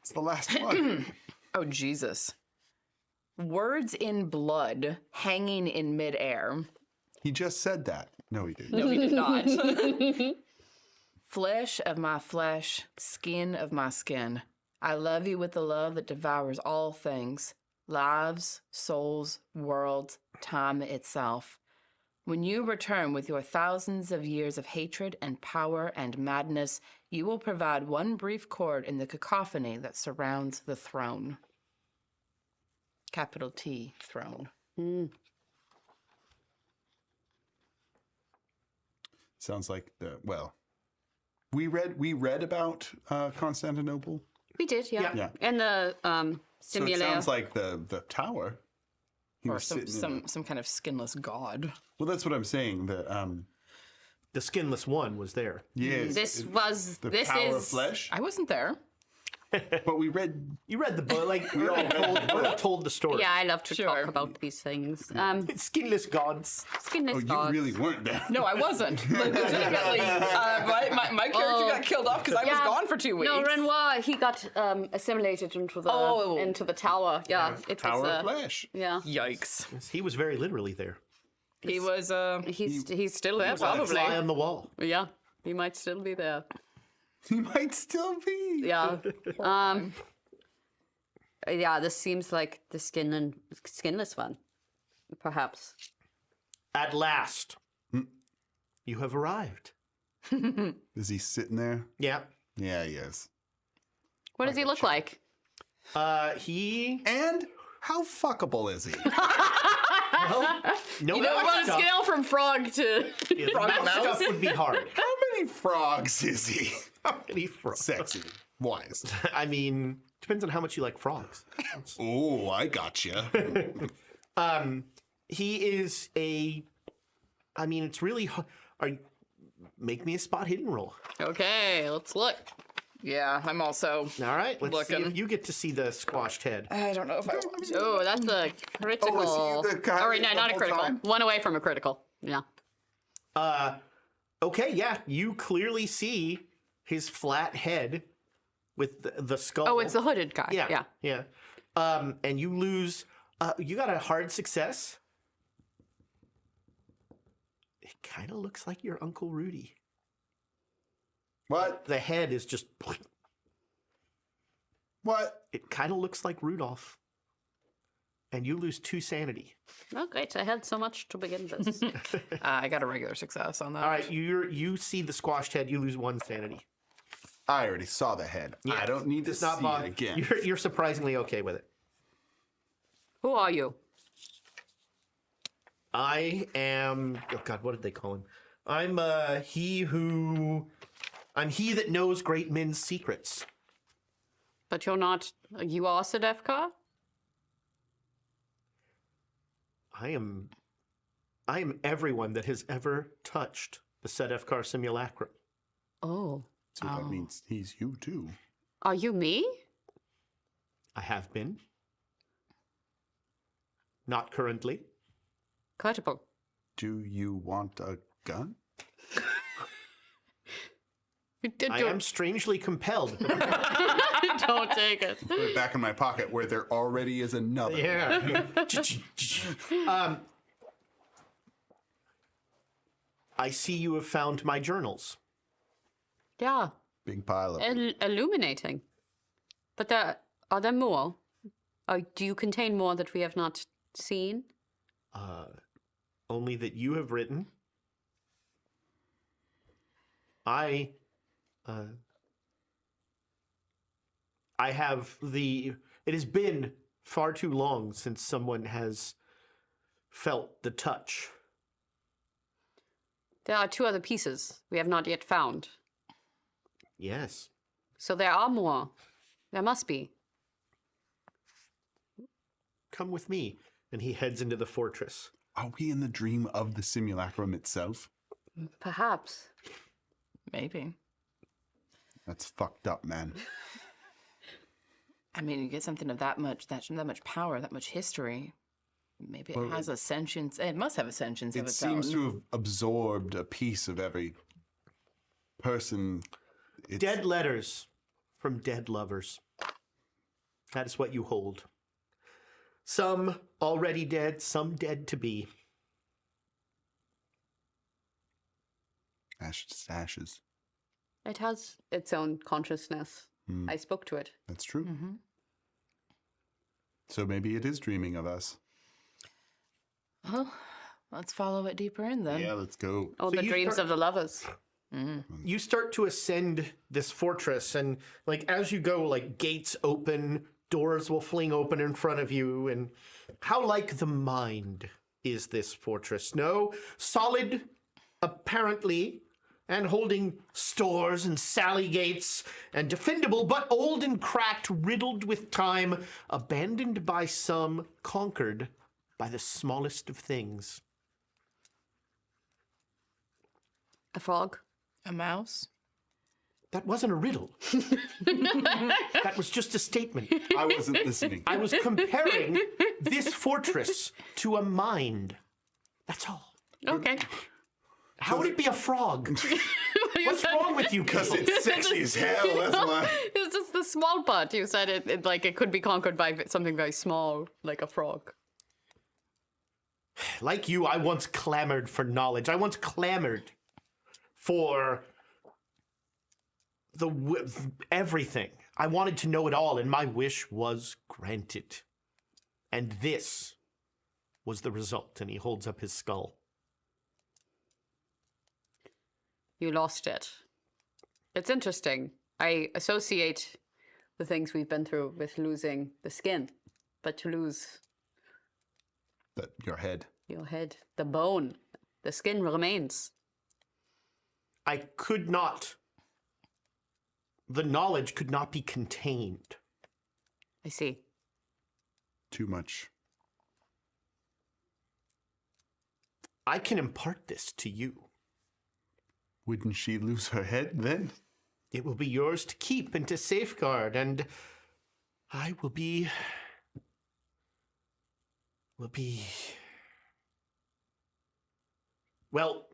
It's the last one. Oh, Jesus. Words in blood hanging in midair. He just said that. No, he didn't. No, he did not. Flesh of my flesh, skin of my skin. I love you with the love that devours all things. Lives, souls, worlds, time itself. When you return with your thousands of years of hatred and power and madness, you will provide one brief chord in the cacophony that surrounds the throne. Capital T, throne. Sounds like we read about Constantinople. We did, yeah. Yeah. And the So it simulator. sounds like the tower. He Or was sitting in some kind of skinless god. well, that's what I'm saying. The skinless one was there. Yes. This the this power of is flesh. I wasn't there. But we read. You read the book, like we all told the story. yeah. I love to Sure. talk about these things. Skinless gods. Skinless Oh, you gods. really weren't there. No, I wasn't. Like, legitimately, my character got killed off because I was gone for 2 weeks. No, Renoir, he got assimilated into the tower. Yeah, it Tower was. of flesh. Yeah, Yikes. He was very literally there. He was, he's still there, Like a probably. fly on the wall. Yeah, he might still be there. He might still be. Yeah. Yeah, this seems like the skinless one, perhaps. At last, you have arrived. Is he sitting there? Yeah. Yeah, he is. What does he look like? He. And how fuckable is he? No, you know, mouth on a stuff. scale from frog to Yeah, the mouth stuff would be hard. How many frogs is he? Any frog. Sexy. Wise. I mean, depends on how much you like frogs. Oh, I gotcha. He is a. I mean, it's really hard. Make me a spot hidden roll. Okay, let's look. Yeah, I'm also. All right, let's see Looking. if you get to see the squashed head. I don't know if I want to. Oh, that's a critical. Oh, is he the guy All right, no, the not a whole critical. time? One away from a critical. Yeah. Okay, yeah, you clearly see his flat head with the skull. Oh, it's the hooded guy. Yeah, yeah. And you lose. You got a hard success. It kind of looks like your Uncle Rudy. What? The head is just. What? It kind of looks like Rudolph. And you lose 2 sanity. Oh, great. I had so much to begin this. I got a regular success on that. All right, you see the squashed head. You lose 1 sanity. I already saw the head. I don't need to It's not see bother. it again. You're surprisingly okay with it. Who are you? I am. Oh God, what did they call him? I'm he that knows great men's secrets. But you're not. You are Sedefkar? I am everyone that has ever touched the Sedefkar simulacrum. Oh. So that means he's you too. Are you me? I have been. Not currently. Credible. Do you want a gun? I am strangely compelled. Don't take it. Put it back in my pocket where there already is another. Yeah. I see you have found my journals. Yeah. Big pile of. Illuminating. But are there more? Do you contain more that we have not seen? Only that you have written. I have it has been far too long since someone has felt the touch. There are 2 other pieces we have not yet found. Yes. So there are more. There must be. Come with me. And he heads into the fortress. Are we in the dream of the simulacrum itself? Perhaps. Maybe. That's fucked up, man. I mean, you get something of that much power, that much history. Maybe it has a sentience. It must have a sentience of It its seems own. to have absorbed a piece of every person. Dead letters from dead lovers. That is what you hold. Some already dead, some dead to be. Ashes to ashes. It has its own consciousness. I spoke to it. That's true. So maybe it is dreaming of us. Well, let's follow it deeper in then. Yeah, let's go. All the you dreams start- of the lovers. You start to ascend this fortress, and like as you go, like gates open, doors will fling open in front of you, and how like the mind is this fortress? No, solid, apparently, and holding stores and sally gates, and defendable, but old and cracked, riddled with time, abandoned by some, conquered by the smallest of things. A frog. A mouse? That wasn't a riddle. That was just a statement. I wasn't listening. I was comparing this fortress to a mind. That's all. Okay. How would it be a frog? What's wrong with you Because people? it's sexy as hell, that's why. It's just the small part. You said it like it could be conquered by something very small, like a frog. Like you, I once clamored for knowledge. I once clamored for everything. I wanted to know it all, and my wish was granted. And this was the result. And he holds up his skull. You lost it. It's interesting. I associate the things we've been through with losing the skin, but to lose Your head. your head, the bone, the skin remains. I could not. The knowledge could not be contained. I see. Too much. I can impart this to you. Wouldn't she lose her head then? It will be yours to keep and to safeguard, and I will be... Well,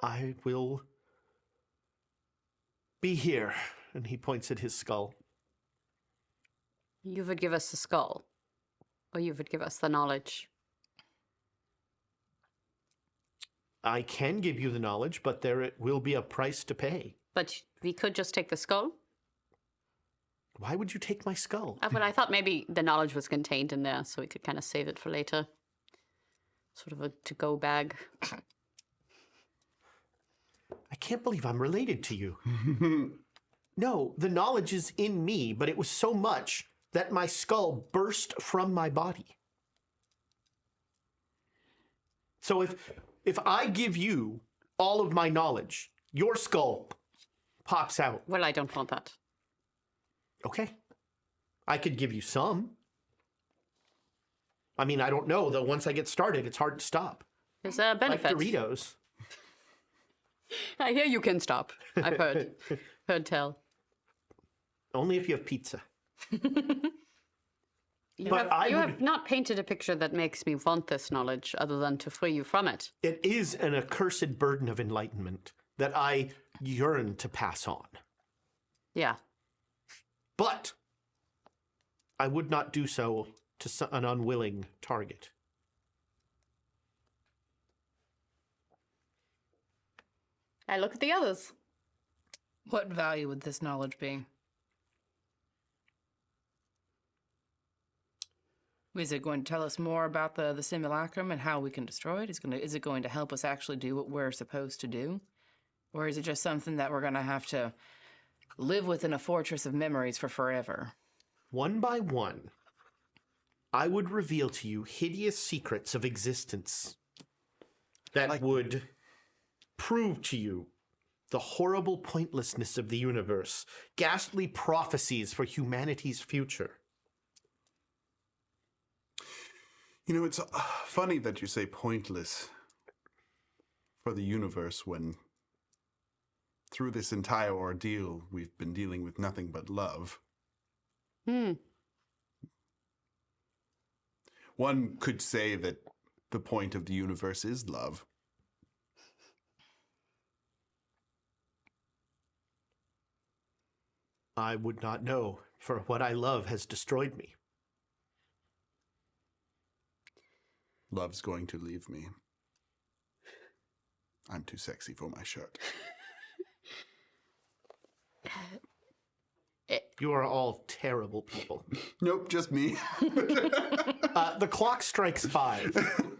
I will be here. And he points at his skull. You would give us the skull, or you would give us the knowledge. I can give you the knowledge, but there will be a price to pay. But we could just take the skull. Why would you take my skull? But I thought maybe the knowledge was contained in there, so we could kind of save it for later. Sort of a to-go bag. I can't believe I'm related to you. No, the knowledge is in me, but it was so much that my skull burst from my body. So if I give you all of my knowledge, your skull pops out. Well, I don't want that. Okay. I could give you some. I mean, I don't know, though. Once I get started, it's hard to stop. There's a Like benefit. Doritos. I hear you can stop. I've heard. Heard tell. Only if you have pizza. You, But have not painted a picture that makes me want this knowledge other than to free you from it. It is an accursed burden of enlightenment that I yearn to pass on. Yeah. But I would not do so to an unwilling target. I look at the others. What value would this knowledge be? Is it going to tell us more about the simulacrum and how we can destroy it? Is it going to help us actually do what we're supposed to do? Or is it just something that we're going to have to live within a fortress of memories for forever? One by one, I would reveal to you hideous secrets of existence that would prove to you the horrible pointlessness of the universe, ghastly prophecies for humanity's future. You know, it's funny that you say pointless for the universe when through this entire ordeal we've been dealing with nothing but love. One could say that the point of the universe is love. I would not know, for what I love has destroyed me. Love's going to leave me. I'm too sexy for my shirt. You are all terrible people. Nope, just me. The clock strikes 5.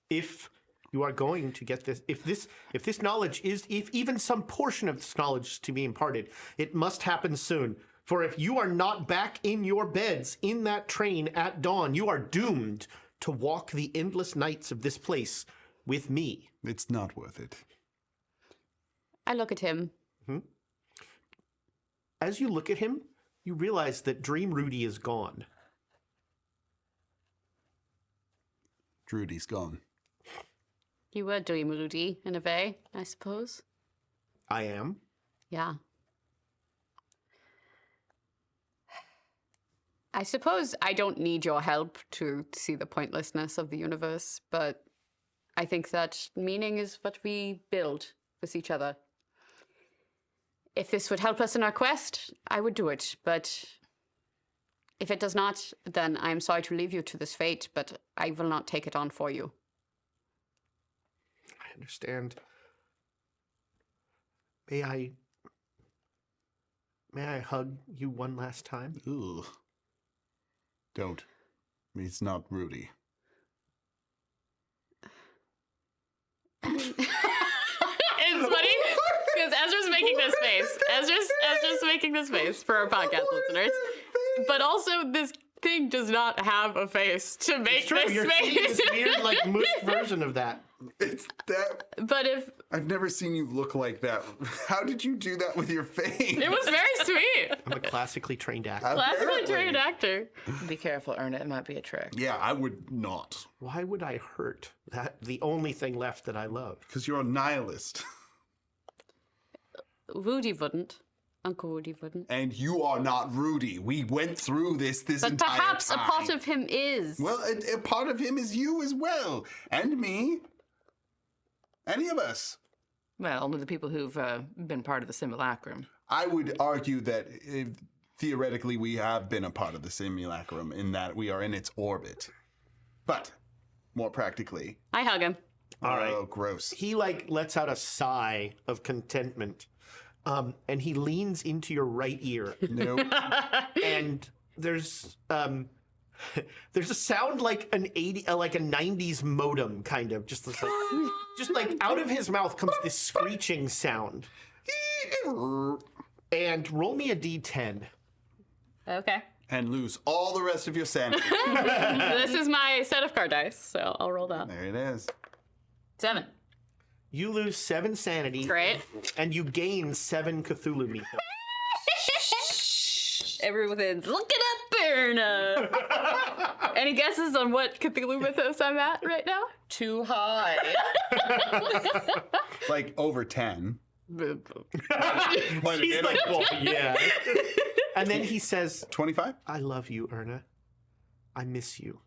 If you are going to get this, if this knowledge is, if even some portion of this knowledge is to be imparted, it must happen soon. For if you are not back in your beds in that train at dawn, you are doomed to walk the endless nights of this place with me. It's not worth it. I look at him. As you look at him, you realize that Dream Rudy is gone. Drudy's gone. You were Dream Rudy in a way, I suppose. I am. Yeah. I suppose I don't need your help to see the pointlessness of the universe, but I think that meaning is what we build with each other. If this would help us in our quest, I would do it, but if it does not, then I am sorry to leave you to this fate, but I will not take it on for you. I understand. May I hug you one last time? Ugh. Don't. It's not Rudy. It's funny because Ezra's making this face. Ezra's making this face for our podcast listeners. But also, this thing does not have a face to make this You're seeing face. this weird, like, mushed version of that. It's that. But if I've never seen you look like that. How did you do that with your face? it was very sweet, I'm a classically trained actor. classically Apparently. trained actor. Be careful, Erna. It might be a trick. Yeah, I would not. Why would I hurt that the only thing left that I love? Because you're a nihilist. Rudy wouldn't. Uncle Rudy wouldn't. And you are not Rudy. We went through this But entire perhaps time. a part of him is. Well, a part of him is you as well. And me. Any of us. Well, only the people who've been part of the simulacrum. I would argue that theoretically we have been a part of the simulacrum in that we are in its orbit. But more practically. I hug him. All right. Oh, gross. He like lets out a sigh of contentment, and he leans into your right ear, Nope. and there's a sound like a 90s modem kind of just like out of his mouth comes this screeching sound. And roll me a d10. Okay. And lose all the rest of your sanity. This is my set of card dice, so I'll roll that. There it is. 7. You lose 7 sanity. Great. And you gain 7 Cthulhu mythos. Everyone's look it up, Erna. Any guesses on what Cthulhu mythos I'm at right now? Too high. Like over 10. He's like, well, yeah. And then he says, 25? I love you, Erna. I miss you.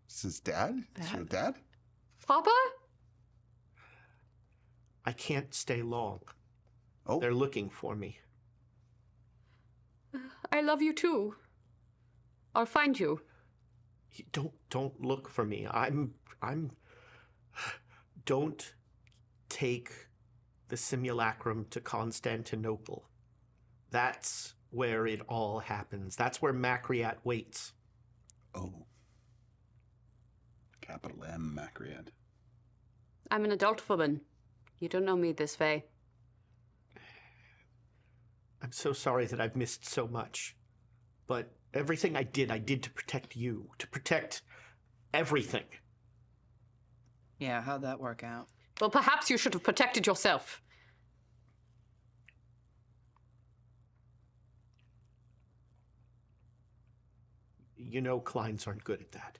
This is dad? Is your dad? Papa? I can't stay long. Oh. They're looking for me. I love you too. I'll find you. Don't look for me. Don't take the simulacrum to Constantinople. That's where it all happens. That's where Macreat waits. Oh. Capital M, Macreat. I'm an adult woman. You don't know me this way. I'm so sorry that I've missed so much. But everything I did to protect you, to protect everything. Yeah, how'd that work out? Well, perhaps you should have protected yourself. You know Kleins aren't good at that.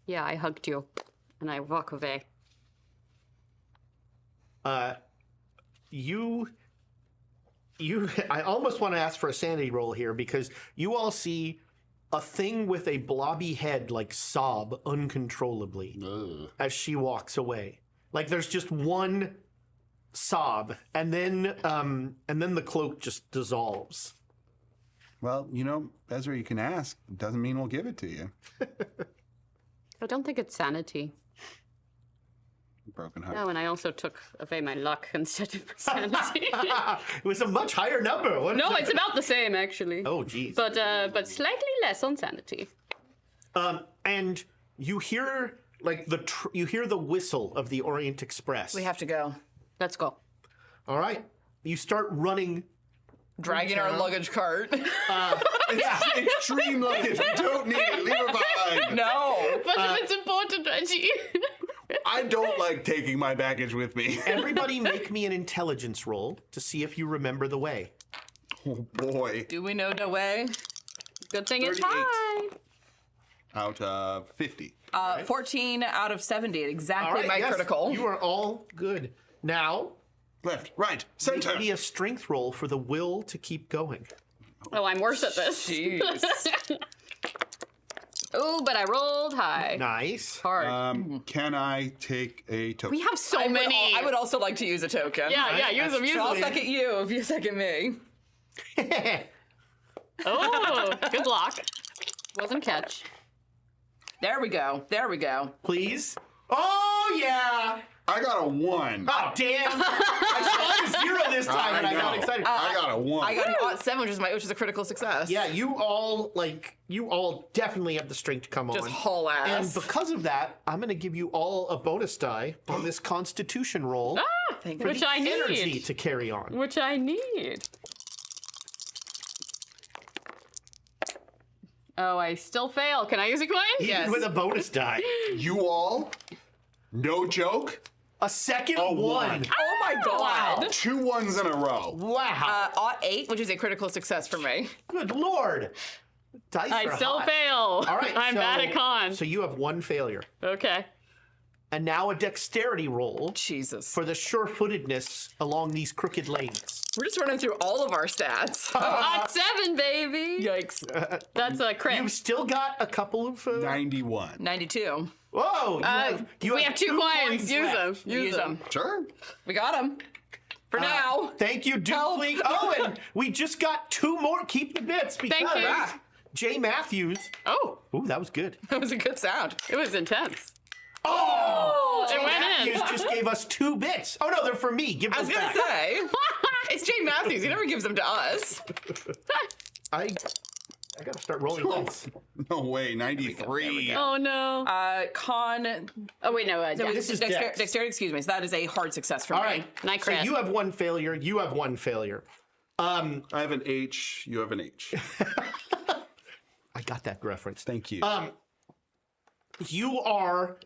Yeah, I hugged you, and I walk away. I almost want to ask for a sanity roll here because you all see a thing with a blobby head like sob uncontrollably as she walks away. Like there's just one sob, and then the cloak just dissolves. Well, Ezra, you can ask. Doesn't mean we'll give it to you. I don't think it's sanity. Broken heart. No, and I also took away my luck instead of sanity. It was a much higher number. What is No, that? it's about the same actually. Oh, geez. But slightly less on sanity. And you hear like you hear the whistle of the Orient Express. We have to go. Let's go. All right. You start running. Dragging our luggage cart. It's dream luggage. We don't need it. Leave it behind. No. But if it's important, Reggie. I don't like taking my baggage with me. Everybody make me an intelligence roll to see if you remember the way. Oh, boy. Do we know the way? Good thing it's 38. high. Out of 50. 14 out of 70. Exactly All right, my yes, critical. You are all good. Now, Left, right, center. make me a strength roll for the will to keep going. Oh, I'm worse at this. Jeez. Oh, but I rolled high. Nice. Hard. Can I take a token? We have so many. I would also like to use a token. Yeah, use them, use So I'll them. second you if you second me. Oh, good luck. Wasn't catch. There we go. There we go. Please. Oh, yeah. I got a 1. Oh, damn. I saw a 0 this time, and I got know. excited. I got a 1. I got an odd 7, which is a critical success. Yeah, you all definitely have the strength to come Just on. haul ass. And because of that, I'm going to give you all a bonus die on this Constitution roll Thank for you. Which the I need. energy to carry on. Which I need. Oh, I still fail. Can I use a coin? Even with a bonus die. You all? No joke? A second A one. one. Oh my god. 2 1s in a row. Wow. Odd 8, which is a critical success for me. Good Lord. Dice I are still hot. fail. All right. I'm bad at cons. So you have one failure. Okay. And now a dexterity roll Jesus. for the sure-footedness along these crooked lanes. We're just running through all of our stats. Odd 7, baby. Yikes. That's a crit. You've still got a couple of... 91. 92. Whoa! We have 2 coins. Use them. left. Use them. Sure. We got him. For now. Thank you, Dupleak. Oh, and we just got 2 more. Keep the bits because Thank you. Jay Matthews. Oh, Ooh, that was good. That was a good sound. it was intense. Oh! It Jay went Matthews in. just gave us 2 bits. Oh, no, they're for me. Give I those was gonna back. say, it's Jay Matthews. He never gives them to us. I gotta start rolling dice. No way. 93. Oh no. Con. Oh wait, no. this is dex. Dexterity, excuse me. So that is a hard success for All me. right. Night So crit. you have 1 failure. You have 1 failure. I have an H. You have an H. I got that reference. Thank you. You are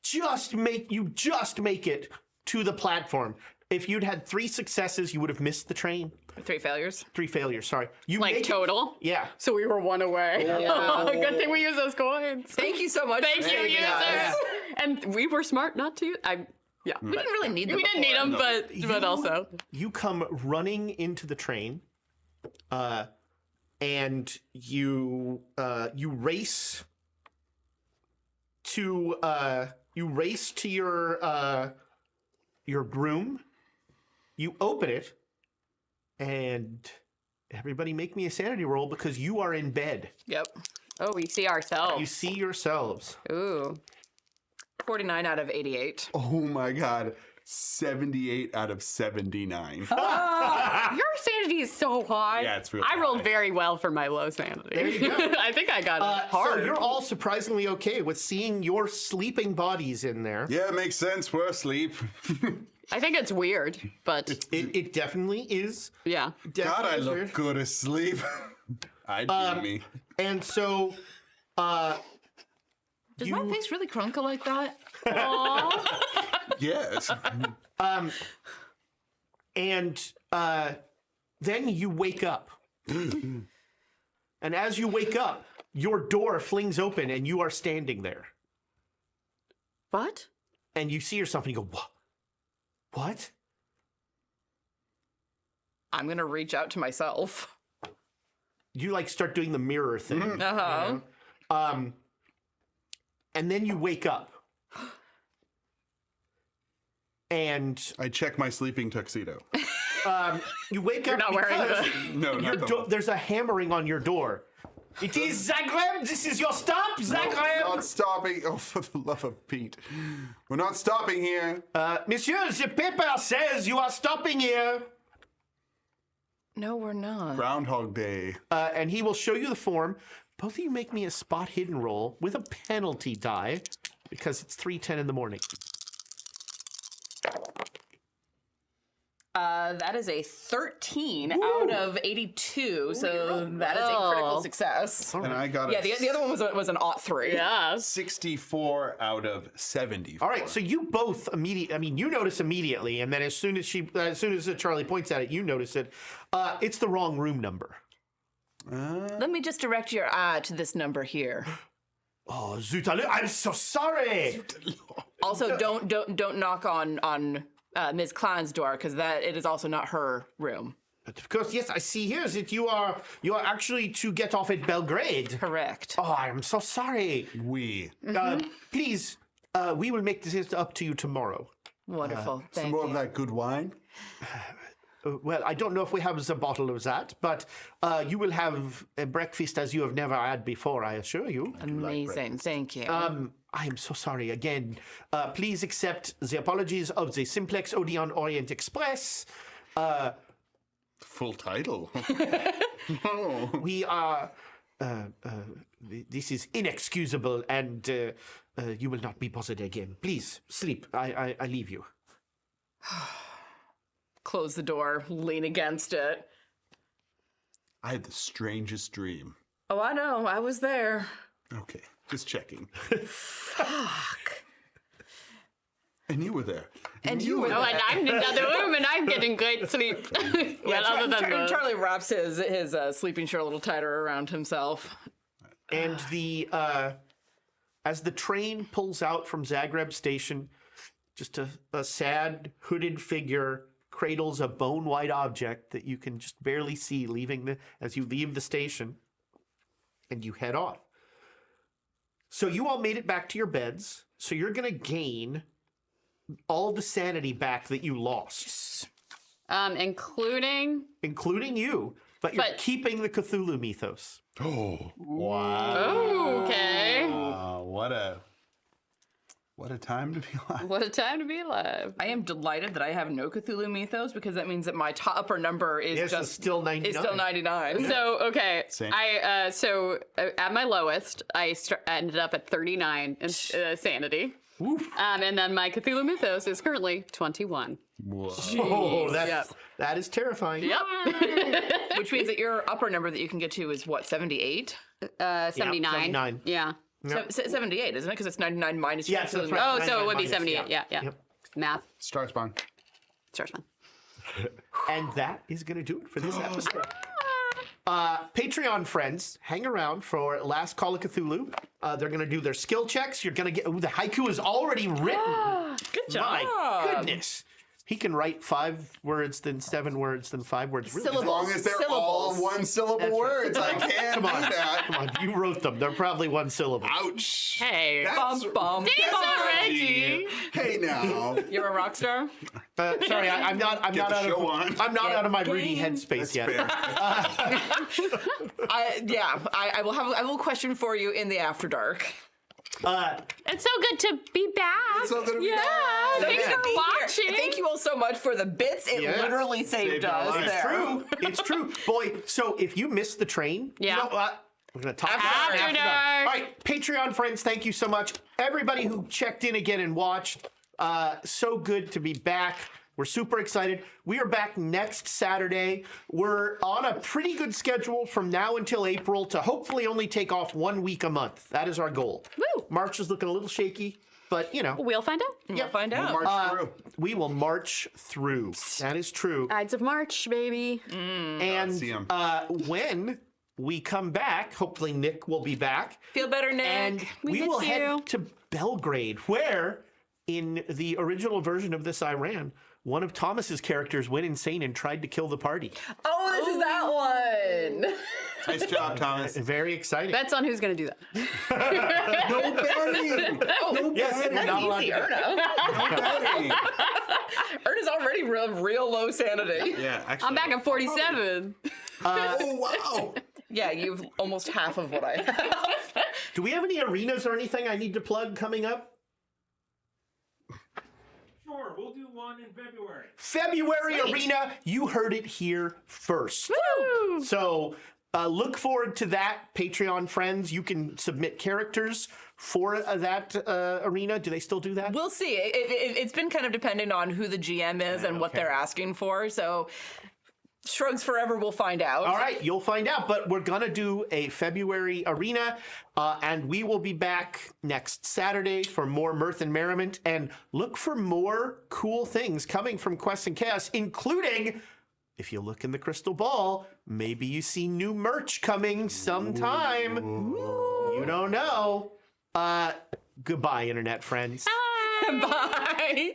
just make it to the platform. If you'd had 3 successes, you would have missed the train. 3 failures. 3 failures. Sorry. You Like make it- total. Yeah. So we were 1 away. Yeah. Good thing we use those coins. Thank you so much. Thank for you, saving users. us. And we were smart not to. Yeah. We didn't really need them. We didn't need them, but also. You come running into the train, and you race to your room. You open it, and everybody make me a sanity roll because you are in bed. Yep. Oh, we see You ourselves. see yourselves. Ooh. 49 out of 88. Oh my god. 78 out of 79. Your sanity is so high. Yeah, it's real I rolled high. very well for my low sanity. There you go. I think I got it So hard. you're all surprisingly okay with seeing your sleeping bodies in there. Yeah, it makes sense. We're asleep. I think it's weird, but It definitely is. yeah. God, Definitely I is look weird. good asleep. I do me. And so, Does my face really crunkle like that? Yes. and then you wake up. And as you wake up, your door flings open and you are standing there. What? And you see yourself and you go, what? What? I'm going to reach out to myself. you like start doing the mirror thing. And then you wake up. And I check my sleeping tuxedo. you wake up not wearing because No, not the one. there's a hammering on your door. It is Zagreb. This is your stop, Zagreb. Not stopping. Oh, for the love of Pete. We're not stopping here. Monsieur, the paper says you are stopping here. No, we're not. Groundhog Day. And he will show you the form. Both of you make me a spot hidden roll with a penalty die because it's 3:10 in the morning. That is a 13 out of 82, so that is a critical success. And I got Yeah, the other one was an aught 3. Yeah. 64 out of 74. All right, so you both you notice immediately, and then as soon as Charlie points at it, you notice it. It's the wrong room number. Let me just direct your eye to this number here. Oh, zut! I'm so sorry. Also, don't knock on Ms. Klein's door because it is also not her room. But of course, yes, I see here that you are actually to get off at Belgrade. Correct. Oh, I'm so sorry. Please, we will make this up to you tomorrow. Wonderful. Some Thank more you. of that good wine? Well, I don't know if we have a bottle of that, but you will have a breakfast as you have never had before, I assure you. Amazing. Thank you. I am so sorry again. Please accept the apologies of the Simplex Odeon Orient Express. Full title. We are. This is inexcusable, and you will not be bothered again. Please sleep. I leave you. Close the door, lean against it. I had the strangest dream. Oh, I know. I was there. Okay, just checking. And you were there. And you were Oh, and I'm in the other room, and I'm getting great sleep. Well, other than the... Charlie wraps his sleeping shirt a little tighter around himself. And as the train pulls out from Zagreb station, just a sad hooded figure cradles a bone white object that you can just barely see as you leave the station, and you head off. So you all made it back to your beds. So you're gonna gain all the sanity back that you lost, including you. But you're keeping the Cthulhu mythos. Oh, wow. okay. What a time to be alive. What a time to be alive. I am delighted that I have no Cthulhu mythos because that means that my upper number is It's still 99. It's still 99. So okay, Same. at my lowest, I ended up at 39 in sanity. Oof. And then my Cthulhu mythos is currently 21. Whoa. Oh, that is terrifying. Yep. Which means that your upper number that you can get to is what, 78? 79. 79. Yeah. Yep. 78, isn't it? Because it's 99 minus your Yes, Cthulhu that's mythos. right. Oh, so it would be 99 78. minus, Yeah. Yep. Math. Star Spawn. Starts fun. And that is going to do it for this episode. Patreon friends, hang around for Last Call of Cthulhu. They're going to do their skill checks. You're going to get... the haiku is already written. Good job. My goodness. He can write 5 words, then 7 words, then 5 words. Really? As long as they're all one syllable words, I can't Come on. do that. Come on, you wrote them. They're probably one syllable. Ouch. Hey. That's Bum. Reggie. Hey now. You're a rock star? Sorry, I'm not the show on. out of my broody headspace yet. Fair. I will have a little question for you in the After Dark. It's so good to be back. It's so good to be yeah. back. Thanks for watching. Thank you all so much for the bits. It Yes. literally saved our us lives. there. True. It's true. Boy, so if you missed the train, Yeah. you know what? We're going to talk about After it after dark. dark. All right, Patreon friends, thank you so much. Everybody who checked in again and watched, so good to be back. We're super excited. We are back next Saturday. We're on a pretty good schedule from now until April to hopefully only take off 1 week a month. That is our goal. Woo. March is looking a little shaky, but you know. We'll find out. We'll find out. March through. We will march through. That is true. Ides of March, baby. And see 'em. when we come back, hopefully Nick will be back. Feel better, Nick. And we miss will you. head to Belgrade, where in the original version of this I ran, one of Thomas's characters went insane and tried to kill the party. Oh, this is that one. Nice job, Thomas. Very exciting. Bets on who's going to do that. No betting. No Yes, betting. we're not allowed Easy, to- Erna. No betting. Erna's already real low sanity. Yeah, actually. I'm back at 47. Oh, wow. Yeah, you've almost half of what I have. Do we have any arenas or anything I need to plug coming up? Sure, we'll do one in February. February Sweet. Arena, you heard it here first. So look forward to that, Patreon friends. You can submit characters for that arena. Do they still do that? We'll see. It's been kind of dependent on who the GM is and what okay. they're asking for. So, Shrugs Forever, we'll find out. All right, you'll find out. But we're going to do a February arena, and we will be back next Saturday for more mirth and merriment. And look for more cool things coming from Quests and Chaos, including, if you look in the crystal ball, maybe you see new merch coming sometime. You don't know. Goodbye, Internet friends. Bye.